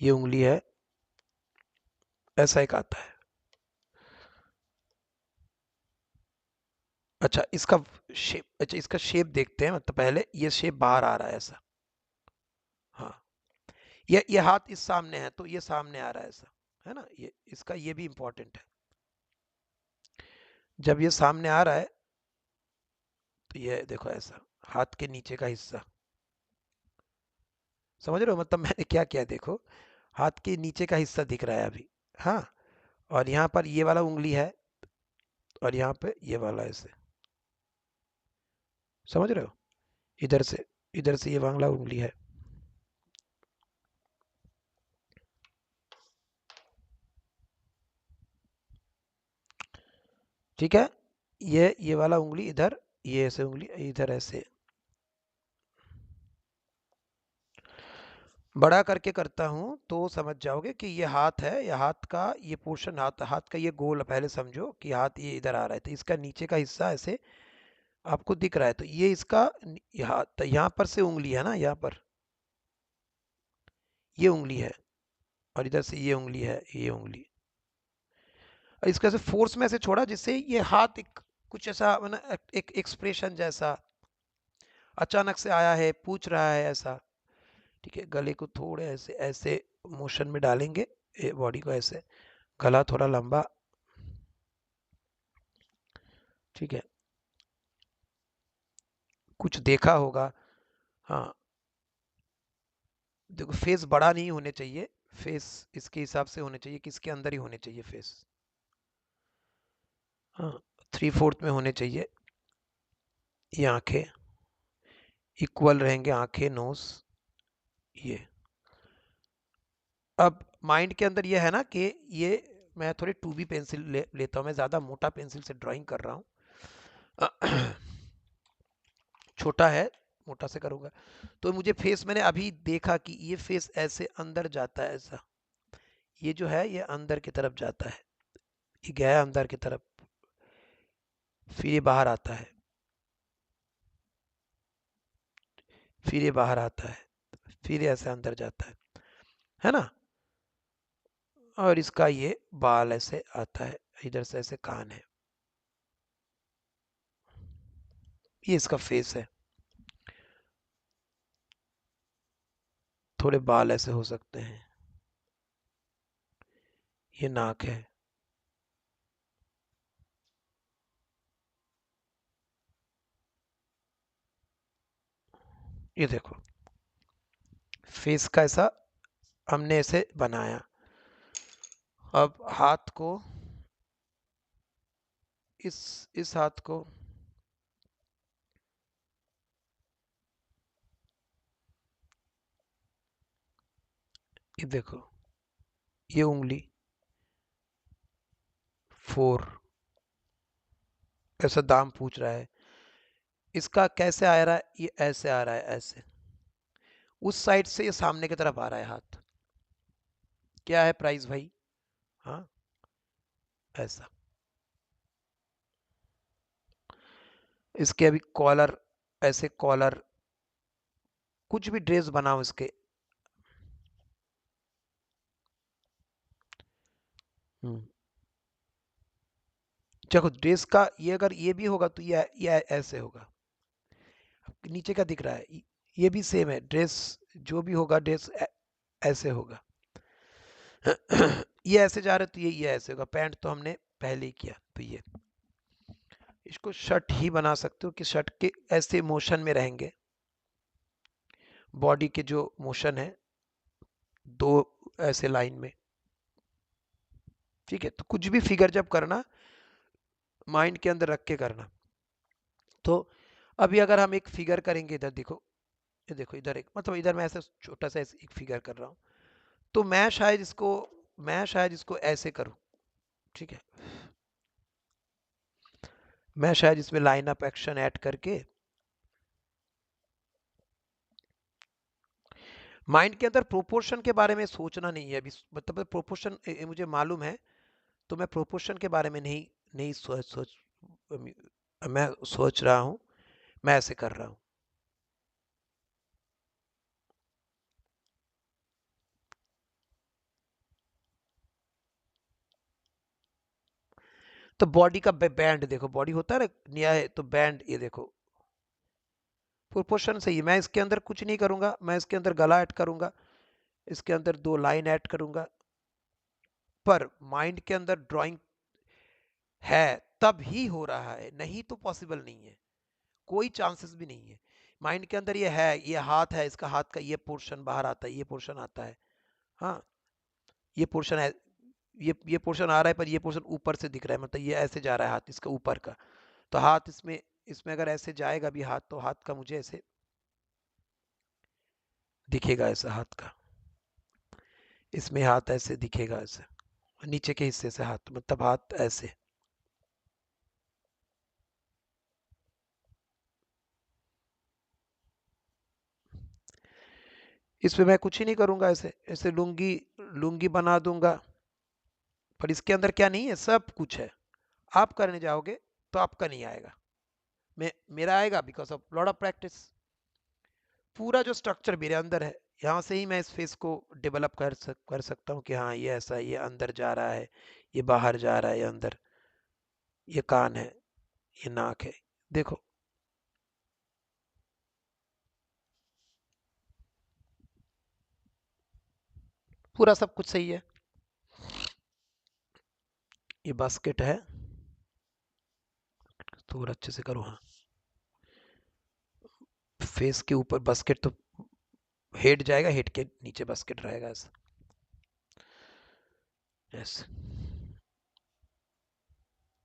ये उंगली है, ऐसा एक आता है। अच्छा इसका शेप, अच्छा इसका शेप देखते हैं, मतलब पहले ये शेप बाहर आ रहा है ऐसा, हाँ, ये हाथ इस सामने है तो ये सामने आ रहा है ऐसा, है ना, ये इसका ये भी इंपॉर्टेंट है। जब ये सामने आ रहा है तो ये देखो ऐसा, हाथ के नीचे का हिस्सा, समझ रहे हो? मतलब मैंने क्या किया, देखो हाथ के नीचे का हिस्सा दिख रहा है अभी, हाँ, और यहाँ पर ये वाला उंगली है, और यहाँ पे ये वाला ऐसे, समझ रहे हो? इधर से ये वाला उंगली है, ठीक है, ये वाला उंगली इधर, ये ऐसे उंगली इधर ऐसे, बड़ा करके करता हूं तो समझ जाओगे कि ये हाथ है, ये हाथ का ये पोर्शन, हाथ का ये गोल, पहले समझो कि हाथ ये इधर आ रहा है, तो इसका नीचे का हिस्सा ऐसे आपको दिख रहा है, तो ये इसका यहाँ पर से उंगली है ना, यहाँ पर ये उंगली है, और इधर से ये उंगली है, ये उंगली, और इसको ऐसे फोर्स में ऐसे छोड़ा, जिससे ये हाथ एक कुछ ऐसा एक एक्सप्रेशन जैसा अचानक से आया है, पूछ रहा है ऐसा, ठीक है। गले को थोड़े ऐसे ऐसे मोशन में डालेंगे, बॉडी को ऐसे, गला थोड़ा लंबा, ठीक है, कुछ देखा होगा, हाँ, देखो फेस बड़ा नहीं होने चाहिए, फेस इसके हिसाब से होने चाहिए, किसके अंदर ही होने चाहिए फेस, हाँ, 3/4 में होने चाहिए। ये आंखें इक्वल रहेंगे, आंखें, नोज, ये। अब माइंड के अंदर ये है ना कि ये, मैं थोड़ी 2B पेंसिल लेता हूँ, मैं ज़्यादा मोटा पेंसिल से ड्राइंग कर रहा हूँ। छोटा है, मोटा से करूँगा, तो मुझे फेस, मैंने अभी देखा कि ये फेस ऐसे अंदर जाता है ऐसा, ये जो है ये अंदर की तरफ जाता है, ये गया अंदर की तरफ, फिर ये बाहर आता है, फिर ये बाहर आता है, फिर ये ऐसे अंदर जाता है ना, और इसका ये बाल ऐसे आता है, इधर से ऐसे कान है, ये इसका फेस है। थोड़े बाल ऐसे हो सकते हैं, ये नाक है, ये देखो फेस का ऐसा हमने ऐसे बनाया। अब हाथ को, इस हाथ को, ये देखो, ये उंगली 4, ऐसा दाम पूछ रहा है, इसका कैसे आ रहा है, ये ऐसे आ रहा है ऐसे, उस साइड से ये सामने की तरफ आ रहा है हाथ, क्या है प्राइस भाई? हाँ, ऐसा। इसके अभी कॉलर, ऐसे कॉलर, कुछ भी ड्रेस बनाओ इसके। देखो ड्रेस का ये, अगर ये भी होगा तो ये ऐसे होगा। नीचे का दिख रहा है, ये भी सेम है ड्रेस, जो भी होगा ड्रेस ऐसे होगा। ये ऐसे जा रहे तो ये ऐसे होगा। पैंट तो हमने पहले ही किया, तो ये इसको शर्ट ही बना सकते हो कि शर्ट के ऐसे मोशन में रहेंगे, बॉडी के जो मोशन है दो ऐसे लाइन में। ठीक है, तो कुछ भी फिगर जब करना, माइंड के अंदर रख के करना। तो अभी अगर हम एक फिगर करेंगे, इधर देखो, ये देखो इधर एक, मतलब इधर मैं ऐसे छोटा सा एक फिगर कर रहा हूँ, तो मैं शायद इसको ऐसे करूँ। ठीक है, मैं शायद इसमें लाइन अप एक्शन ऐड करके, माइंड के अंदर प्रोपोर्शन के बारे में सोचना नहीं है अभी, मतलब प्रोपोर्शन मुझे मालूम है, तो मैं प्रोपोर्शन के बारे में नहीं नहीं मैं सोच रहा हूँ, मैं ऐसे कर रहा हूँ। तो बॉडी का बैंड देखो, बॉडी होता है ना न्याय, तो बैंड ये देखो प्रोपोर्शन सही है। मैं इसके अंदर कुछ नहीं करूंगा, मैं इसके अंदर गला ऐड करूंगा, इसके अंदर दो लाइन ऐड करूंगा, पर माइंड के अंदर ड्राइंग है तब ही हो रहा है, नहीं तो पॉसिबल नहीं है, कोई चांसेस भी नहीं है। माइंड के अंदर ये है, ये हाथ है, इसका हाथ का ये पोर्शन बाहर आता है, ये पोर्शन आता है। हाँ, ये पोर्शन है, ये पोर्शन आ रहा है, पर ये पोर्शन ऊपर से दिख रहा है, मतलब ये ऐसे जा रहा है हाथ इसका ऊपर का। तो हाथ इसमें इसमें अगर ऐसे जाएगा भी हाथ, तो हाथ का मुझे ऐसे दिखेगा, ऐसा हाथ का, इसमें हाथ ऐसे दिखेगा, ऐसे नीचे के हिस्से से हाथ, मतलब हाथ ऐसे। इसमें मैं कुछ ही नहीं करूंगा, ऐसे ऐसे लुंगी लुंगी बना दूंगा, पर इसके अंदर क्या नहीं है, सब कुछ है। आप करने जाओगे तो आपका नहीं आएगा, मेरा आएगा because of lot of practice. पूरा जो स्ट्रक्चर मेरे अंदर है, यहाँ से ही मैं इस फेस को डेवलप कर सकता हूँ कि हाँ ये ऐसा, ये अंदर जा रहा है, ये बाहर जा रहा है, ये अंदर, ये कान है, ये नाक है, देखो। पूरा सब कुछ सही है। ये बास्केट है, थोड़ा अच्छे से करो। हाँ, फेस के ऊपर बास्केट, तो हेड जाएगा, हेड के नीचे बास्केट रहेगा, ऐसा। यस,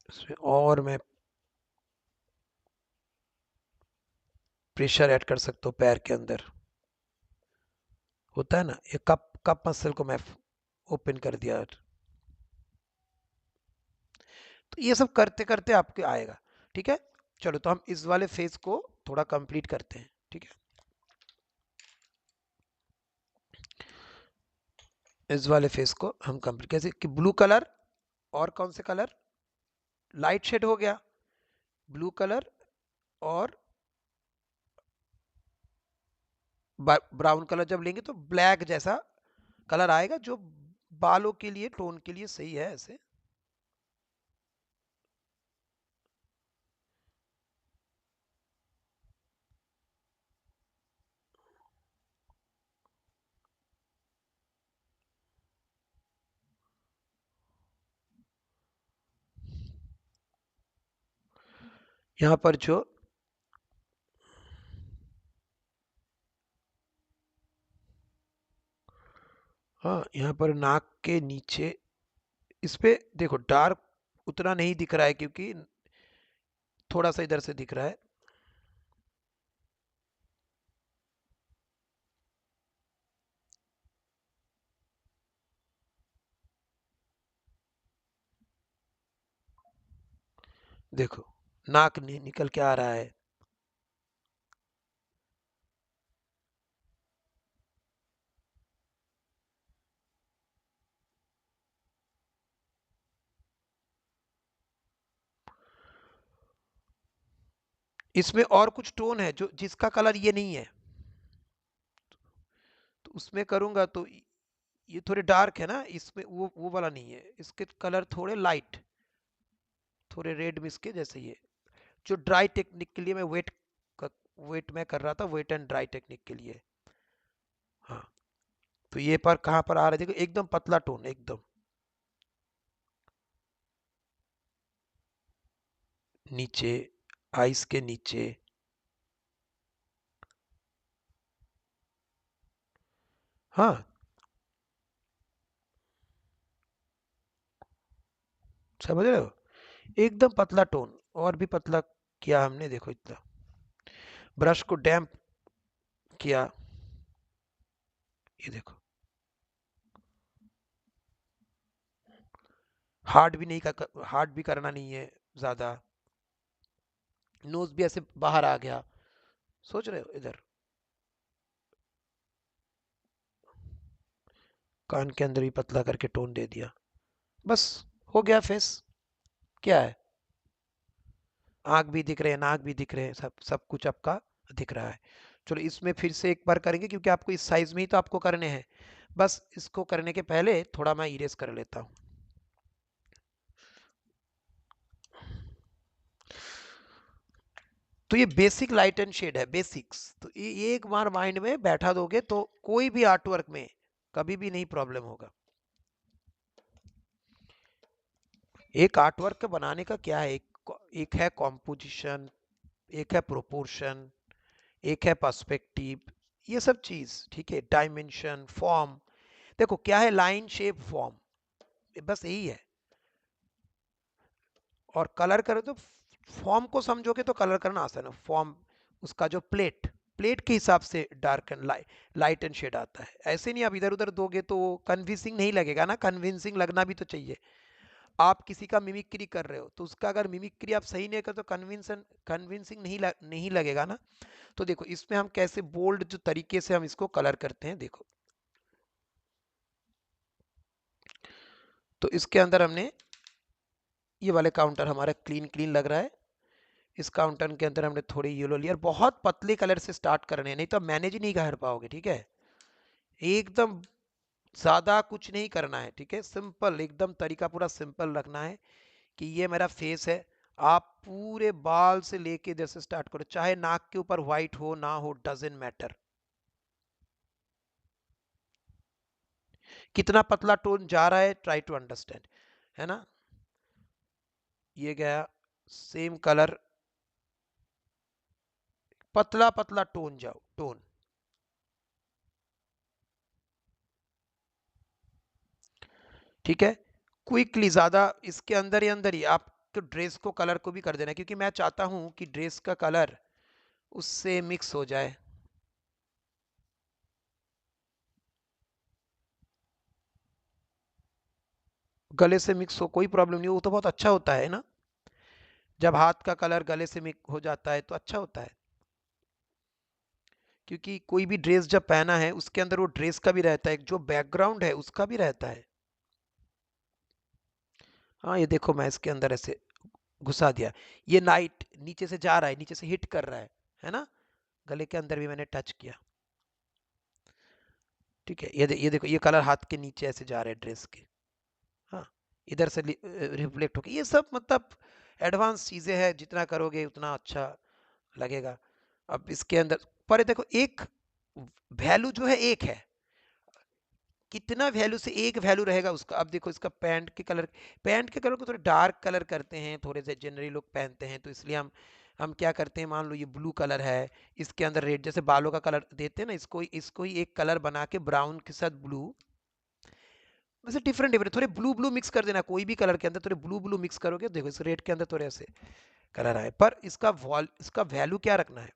इसमें और मैं प्रेशर ऐड कर सकता हूँ पैर के अंदर, होता है ना, ये कप कप मसल को मैं ओपन कर दिया। तो ये सब करते करते आपके आएगा। ठीक है, चलो तो हम इस वाले फेज को थोड़ा कंप्लीट करते हैं। ठीक है, इस वाले फेस को हम कंप्लीट कैसे, कि ब्लू कलर, और कौन से कलर, लाइट शेड हो गया ब्लू कलर, और ब्राउन कलर जब लेंगे तो ब्लैक जैसा कलर आएगा, जो बालों के लिए, टोन के लिए सही है, ऐसे। यहाँ पर जो, हाँ यहाँ पर नाक के नीचे, इस पे देखो डार्क उतना नहीं दिख रहा है, क्योंकि थोड़ा सा इधर से दिख रहा है। देखो नाक निकल के आ रहा है। इसमें और कुछ टोन है जो जिसका कलर ये नहीं है, तो उसमें करूंगा तो ये थोड़े डार्क है ना, इसमें वो वाला नहीं है, इसके कलर थोड़े लाइट, थोड़े रेड मिक्स के जैसे ये, जो ड्राई टेक्निक के लिए मैं वेट में कर रहा था, वेट एंड ड्राई टेक्निक के लिए। हाँ, तो ये पर कहाँ पर आ रहा है देखो, एकदम पतला टोन, एकदम नीचे, आइस के नीचे। हाँ, समझ रहे हो, एकदम पतला टोन, और भी पतला किया हमने, देखो इतना, ब्रश को डैम्प किया, ये देखो, हार्ड भी करना नहीं है ज्यादा, नोज भी ऐसे बाहर आ गया, सोच रहे हो, इधर कान के अंदर भी पतला करके टोन दे दिया, बस हो गया फेस। क्या है, आंख भी दिख रहे हैं, नाक भी दिख रहे हैं, सब सब कुछ आपका दिख रहा है। चलो इसमें फिर से एक बार करेंगे, क्योंकि आपको इस साइज में ही तो आपको करने हैं। बस इसको करने के पहले थोड़ा मैं इरेज कर लेता हूँ। तो ये बेसिक लाइट एंड शेड है, बेसिक्स, तो ये एक बार माइंड में बैठा दोगे तो कोई भी आर्ट वर्क में कभी भी नहीं प्रॉब्लम होगा। एक आर्ट वर्क बनाने का क्या है, एक है कॉम्पोजिशन, एक है प्रोपोर्शन, एक है पर्सपेक्टिव, ये सब चीज ठीक है, डायमेंशन, फॉर्म, देखो क्या है, लाइन शेप फॉर्म, बस यही है। और कलर करो तो फॉर्म को समझोगे तो कलर करना आसान है, फॉर्म उसका जो प्लेट के हिसाब से dark and light and shade आता है, ऐसे नहीं आप इधर उधर दोगे तो कन्विंसिंग नहीं लगेगा ना, कन्विंसिंग लगना भी तो चाहिए। आप किसी का मिमिक्री कर रहे हो तो उसका अगर मिमिक्री आप सही नहीं कर तो कन्विंसिंग नहीं लगेगा ना। तो देखो इसमें हम कैसे बोल्ड जो तरीके से हम इसको कलर करते हैं, देखो तो इसके अंदर हमने ये वाले काउंटर हमारा क्लीन क्लीन लग रहा है, इस काउंटर के अंदर हमने थोड़ी येलो लिया, बहुत पतले कलर से स्टार्ट करने हैं, नहीं तो मैनेज ही नहीं कर पाओगे, ठीक है, एकदम ज्यादा कुछ नहीं करना है, ठीक है, सिंपल एकदम तरीका पूरा सिंपल रखना है कि ये मेरा फेस है। आप पूरे बाल से लेके इधर से स्टार्ट करो, चाहे नाक के ऊपर व्हाइट हो ना हो, डजेंट मैटर, कितना पतला टोन जा रहा है, ट्राई टू अंडरस्टैंड, है ना। ये गया, सेम कलर, पतला पतला टोन जाओ, टोन, ठीक है, क्विकली, ज्यादा इसके अंदर ही आप तो ड्रेस को कलर को भी कर देना, क्योंकि मैं चाहता हूं कि ड्रेस का कलर उससे मिक्स हो जाए। गले से मिक्स हो कोई प्रॉब्लम नहीं, वो तो बहुत अच्छा होता है ना, जब हाथ का कलर गले से मिक्स हो जाता है तो अच्छा होता है, क्योंकि कोई भी ड्रेस जब पहना है उसके अंदर वो ड्रेस का भी रहता है, जो बैकग्राउंड है उसका भी रहता है। हाँ ये देखो मैं इसके अंदर ऐसे घुसा दिया, ये नाइट नीचे से जा रहा है, नीचे से हिट कर रहा है ना, गले के अंदर भी मैंने टच किया, ठीक है, ये देखो ये कलर हाथ के नीचे ऐसे जा रहा है ड्रेस के, हाँ, इधर से रिफ्लेक्ट होके, ये सब मतलब एडवांस चीजें हैं, जितना करोगे उतना अच्छा लगेगा। अब इसके अंदर पर देखो एक वैल्यू जो है एक है, कितना वैल्यू से एक वैल्यू रहेगा उसका। अब देखो इसका पैंट के कलर को थोड़े डार्क कलर करते हैं, थोड़े से जनरली लोग पहनते हैं, तो इसलिए हम क्या करते हैं, मान लो ये ब्लू कलर है, इसके अंदर रेड, जैसे बालों का कलर देते हैं ना, इसको इसको ही एक कलर बना के ब्राउन के साथ ब्लू, वैसे डिफरेंट डिफरेंट थोड़े ब्लू ब्लू मिक्स कर देना, कोई भी कलर के अंदर थोड़े ब्लू ब्लू मिक्स करोगे, देखो इस रेड के अंदर थोड़े ऐसे कलर आए, पर इसका वैल्यू क्या रखना है,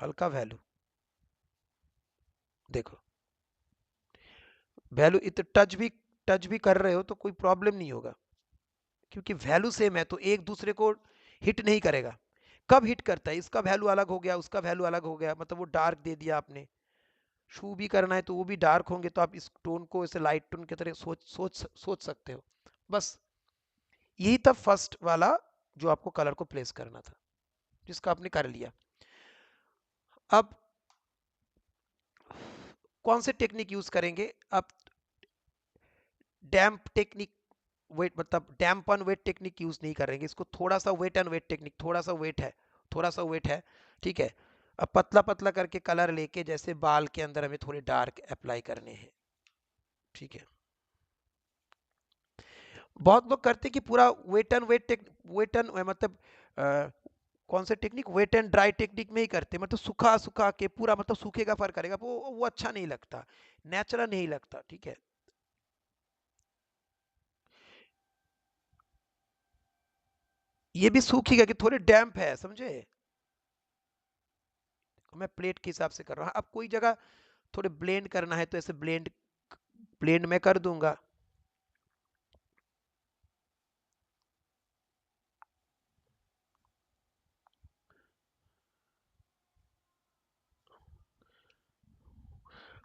हल्का वैल्यू, देखो वैल्यू टच भी कर रहे हो तो कोई प्रॉब्लम नहीं होगा, क्योंकि वैल्यू सेम है तो एक दूसरे को हिट नहीं करेगा। कब हिट करता है, इसका वैल्यू अलग हो गया, उसका वैल्यू अलग हो गया, मतलब वो डार्क दे दिया आपने, शू भी करना है तो वो भी डार्क होंगे, तो आप इस टोन को ऐसे लाइट टोन की तरह सोच सकते हो, बस यही था फर्स्ट वाला जो आपको कलर को प्लेस करना था। जिसका आपने कर लिया। अब कौन से टेक्निक यूज करेंगे? आप डैम्प टेक्निक, वेट मतलब डैम्पन वेट टेक्निक यूज नहीं करेंगे इसको, थोड़ा सा वेट एंड वेट टेक्निक, थोड़ा सा वेट है, ठीक है। अब पतला पतला करके कलर लेके जैसे बाल के अंदर हमें थोड़े डार्क अप्लाई करने हैं, ठीक है। बहुत लोग करते कि पूरा वेट एंड वेट एंड मतलब कौन से technique, wet and dry technique में ही करते, मतलब सुखा सुखा के पूरा, मतलब सूखेगा फर करेगा, वो अच्छा नहीं लगता, नेचुरल नहीं लगता, ठीक है। ये भी सूखेगा कि थोड़े डैम्प है, समझे? मैं प्लेट के हिसाब से कर रहा हूँ। अब कोई जगह थोड़े ब्लेंड करना है तो ऐसे ब्लेंड ब्लेंड में कर दूंगा।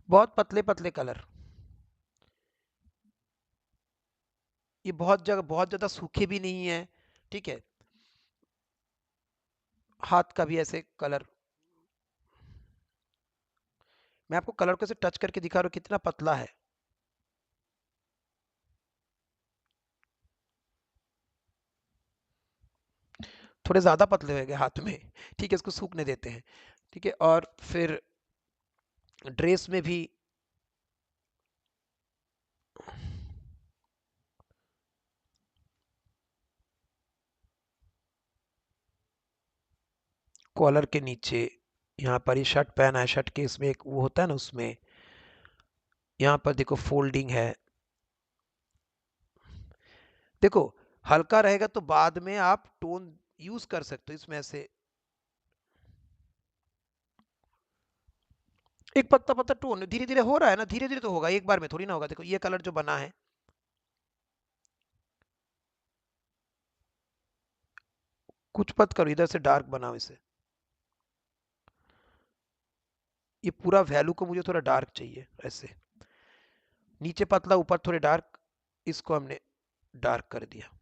बहुत पतले पतले कलर, ये बहुत जगह बहुत ज्यादा सूखे भी नहीं है, ठीक है। हाथ का भी ऐसे कलर, मैं आपको कलर को ऐसे टच करके दिखा रहा हूँ कितना पतला है। थोड़े ज्यादा पतले हो गए हाथ में, ठीक है, इसको सूखने देते हैं, ठीक है। और फिर ड्रेस में भी कॉलर के नीचे, यहाँ पर ये शर्ट पहना है, शर्ट के इसमें एक वो होता है ना, उसमें यहाँ पर देखो फोल्डिंग है, देखो हल्का रहेगा तो बाद में आप टोन यूज कर सकते हो इसमें से। एक पत्ता पत्ता टोन धीरे धीरे हो रहा है ना, धीरे धीरे तो होगा, एक बार में थोड़ी ना होगा। देखो ये कलर जो बना है, कुछ मत करो, इधर से डार्क बनाओ इसे, ये पूरा वैल्यू को मुझे थोड़ा डार्क चाहिए ऐसे, नीचे पतला ऊपर थोड़े डार्क, इसको हमने डार्क कर दिया।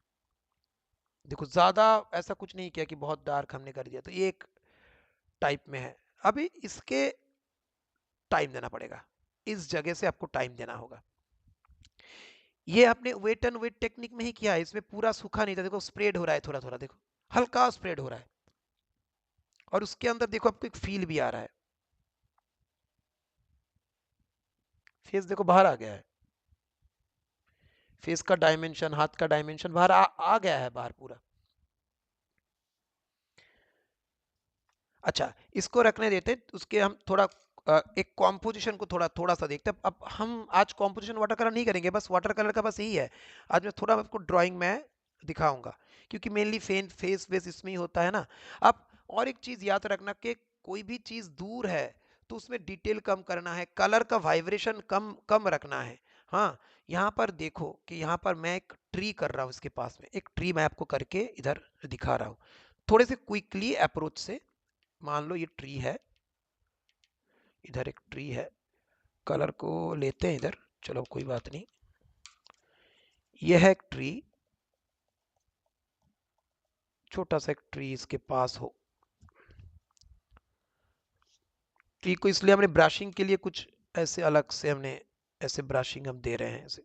देखो ज्यादा ऐसा कुछ नहीं किया कि बहुत डार्क हमने कर दिया, तो ये एक टाइप में है। अभी इसके टाइम देना पड़ेगा, इस जगह से आपको टाइम देना होगा। ये आपने वेट एंड वेट टेक्निक में ही किया है, इसमें पूरा सूखा नहीं था, देखो स्प्रेड हो रहा है थोड़ा थोड़ा, देखो हल्का स्प्रेड हो रहा है, और उसके अंदर देखो आपको एक फील भी आ रहा है, फेस देखो बाहर आ गया है, फेस का डायमेंशन, हाथ का डायमेंशन बाहर आ गया है बाहर पूरा। अच्छा, इसको रखने देते हैं, उसके हम थोड़ा एक कॉम्पोजिशन को थोड़ा थोड़ा सा देखते हैं। अब हम आज कॉम्पोजिशन वाटर कलर नहीं करेंगे, बस वाटर कलर का बस यही है, आज मैं थोड़ा आपको ड्राइंग में दिखाऊंगा, क्योंकि मेनली फेस वेस इसमें ही होता है ना। अब और एक चीज याद रखना कि कोई भी चीज दूर है तो उसमें डिटेल कम करना है, कलर का वाइब्रेशन कम कम रखना है। हाँ, यहाँ पर देखो कि यहाँ पर मैं एक ट्री कर रहा हूँ, इसके पास में एक ट्री मैं आपको करके इधर दिखा रहा हूँ, थोड़े से क्विकली अप्रोच से। मान लो ये ट्री है, इधर एक ट्री है, कलर को लेते हैं इधर, चलो कोई बात नहीं, ये है एक ट्री, छोटा सा एक ट्री इसके पास हो। ट्री को इसलिए हमने ब्रशिंग के लिए कुछ ऐसे अलग से हमने ऐसे ब्रशिंग हम दे रहे हैं ऐसे।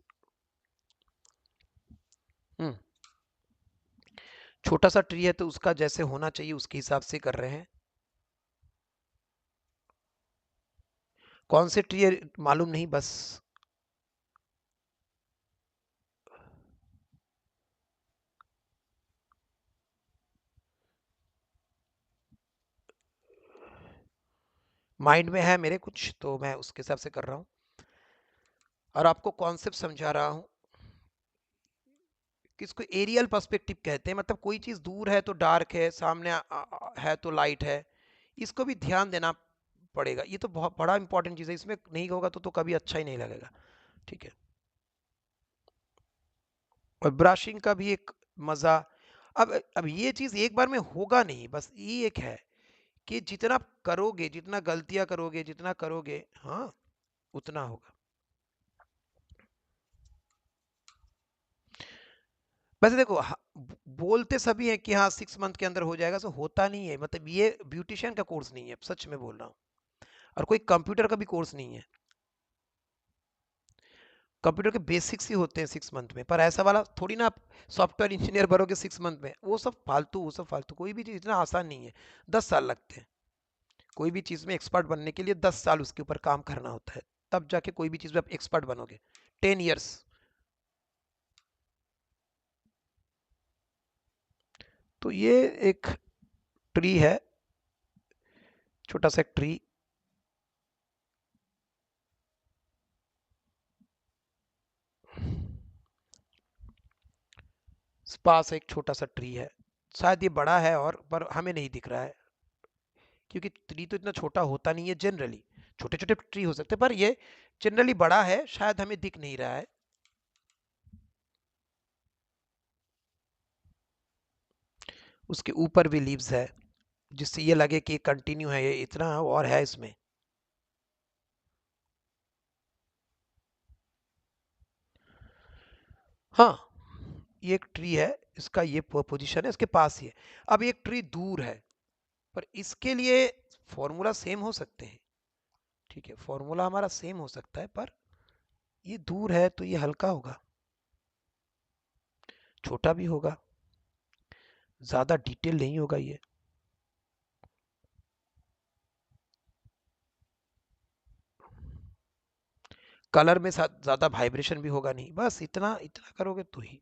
हम्म, छोटा सा ट्री है तो उसका जैसे होना चाहिए उसके हिसाब से कर रहे हैं। कौन से ट्री है मालूम नहीं, बस माइंड में है मेरे कुछ, तो मैं उसके हिसाब से कर रहा हूँ और आपको कॉन्सेप्ट समझा रहा हूँ कि इसको एरियल पर्सपेक्टिव कहते हैं, मतलब कोई चीज दूर है तो डार्क है, सामने है तो लाइट है, इसको भी ध्यान देना पड़ेगा। ये तो बहुत बड़ा इंपॉर्टेंट चीज है, इसमें नहीं होगा तो कभी अच्छा ही नहीं लगेगा, ठीक है। और ब्रशिंग का भी एक मजा। अब ये चीज एक बार में होगा नहीं, बस ये एक है कि जितना करोगे, जितना गलतियां करोगे, जितना करोगे, हाँ, उतना होगा। वैसे देखो बोलते सभी हैं कि हाँ 6 मंथ के अंदर हो जाएगा, सो होता नहीं है। मतलब ये ब्यूटिशियन का कोर्स नहीं है, सच में बोल रहा हूँ, और कोई कंप्यूटर का भी कोर्स नहीं है। कंप्यूटर के बेसिक्स ही होते हैं 6 मंथ में, पर ऐसा वाला थोड़ी ना आप सॉफ्टवेयर इंजीनियर बनोगे 6 मंथ में। वो सब फालतू, वो सब फालतू। कोई भी चीज़ इतना आसान नहीं है, 10 साल लगते हैं। कोई भी चीज़ में एक्सपर्ट बनने के लिए 10 साल उसके ऊपर काम करना होता है, तब जाके कोई भी चीज़ में आप एक्सपर्ट बनोगे। 10 years। तो ये एक ट्री है, छोटा सा एक ट्री। पास एक छोटा सा ट्री है, शायद ये बड़ा है और पर हमें नहीं दिख रहा है, क्योंकि ट्री तो इतना छोटा होता नहीं है जनरली। छोटे छोटे ट्री हो सकते हैं, पर ये जनरली बड़ा है, शायद हमें दिख नहीं रहा है। उसके ऊपर भी लीव्स है, जिससे ये लगे कि कंटिन्यू है, ये इतना और है इसमें। हाँ, ये एक ट्री है, इसका ये पोजीशन है, इसके पास ही है। अब एक ट्री दूर है, पर इसके लिए फॉर्मूला सेम हो सकते हैं। ठीक है, फॉर्मूला हमारा सेम हो सकता है, पर ये दूर है तो ये हल्का होगा, छोटा भी होगा, ज्यादा डिटेल नहीं होगा ये। कलर में ज्यादा वाइब्रेशन भी होगा नहीं, बस इतना इतना करोगे तो ही।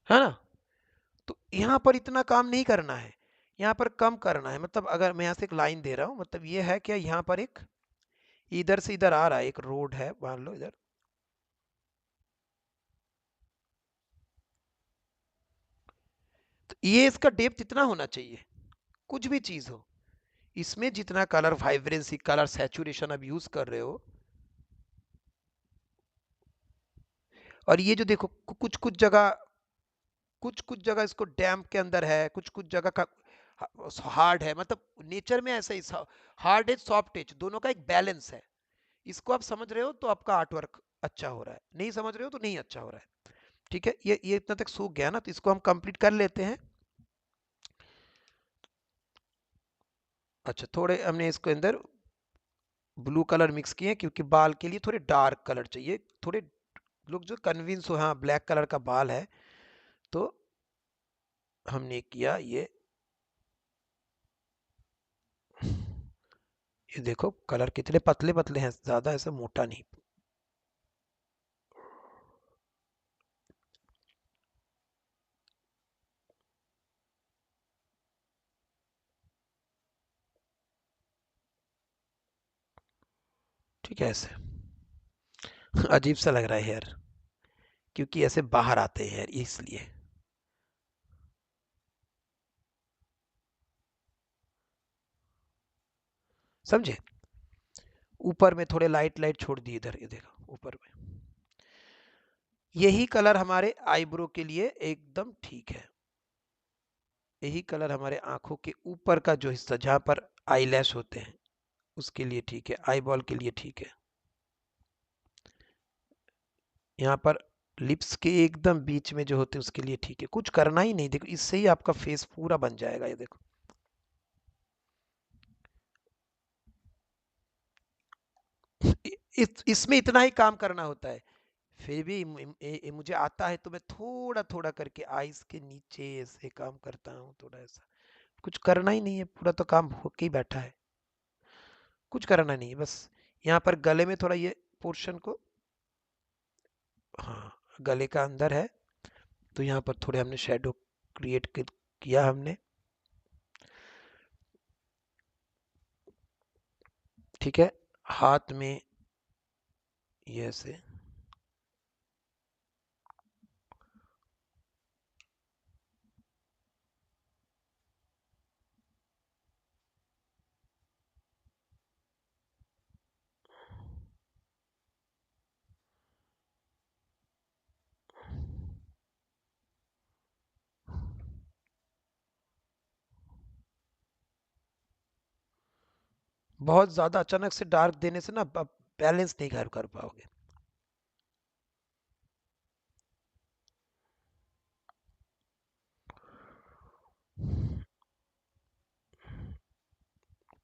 है ना? तो यहाँ पर इतना काम नहीं करना है, यहाँ पर कम करना है। मतलब अगर मैं यहाँ से एक लाइन दे रहा हूँ, मतलब ये है कि यहाँ पर एक इधर से इधर आ रहा है, एक रोड है मान लो इधर, तो ये इसका डेप्थ इतना होना चाहिए। कुछ भी चीज हो, इसमें जितना कलर वाइब्रेंसी, कलर सैचुरेशन अब यूज कर रहे हो। और ये जो देखो, कुछ कुछ जगह, कुछ कुछ जगह इसको डैम्प के अंदर है, कुछ कुछ जगह का हार्ड है। मतलब नेचर में ऐसा ही, हार्ड एज सॉफ्ट एज दोनों का एक बैलेंस है। इसको आप समझ रहे हो तो आपका आर्ट वर्क अच्छा हो रहा है, नहीं समझ रहे हो तो नहीं अच्छा हो रहा है। ठीक है, ये इतना तक सूख गया ना, तो इसको हम कंप्लीट कर लेते हैं। अच्छा, थोड़े हमने इसके अंदर ब्लू कलर मिक्स किए, क्योंकि बाल के लिए थोड़े डार्क कलर चाहिए। थोड़े लोग जो कन्विंस हो, हाँ ब्लैक कलर का बाल है, तो हमने किया ये देखो कलर कितने पतले पतले हैं, ज्यादा ऐसा मोटा नहीं। ठीक है, ऐसे अजीब सा लग रहा है यार, क्योंकि ऐसे बाहर आते हैं यार, इसलिए। समझे? ऊपर में थोड़े लाइट लाइट छोड़ दिए इधर, ये देखो ऊपर में। यही कलर हमारे आईब्रो के लिए एकदम ठीक है। यही कलर हमारे आंखों के ऊपर का जो हिस्सा, जहां पर आईलैश होते हैं, उसके लिए ठीक है। आई बॉल के लिए ठीक है। यहाँ पर लिप्स के एकदम बीच में जो होते हैं उसके लिए ठीक है। कुछ करना ही नहीं, देखो इससे ही आपका फेस पूरा बन जाएगा। ये देखो, इसमें इतना ही काम करना होता है। फिर भी मुझे आता है, तो मैं थोड़ा थोड़ा करके आईज के नीचे ऐसे काम करता हूँ, थोड़ा ऐसा। कुछ करना ही नहीं है, पूरा तो काम होके ही बैठा है। कुछ करना नहीं है, बस यहाँ पर गले में थोड़ा ये पोर्शन को, हाँ गले का अंदर है, तो यहाँ पर थोड़े हमने शेडो क्रिएट किया हमने। ठीक है, हाथ में ये ऐसे। बहुत ज्यादा अचानक से डार्क देने से ना आप बैलेंस नहीं कर कर पाओगे।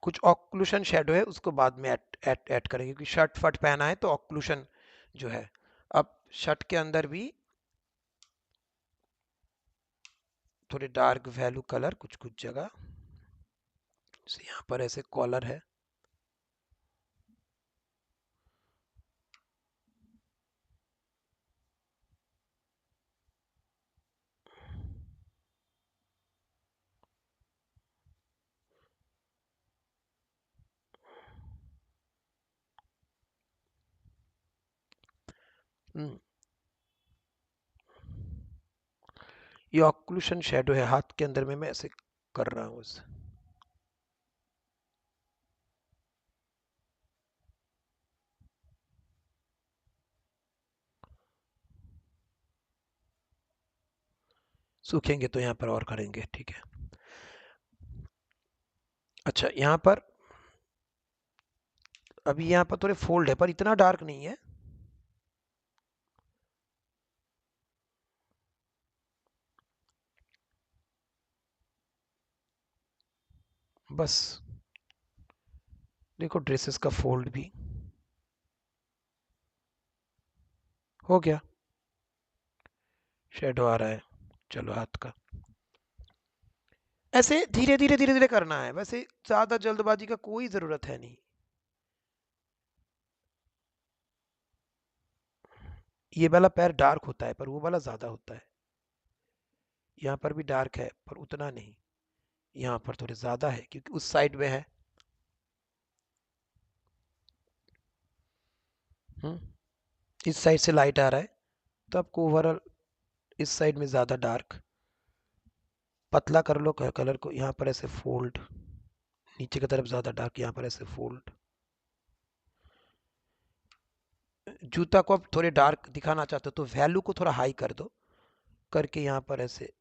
कुछ ऑक्लूशन शेडो है उसको बाद में ऐड करेंगे, क्योंकि शर्ट फट पहना है तो ऑक्लूशन जो है, अब शर्ट के अंदर भी थोड़े डार्क वैल्यू कलर कुछ कुछ जगह, यहाँ पर ऐसे कॉलर है, ये ऑक्लूशन शेडो है, हाथ के अंदर में मैं ऐसे कर रहा हूँ इसे। सूखेंगे तो यहाँ पर और करेंगे, ठीक है। अच्छा यहाँ पर अभी यहाँ पर थोड़े फोल्ड है पर इतना डार्क नहीं है, बस देखो ड्रेसेस का फोल्ड भी हो गया, शेडो आ रहा है। चलो हाथ का ऐसे धीरे धीरे धीरे धीरे करना है, वैसे ज्यादा जल्दबाजी का कोई जरूरत है नहीं। ये वाला पैर डार्क होता है पर वो वाला ज्यादा होता है, यहाँ पर भी डार्क है पर उतना नहीं, यहाँ पर थोड़े ज्यादा है क्योंकि उस साइड में है। इस साइड से लाइट आ रहा है तो आपको ओवरऑल इस साइड में ज्यादा डार्क, पतला कर लो कलर को, यहाँ पर ऐसे फोल्ड, नीचे की तरफ ज्यादा डार्क, यहाँ पर ऐसे फोल्ड। जूता को आप थोड़े डार्क दिखाना चाहते हो तो वैल्यू को थोड़ा हाई कर दो, करके यहाँ पर ऐसे,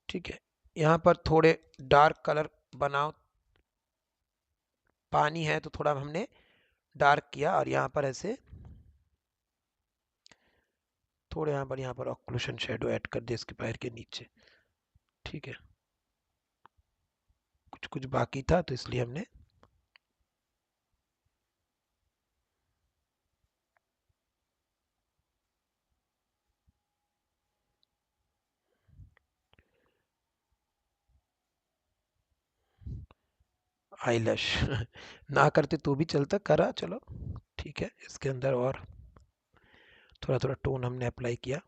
ठीक है। यहाँ पर थोड़े डार्क कलर बनाओ, पानी है तो थोड़ा हमने डार्क किया, और यहाँ पर ऐसे थोड़े यहाँ पर ऑक्लूशन शेडो ऐड कर दे इसके पैर के नीचे, ठीक है। कुछ कुछ बाकी था तो इसलिए हमने आईलैश ना करते तो भी चलता, करा चलो ठीक है। इसके अंदर और थोड़ा थोड़ा टोन हमने अप्लाई किया।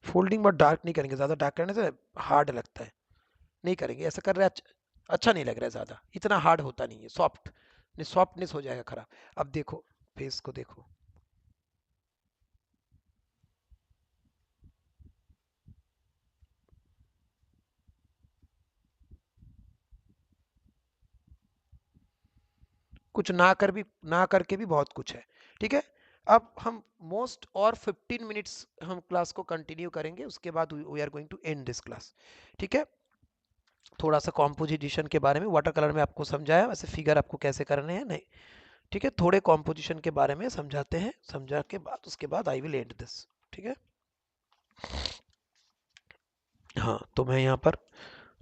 फोल्डिंग बहुत डार्क नहीं करेंगे, ज्यादा डार्क करने से हार्ड लगता है, नहीं करेंगे ऐसा, कर रहे हैं अच्छा नहीं लग रहा है, ज्यादा इतना हार्ड होता नहीं है, सॉफ्ट, सॉफ्टनेस हो जाएगा खराब। अब देखो फेस को देखो, कुछ ना कर भी, ना करके भी बहुत कुछ है, ठीक है। अब हम मोस्ट और 15 मिनट्स हम क्लास को कंटिन्यू करेंगे, उसके बाद we are going to end this class, ठीक है। थोड़ा सा कॉम्पोजिशन के बारे में, वाटर कलर में आपको समझाया, वैसे फिगर आपको कैसे करने हैं नहीं, ठीक है। थोड़े कॉम्पोजिशन के बारे में समझाते हैं, समझा के बाद उसके बाद आई विल एंड दिस, ठीक है। हाँ तो मैं यहाँ पर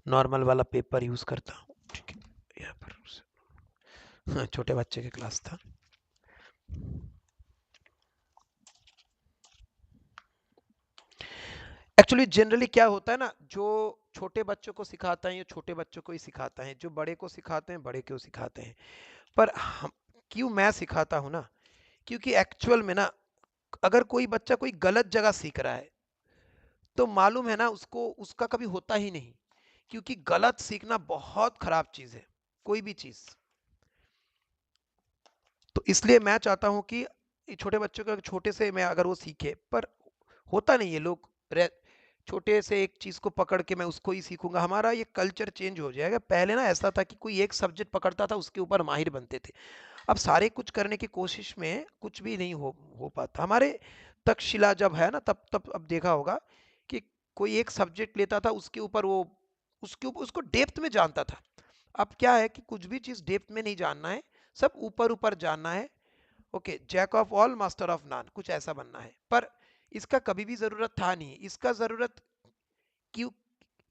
नॉर्मल वाला पेपर यूज करता हूँ, ठीक है। यहाँ पर हाँ, छोटे बच्चे की क्लास था। एक्चुअली जनरली क्या होता है ना, जो छोटे बच्चों को सिखाता है ये छोटे बच्चों को ही सिखाता है, जो बड़े को सिखाते हैं बड़े को सिखाते हैं। पर हम, क्यों मैं सिखाता हूँ ना, क्योंकि एक्चुअल में ना अगर कोई बच्चा कोई गलत जगह सीख रहा है तो मालूम है ना उसको उसका कभी होता ही नहीं, क्योंकि गलत सीखना बहुत खराब चीज है, कोई भी चीज। तो इसलिए मैं चाहता हूं कि छोटे बच्चों को छोटे से मैं अगर वो सीखे, पर होता नहीं है, लोग छोटे से एक चीज को पकड़ के मैं उसको ही सीखूंगा। हमारा ये कल्चर चेंज हो जाएगा। पहले ना ऐसा था कि कोई एक सब्जेक्ट पकड़ता था, उसके ऊपर माहिर बनते थे। अब सारे कुछ करने की कोशिश में कुछ भी नहीं हो पाता। हमारे तक्षशिला जब है ना, तब तब अब देखा होगा कि कोई एक सब्जेक्ट लेता था, उसके ऊपर वो उसके ऊपर उसको डेप्थ में जानता था। अब क्या है कि कुछ भी चीज डेप्थ में नहीं जानना है, सब ऊपर ऊपर जानना है। Okay, jack of all master of none, कुछ ऐसा बनना है। पर इसका कभी भी जरूरत था नहीं। इसका जरूरत क्यों,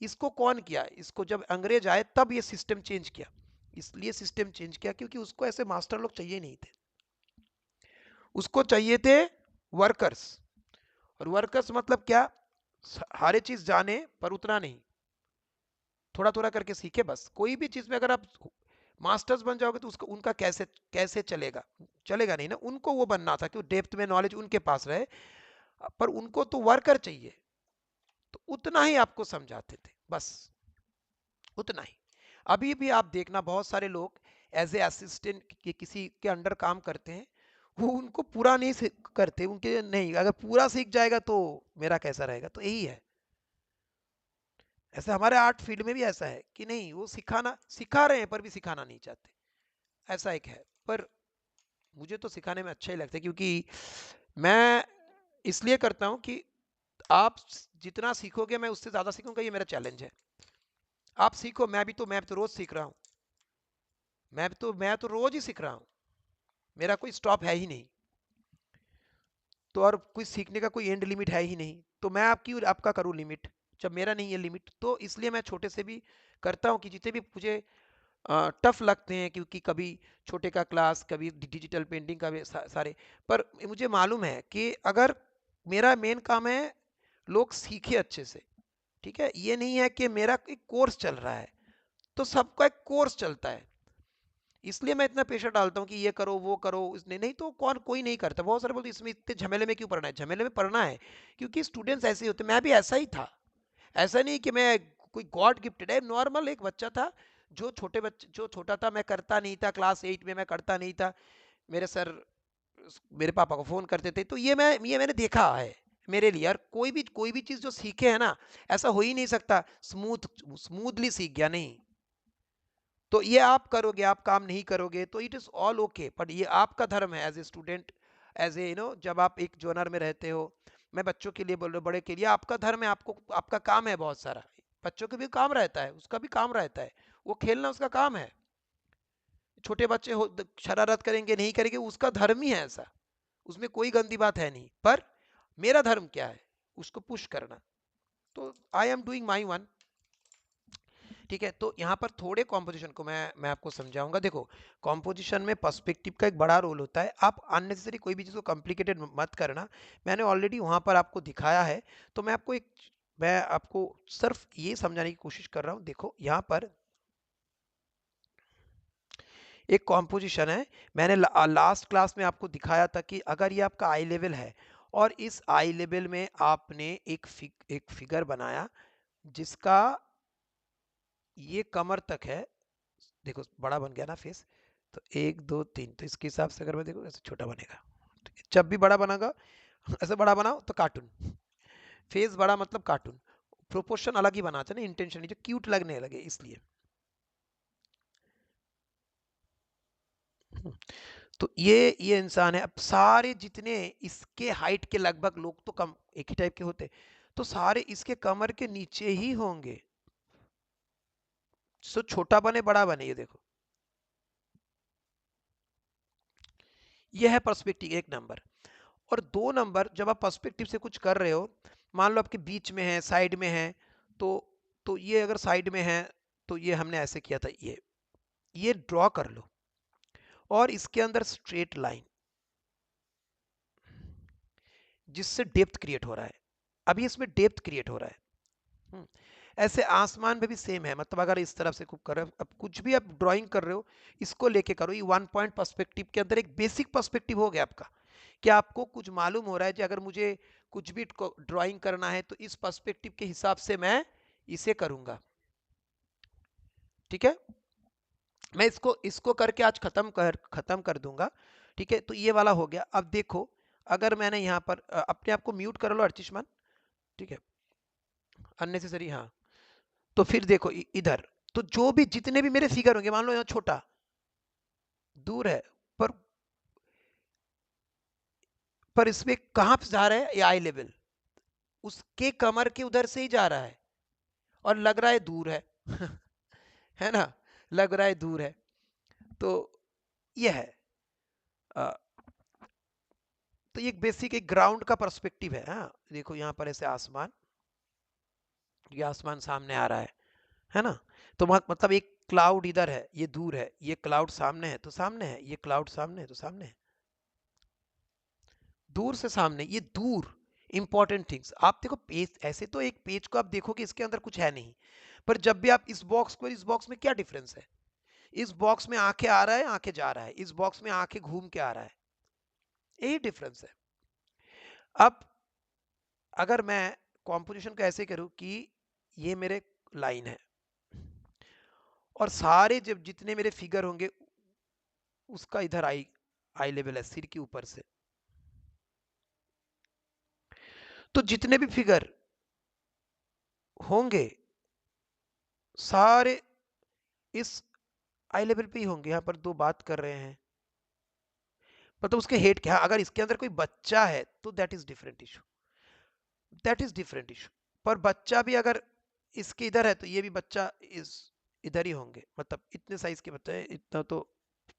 इसको कौन किया? इसको जब अंग्रेज आए तब ये सिस्टम चेंज किया। इसलिए सिस्टम चेंज किया क्योंकि उसको ऐसे मास्टर लोग चाहिए नहीं थे, उसको चाहिए थे वर्कर्स। और वर्कर्स मतलब क्या? हर एक चीज जाने पर उतना नहीं, थोड़ा थोड़ा करके सीखे बस। कोई भी चीज में अगर आप मास्टर्स बन जाओगे तो उसका उनका कैसे कैसे चलेगा? चलेगा नहीं ना। उनको वो बनना था कि डेप्थ में नॉलेज उनके पास रहे, पर उनको तो वर्कर चाहिए। तो उतना ही आपको समझाते थे, बस उतना ही। अभी भी आप देखना, बहुत सारे लोग एज ए असिस्टेंट के किसी के अंडर काम करते हैं, वो उनको पूरा नहीं करते। उनके नहीं, अगर पूरा सीख जाएगा तो मेरा कैसा रहेगा। तो यही है। ऐसे हमारे आर्ट फील्ड में भी ऐसा है कि नहीं, वो सिखाना सिखा रहे हैं पर भी सिखाना नहीं चाहते। ऐसा एक है। पर मुझे तो सिखाने में अच्छा ही लगता है, क्योंकि मैं इसलिए करता हूं कि आप जितना सीखोगे मैं उससे ज्यादा सीखूंगा, ये मेरा चैलेंज है। आप सीखो, मैं भी तो रोज सीख रहा हूँ। मैं तो रोज ही सीख रहा हूँ। मेरा कोई स्टॉप है ही नहीं। तो और कोई सीखने का कोई एंड लिमिट है ही नहीं। तो मैं आपकी आपका करूँ लिमिट, जब मेरा नहीं है लिमिट। तो इसलिए मैं छोटे से भी करता हूँ कि जितने भी मुझे टफ लगते हैं, क्योंकि कभी छोटे का क्लास, कभी डिजिटल पेंटिंग का भी सारे। पर मुझे मालूम है कि अगर मेरा मेन काम है लोग सीखे अच्छे से, ठीक है, ये नहीं है कि मेरा एक कोर्स चल रहा है। तो सबका एक कोर्स चलता है, इसलिए मैं इतना प्रेशर डालता हूँ कि ये करो वो करो। इसने नहीं तो कौन, कोई नहीं करता। बहुत सारे बोलते इसमें इतने झमेले में क्यों पढ़ना है? झमेले में पढ़ना है क्योंकि स्टूडेंट्स ऐसे ही होते। मैं भी ऐसा ही था। ऐसा नहीं कि मैं कोई गॉड गिफ्टेड है, नॉर्मल एक बच्चा था। जो छोटा था, मैं करता नहीं था। क्लास 8 में मैं करता नहीं था। मेरे सर मेरे पापा को फोन करते थे। तो ये मैंने देखा है मेरे लिए। यार कोई भी चीज जो सीखे है ना, ऐसा हो ही नहीं सकता स्मूथली सीख गया, नहीं। तो ये आप करोगे, आप काम नहीं करोगे तो it is all okay. But ये आपका धर्म है as a student, as a जब आप एक जोनर में रहते हो। मैं बच्चों के लिए बोल रहा हूँ, बड़े के लिए आपका धर्म है। आपको आपका काम है बहुत सारा। बच्चों के भी काम रहता है, उसका भी काम रहता है। वो खेलना उसका काम है। छोटे बच्चे हो शरारत करेंगे, नहीं करेंगे, उसका धर्म ही है ऐसा। उसमें कोई गंदी बात है नहीं। पर मेरा धर्म क्या है? उसको पुश करना। तो I am doing my one. ठीक है, तो यहाँ पर थोड़े कॉम्पोजिशन को मैं आपको समझाऊंगा। देखो, कॉम्पोजिशन में पर्सपेक्टिव का एक बड़ा रोल होता है। आप अननेसेसरी कोई भी चीज़ को कॉम्प्लिकेटेड मत करना। मैंने ऑलरेडी वहाँ पर आपको दिखाया है। तो मैं आपको सिर्फ ये समझाने की कोशिश कर रहा हूँ। देखो यहाँ पर एक कॉम्पोजिशन है। मैंने लास्ट क्लास में आपको दिखाया था कि अगर ये आपका आई लेवल है और इस आई लेवल में आपने एक फिगर बनाया जिसका ये कमर तक है। देखो बड़ा बन गया ना फेस। तो 1 2 3, तो इसके हिसाब से अगर मैं देखो ऐसे छोटा बनेगा। ठीक है? जब भी बड़ा बनागा ऐसे बड़ा बनाओ तो कार्टून। फेस बड़ा मतलब कार्टून। प्रोपोर्शन अलग ही बनाते ना, इंटेंशनली जो क्यूट लगने लगे इसलिए। तो ये इंसान है। अब सारे जितने इसके हाइट के लगभग लोग तो कम एक ही टाइप के होते, तो सारे इसके कमर के नीचे ही होंगे। सो छोटा बने बड़ा बने, ये देखो। ये है पर्सपेक्टिव 1 नंबर। और 2 नंबर, जब आप पर्सपेक्टिव से कुछ कर रहे हो, मान लो आपके बीच में है, साइड में है। तो ये अगर साइड में है तो ये हमने ऐसे किया था। ये ड्रॉ कर लो और इसके अंदर स्ट्रेट लाइन, जिससे डेप्थ क्रिएट हो रहा है। अभी इसमें डेप्थ क्रिएट हो रहा है। हम्म, ऐसे आसमान में भी सेम है। मतलब अगर इस तरफ से कुछ कर रहे हो, अब कुछ भी आप ड्राइंग कर रहे हो, इसको लेके करो। ये 1 पॉइंट पर्सपेक्टिव के अंदर एक बेसिक पर्सपेक्टिव हो गया आपका। क्या आपको कुछ मालूम हो रहा है कि अगर मुझे कुछ भी ड्राइंग करना है तो इस पर्सपेक्टिव के हिसाब से मैं इसे करूंगा। ठीक है, मैं इसको इसको करके आज खत्म कर दूंगा। ठीक है, तो ये वाला हो गया। अब देखो, अगर मैंने यहाँ पर अपने आप को म्यूट कर लो अर्चिष्मान। ठीक है, अननेसेसरी, हाँ। तो फिर देखो इधर, तो जो भी जितने भी मेरे फिगर होंगे, मान लो यहाँ छोटा दूर है, पर इसमें कहां से जा रहा है, ये आई लेवल उसके कमर के उधर से ही जा रहा है, और लग रहा है दूर है है ना, लग रहा है दूर है। तो ये है, अ, तो ये बेसिक एक ग्राउंड का पर्सपेक्टिव है। हाँ देखो यहाँ पर ऐसे आसमान, ये आसमान सामने आ रहा है ना, तो मतलब एक क्लाउड इधर है, ये दूर है, ये क्लाउड सामने है तो सामने है, ये क्लाउड सामने है तो सामने है, दूर से सामने, ये दूर। इंपॉर्टेंट थिंग्स आप देखो, पेज ऐसे तो एक पेज को आप देखोगे इसके अंदर कुछ है नहीं, पर जब भी आप इस बॉक्स को, इस बॉक्स में क्या डिफरेंस है, इस बॉक्स में आंखें आ रहा है, आंखें जा रहा है, इस बॉक्स में आंखें घूम के आ रहा है, यही डिफरेंस है। अब अगर मैं कॉम्पोजिशन को ऐसे करूं कि ये मेरे लाइन है, और सारे जब जितने मेरे फिगर होंगे उसका इधर आई लेवल है सिर के ऊपर से, तो जितने भी फिगर होंगे सारे इस आई लेवल पे ही होंगे। यहाँ पर दो बात कर रहे हैं, मतलब उसके हेड क्या, अगर इसके अंदर कोई बच्चा है तो that is different issue, that is different issue. पर बच्चा भी अगर इसके इधर है तो ये भी बच्चा इस इधर ही होंगे, मतलब इतने साइज के बच्चे हैं, इतना तो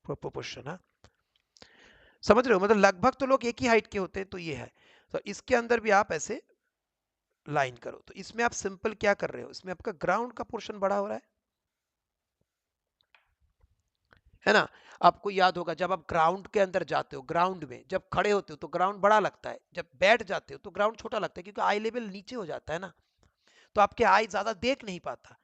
प्रोपोर्शन है, समझ रहे हो, मतलब लगभग तो लोग एक ही हाइट के होते हैं, तो ये है। तो इसके अंदर भी आप ऐसे लाइन करो, तो इसमें आप सिंपल क्या कर रहे हो, इसमें आपका ग्राउंड का पोर्शन बड़ा हो रहा है ना। आपको याद होगा जब आप ग्राउंड के अंदर जाते हो, ग्राउंड में जब खड़े होते हो तो ग्राउंड बड़ा लगता है, जब बैठ जाते हो तो ग्राउंड छोटा लगता है, क्योंकि आई लेवल नीचे हो जाता है ना, तो आपके आई ज्यादा देख नहीं पाता।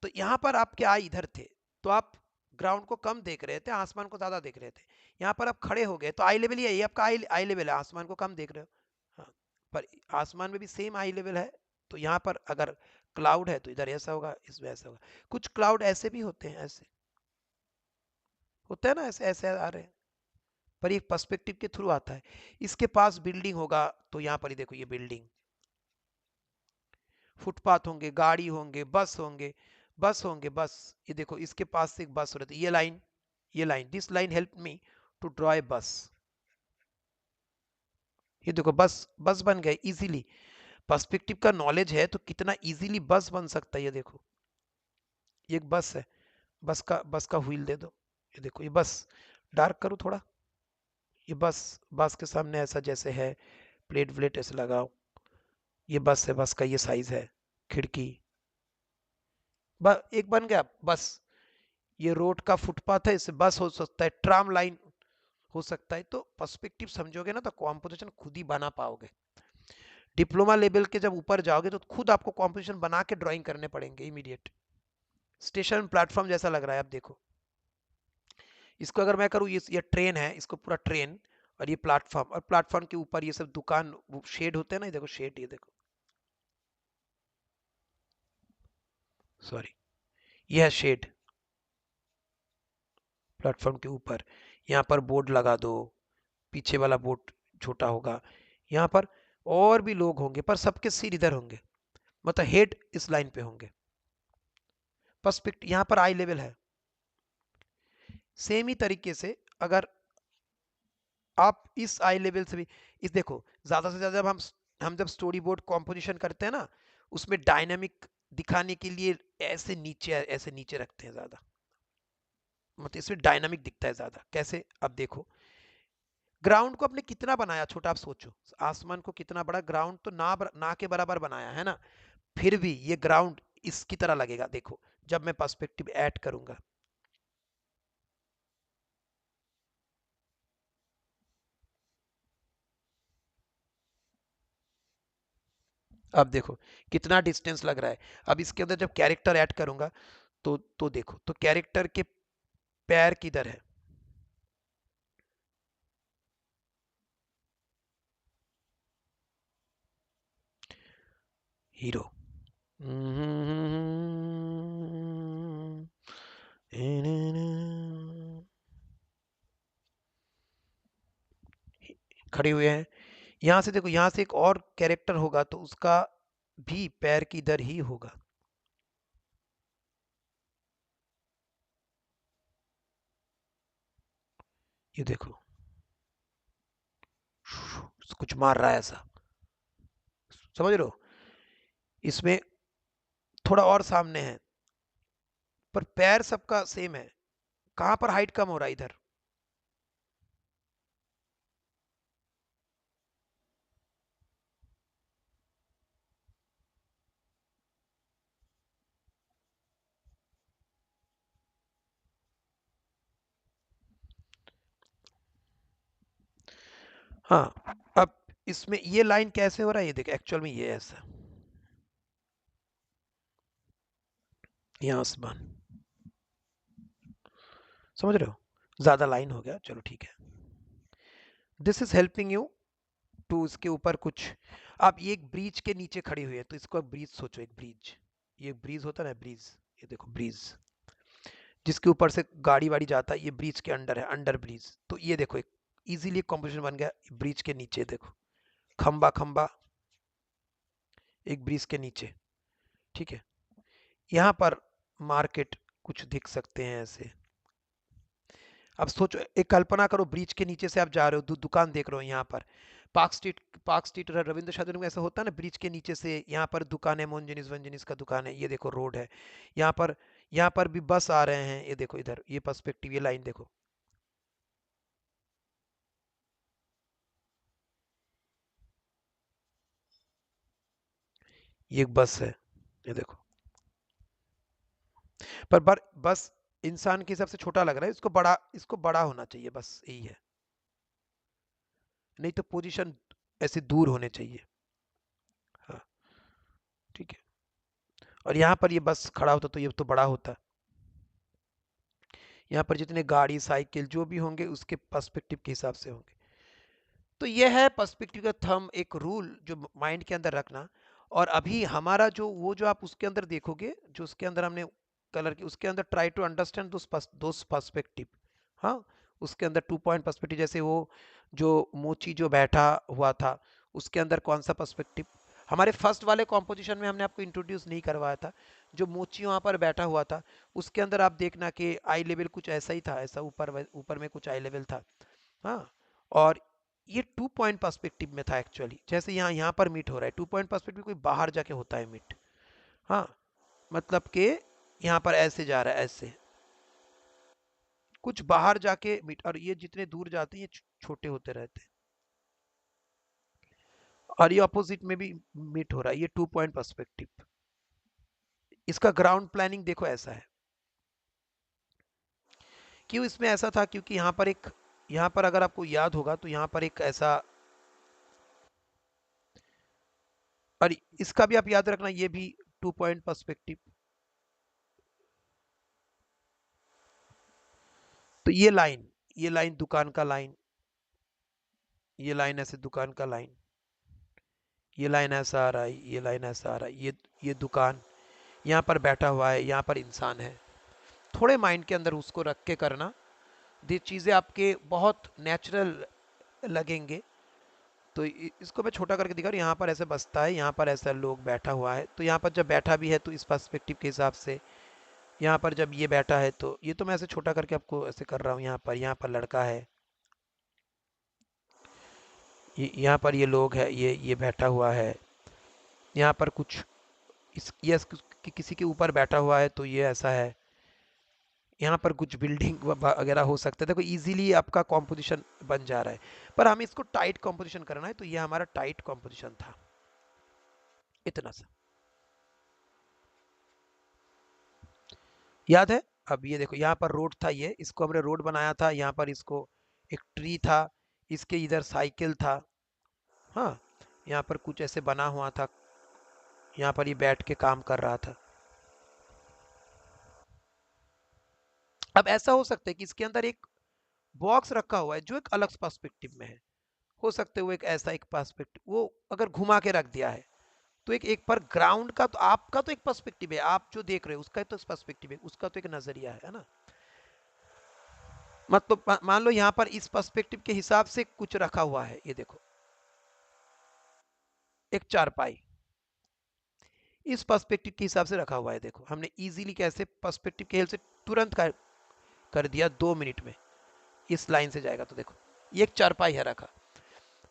तो यहाँ पर आपके आई इधर थे, तो आप ग्राउंड को कम देख रहे थे, आसमान को ज्यादा देख रहे थे। यहाँ पर आप खड़े हो गए तो आई लेवल ये आपका आई लेवल है, आसमान को कम देख रहे हो। हाँ, पर आसमान में भी सेम आई लेवल है, तो यहाँ पर अगर क्लाउड है तो इधर ऐसा होगा, इसमें ऐसा होगा। कुछ क्लाउड ऐसे भी होते हैं, ऐसे होता है ना, ऐसे ऐसे आ रहे हैं, पर एक पर्सपेक्टिव के थ्रू आता है। इसके पास बिल्डिंग होगा तो यहाँ पर ही देखो, ये बिल्डिंग, फुटपाथ होंगे, गाड़ी होंगे, बस होंगे, बस होंगे, बस। ये देखो इसके पास से एक बस हो रही है, ये लाइन, ये line, this line help me to draw a बस। ये देखो बस, बस बन गए इजीली। पर्सपेक्टिव का नॉलेज है तो कितना इजीली बस बन सकता है, ये देखो, ये एक बस है, बस का व्हील दे दो, ये देखो ये बस, डार्क करो थोड़ा, ये बस, बस के सामने ऐसा जैसे है, प्लेट व्लेट ऐसे लगाओ, ये बस है, बस का ये साइज है, खिड़की, एक बन गया बस। ये रोड का फुटपाथ है, इससे बस हो सकता है, ट्राम लाइन हो सकता है। तो पर्सपेक्टिव समझोगे ना तो कॉम्पोजिशन खुद ही बना पाओगे। डिप्लोमा लेवल के जब ऊपर जाओगे तो खुद आपको कॉम्पोजिशन बना के ड्राइंग करने पड़ेंगे इमीडिएट। स्टेशन प्लेटफॉर्म जैसा लग रहा है, आप देखो इसको, अगर मैं करूँ, ये ट्रेन है, इसको पूरा ट्रेन, और ये प्लेटफॉर्म, और प्लेटफॉर्म के ऊपर ये सब दुकान, शेड होते हैं ना, ये देखो शेड, ये देखो, सॉरी, ये है शेड प्लेटफॉर्म के ऊपर। यहाँ पर बोर्ड लगा दो, पीछे वाला बोर्ड छोटा होगा, यहाँ पर और भी लोग होंगे, पर सबके सिर इधर होंगे, मतलब हेड इस लाइन पे होंगे। पर्सपेक्टिव यहाँ पर आई लेवल है। सेम ही तरीके से अगर आप इस आई लेवल से भी, इस देखो, ज्यादा से ज्यादा जब हम जब स्टोरी बोर्ड कॉम्पोजिशन करते हैं ना, उसमें डायनामिक दिखाने के लिए ऐसे नीचे रखते हैं ज्यादा, मतलब इसमें डायनामिक दिखता है ज्यादा। कैसे, अब देखो, ग्राउंड को आपने कितना बनाया छोटा, आप सोचो, आसमान को कितना बड़ा, ग्राउंड तो ना के बराबर बनाया है ना, फिर भी ये ग्राउंड इसकी तरह लगेगा। देखो जब मैं पर्सपेक्टिव ऐड करूंगा, अब देखो कितना डिस्टेंस लग रहा है। अब इसके अंदर जब कैरेक्टर ऐड करूंगा तो देखो, तो कैरेक्टर के पैर किधर है, हीरो, खड़े हुए हैं। यहां से देखो, यहां से एक और कैरेक्टर होगा तो उसका भी पैर की इधर ही होगा। ये देखो कुछ मार रहा है ऐसा, समझ रहे हो? इसमें थोड़ा और सामने है, पर पैर सबका सेम है। कहां पर हाइट कम हो रहा है? इधर। हाँ, अब इसमें ये लाइन कैसे हो रहा है, ये देख, एक्चुअल में ये ऐसा, ये आसमान, समझ रहे हो? ज्यादा लाइन हो गया, चलो ठीक है। This is helping you too, इसके ऊपर कुछ, आप ये एक ब्रिज के नीचे खड़ी हुई है, तो इसको ब्रिज सोचो, एक ब्रिज, ये ब्रिज होता है ना, ब्रिज, ये देखो ब्रिज, जिसके ऊपर से गाड़ी वाड़ी जाता है, ये ब्रिज के अंडर है, अंडर ब्रिज। तो ये देखो एक इजीली कॉम्पोजिशन बन गया, ब्रिज के नीचे देखो, खंबा खंबा, एक ब्रिज के नीचे, ठीक है। यहाँ पर मार्केट कुछ दिख सकते हैं ऐसे। अब सोचो, एक कल्पना करो, ब्रिज के नीचे से आप जा रहे हो, दुकान देख रहे हो यहाँ पर, पार्क स्ट्रीट रविंद्र सदन में ऐसा होता है ना, ब्रिज के नीचे से यहाँ पर दुकान है, मोनजनीस वंजनीस का दुकान है, ये देखो रोड है, यहाँ पर भी बस आ रहे हैं, ये देखो इधर, ये पर्सपेक्टिव, ये लाइन देखो, ये एक बस है, ये देखो। बस इंसान के हिसाब से छोटा लग रहा है, इसको बड़ा होना चाहिए, बस यही है, नहीं तो पोजीशन ऐसे दूर होने चाहिए। हाँ, ठीक है। और यहाँ पर ये बस खड़ा होता तो ये तो बड़ा होता। यहाँ पर जितने गाड़ी साइकिल जो भी होंगे उसके पर्सपेक्टिव के हिसाब से होंगे। तो ये है पर्सपेक्टिव का थंब, एक रूल जो माइंड के अंदर रखना। और अभी हमारा जो वो जो आप उसके अंदर देखोगे, जो उसके अंदर हमने कलर की, उसके अंदर try to understand those perspective. हाँ, उसके अंदर 2 पॉइंट पर्सपेक्टिव, जैसे वो जो मोची जो बैठा हुआ था, उसके अंदर कौन सा पर्सपेक्टिव, हमारे फर्स्ट वाले कॉम्पोजिशन में हमने आपको इंट्रोड्यूस नहीं करवाया था, जो मोची वहां पर बैठा हुआ था, उसके अंदर आप देखना कि आई लेवल कुछ ऐसा ही था, ऐसा ऊपर ऊपर में कुछ आई लेवल था। हाँ, और ये 2 पॉइंट पर्सपेक्टिव में था एक्चुअली, जैसे यहाँ पर मीट हो रहा है, 2 पॉइंट पर्सपेक्टिव कोई बाहर जाके होता है मीट। हाँ, मतलब कि यहाँ पर ऐसे जा रहा है, ऐसे कुछ बाहर जाके मीट, और ये जितने दूर जाते हैं ये छोटे होते रहते हैं, और ये अपोजिट में भी मीट हो रहा है, ये 2 पॉइंट पर्सपेक्टिव। इसका ग्राउंड प्लानिंग देखो ऐसा है। क्यों इसमें ऐसा था? क्योंकि यहाँ पर अगर आपको याद होगा तो यहाँ पर एक ऐसा, और इसका भी आप याद रखना, ये भी 2 पॉइंट पर्सपेक्टिव। तो ये लाइन दुकान का लाइन, ये लाइन ऐसे दुकान का लाइन, ये लाइन ऐसा आ रहा है, ये लाइन ऐसा आ रहा है, ये दुकान, यहाँ पर बैठा हुआ है, यहाँ पर इंसान है। थोड़े माइंड के अंदर उसको रख के करना, ये चीज़ें आपके बहुत नेचुरल लगेंगे। तो इसको मैं छोटा करके दिखा रहा हूँ, यहाँ पर ऐसे बसता है, यहाँ पर ऐसा लोग बैठा हुआ है, तो यहाँ पर जब बैठा भी है तो इस पर्सपेक्टिव के हिसाब से, यहाँ पर जब ये बैठा है तो ये तो मैं ऐसे छोटा करके आपको ऐसे कर रहा हूँ, यहाँ पर लड़का है, यहाँ पर ये लोग है, ये बैठा हुआ है, यहाँ पर कुछ किसी के ऊपर बैठा हुआ है तो ये ऐसा है, यहाँ पर कुछ बिल्डिंग वगैरह हो सकता है। देखो इजीली आपका कॉम्पोजिशन बन जा रहा है, पर हमें इसको टाइट कॉम्पोजिशन करना है, तो ये हमारा टाइट कॉम्पोजिशन था, इतना सा याद है। अब ये देखो, यहाँ पर रोड था, ये इसको हमने रोड बनाया था, यहाँ पर इसको एक ट्री था, इसके इधर साइकिल था। हाँ, यहाँ पर कुछ ऐसे बना हुआ था, यहाँ पर ये बैठ के काम कर रहा था। अब ऐसा हो सकता है कि इसके अंदर एक बॉक्स रखा हुआ है जो एक अलग पर्सपेक्टिव में है, हो सकते हुए एक ऐसा एक पर्सपेक्टिव वो अगर घुमा के रख दिया है, तो एक पर ग्राउंड का तो आपका तो एक पर्सपेक्टिव है, आप जो देख रहे हो उसका तो पर्सपेक्टिव है, उसका तो एक नजरिया है ना। मतलब मान लो यहाँ पर इस पर्सपेक्टिव के हिसाब से कुछ रखा हुआ है, ये देखो एक चारपाई, इस पर्सपेक्टिव के हिसाब से रखा हुआ है। देखो हमने इजीली कैसे पर्सपेक्टिव के हेल्प से तुरंत कर दिया 2 मिनट में, इस लाइन से जाएगा। तो देखो ये एक चारपाई है रखा।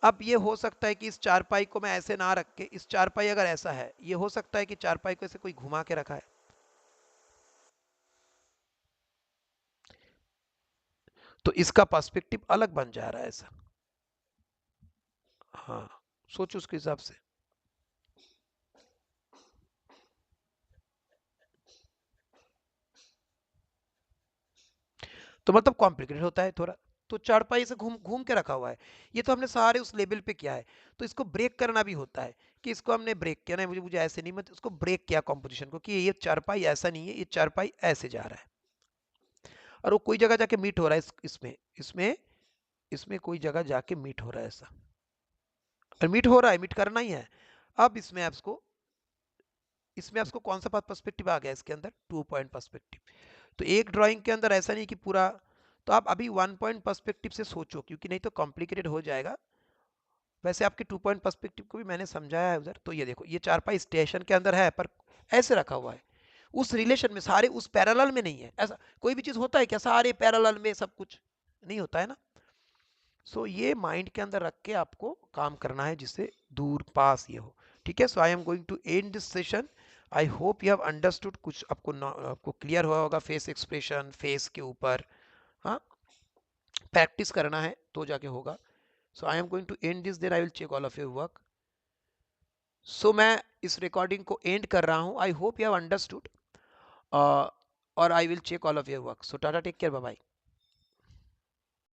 अब ये हो सकता है कि इस चारपाई को मैं ऐसे ना रख के, इस चारपाई अगर ऐसा है, ये हो सकता है कि चारपाई को ऐसे कोई घुमा के रखा है, तो इसका पर्सपेक्टिव अलग बन जा रहा है ऐसा। हाँ, सोचो उसके हिसाब से। तो मतलब कॉम्प्लिकेटेड होता है थोड़ा। तो चारपाई से घूम घूम के रखा हुआ है। ये तो हमने सारे उस लेवल पे किया है। तो इसको ब्रेक करना भी होता है कि इसको हमने ब्रेक किया ना, मुझे मुझे ऐसे नहीं, मतलब उसको ब्रेक किया कॉम्पोजिशन को कि ये चारपाई ऐसा नहीं है, ये चारपाई ऐसे जा रहा है, और वो कोई जगह जाके मीट हो रहा है इसमें इसमें इसमें कोई जगह जाके मीट हो रहा है ऐसा, और मीट हो रहा है, मीट करना ही है। अब इसमें आपको कौन सा पर्सपेक्टिव आ गया इसके अंदर, 2 पॉइंट पर्सपेक्टिव। तो एक ड्राइंग के अंदर ऐसा नहीं कि पूरा, तो आप अभी 1 पॉइंट पर्सपेक्टिव से सोचो, क्योंकि नहीं तो कॉम्प्लिकेटेड हो जाएगा। वैसे आपके 2 पॉइंट पर्सपेक्टिव को भी मैंने समझाया है उधर। तो ये देखो ये चारपाई स्टेशन के अंदर है, पर ऐसे रखा हुआ है, उस रिलेशन में, सारे उस पैरेलल में नहीं है। ऐसा कोई भी चीज होता है क्या सारे पैरेलल में सब कुछ, नहीं होता है ना। सो ये माइंड के अंदर रख के आपको काम करना है, जिससे दूर पास ये हो। ठीक है, so I am going to end this session. I hope you have understood, कुछ आपको क्लियर हुआ होगा फेस एक्सप्रेशन, फेस के ऊपर। हाँ, प्रैक्टिस करना है तो जाके होगा। So I am going to end this, then I will check all of your work. So मैं इस रिकॉर्डिंग को एंड कर रहा हूँ। I hope you have understood, और I will check all of your work. So tata, take care, bye bye.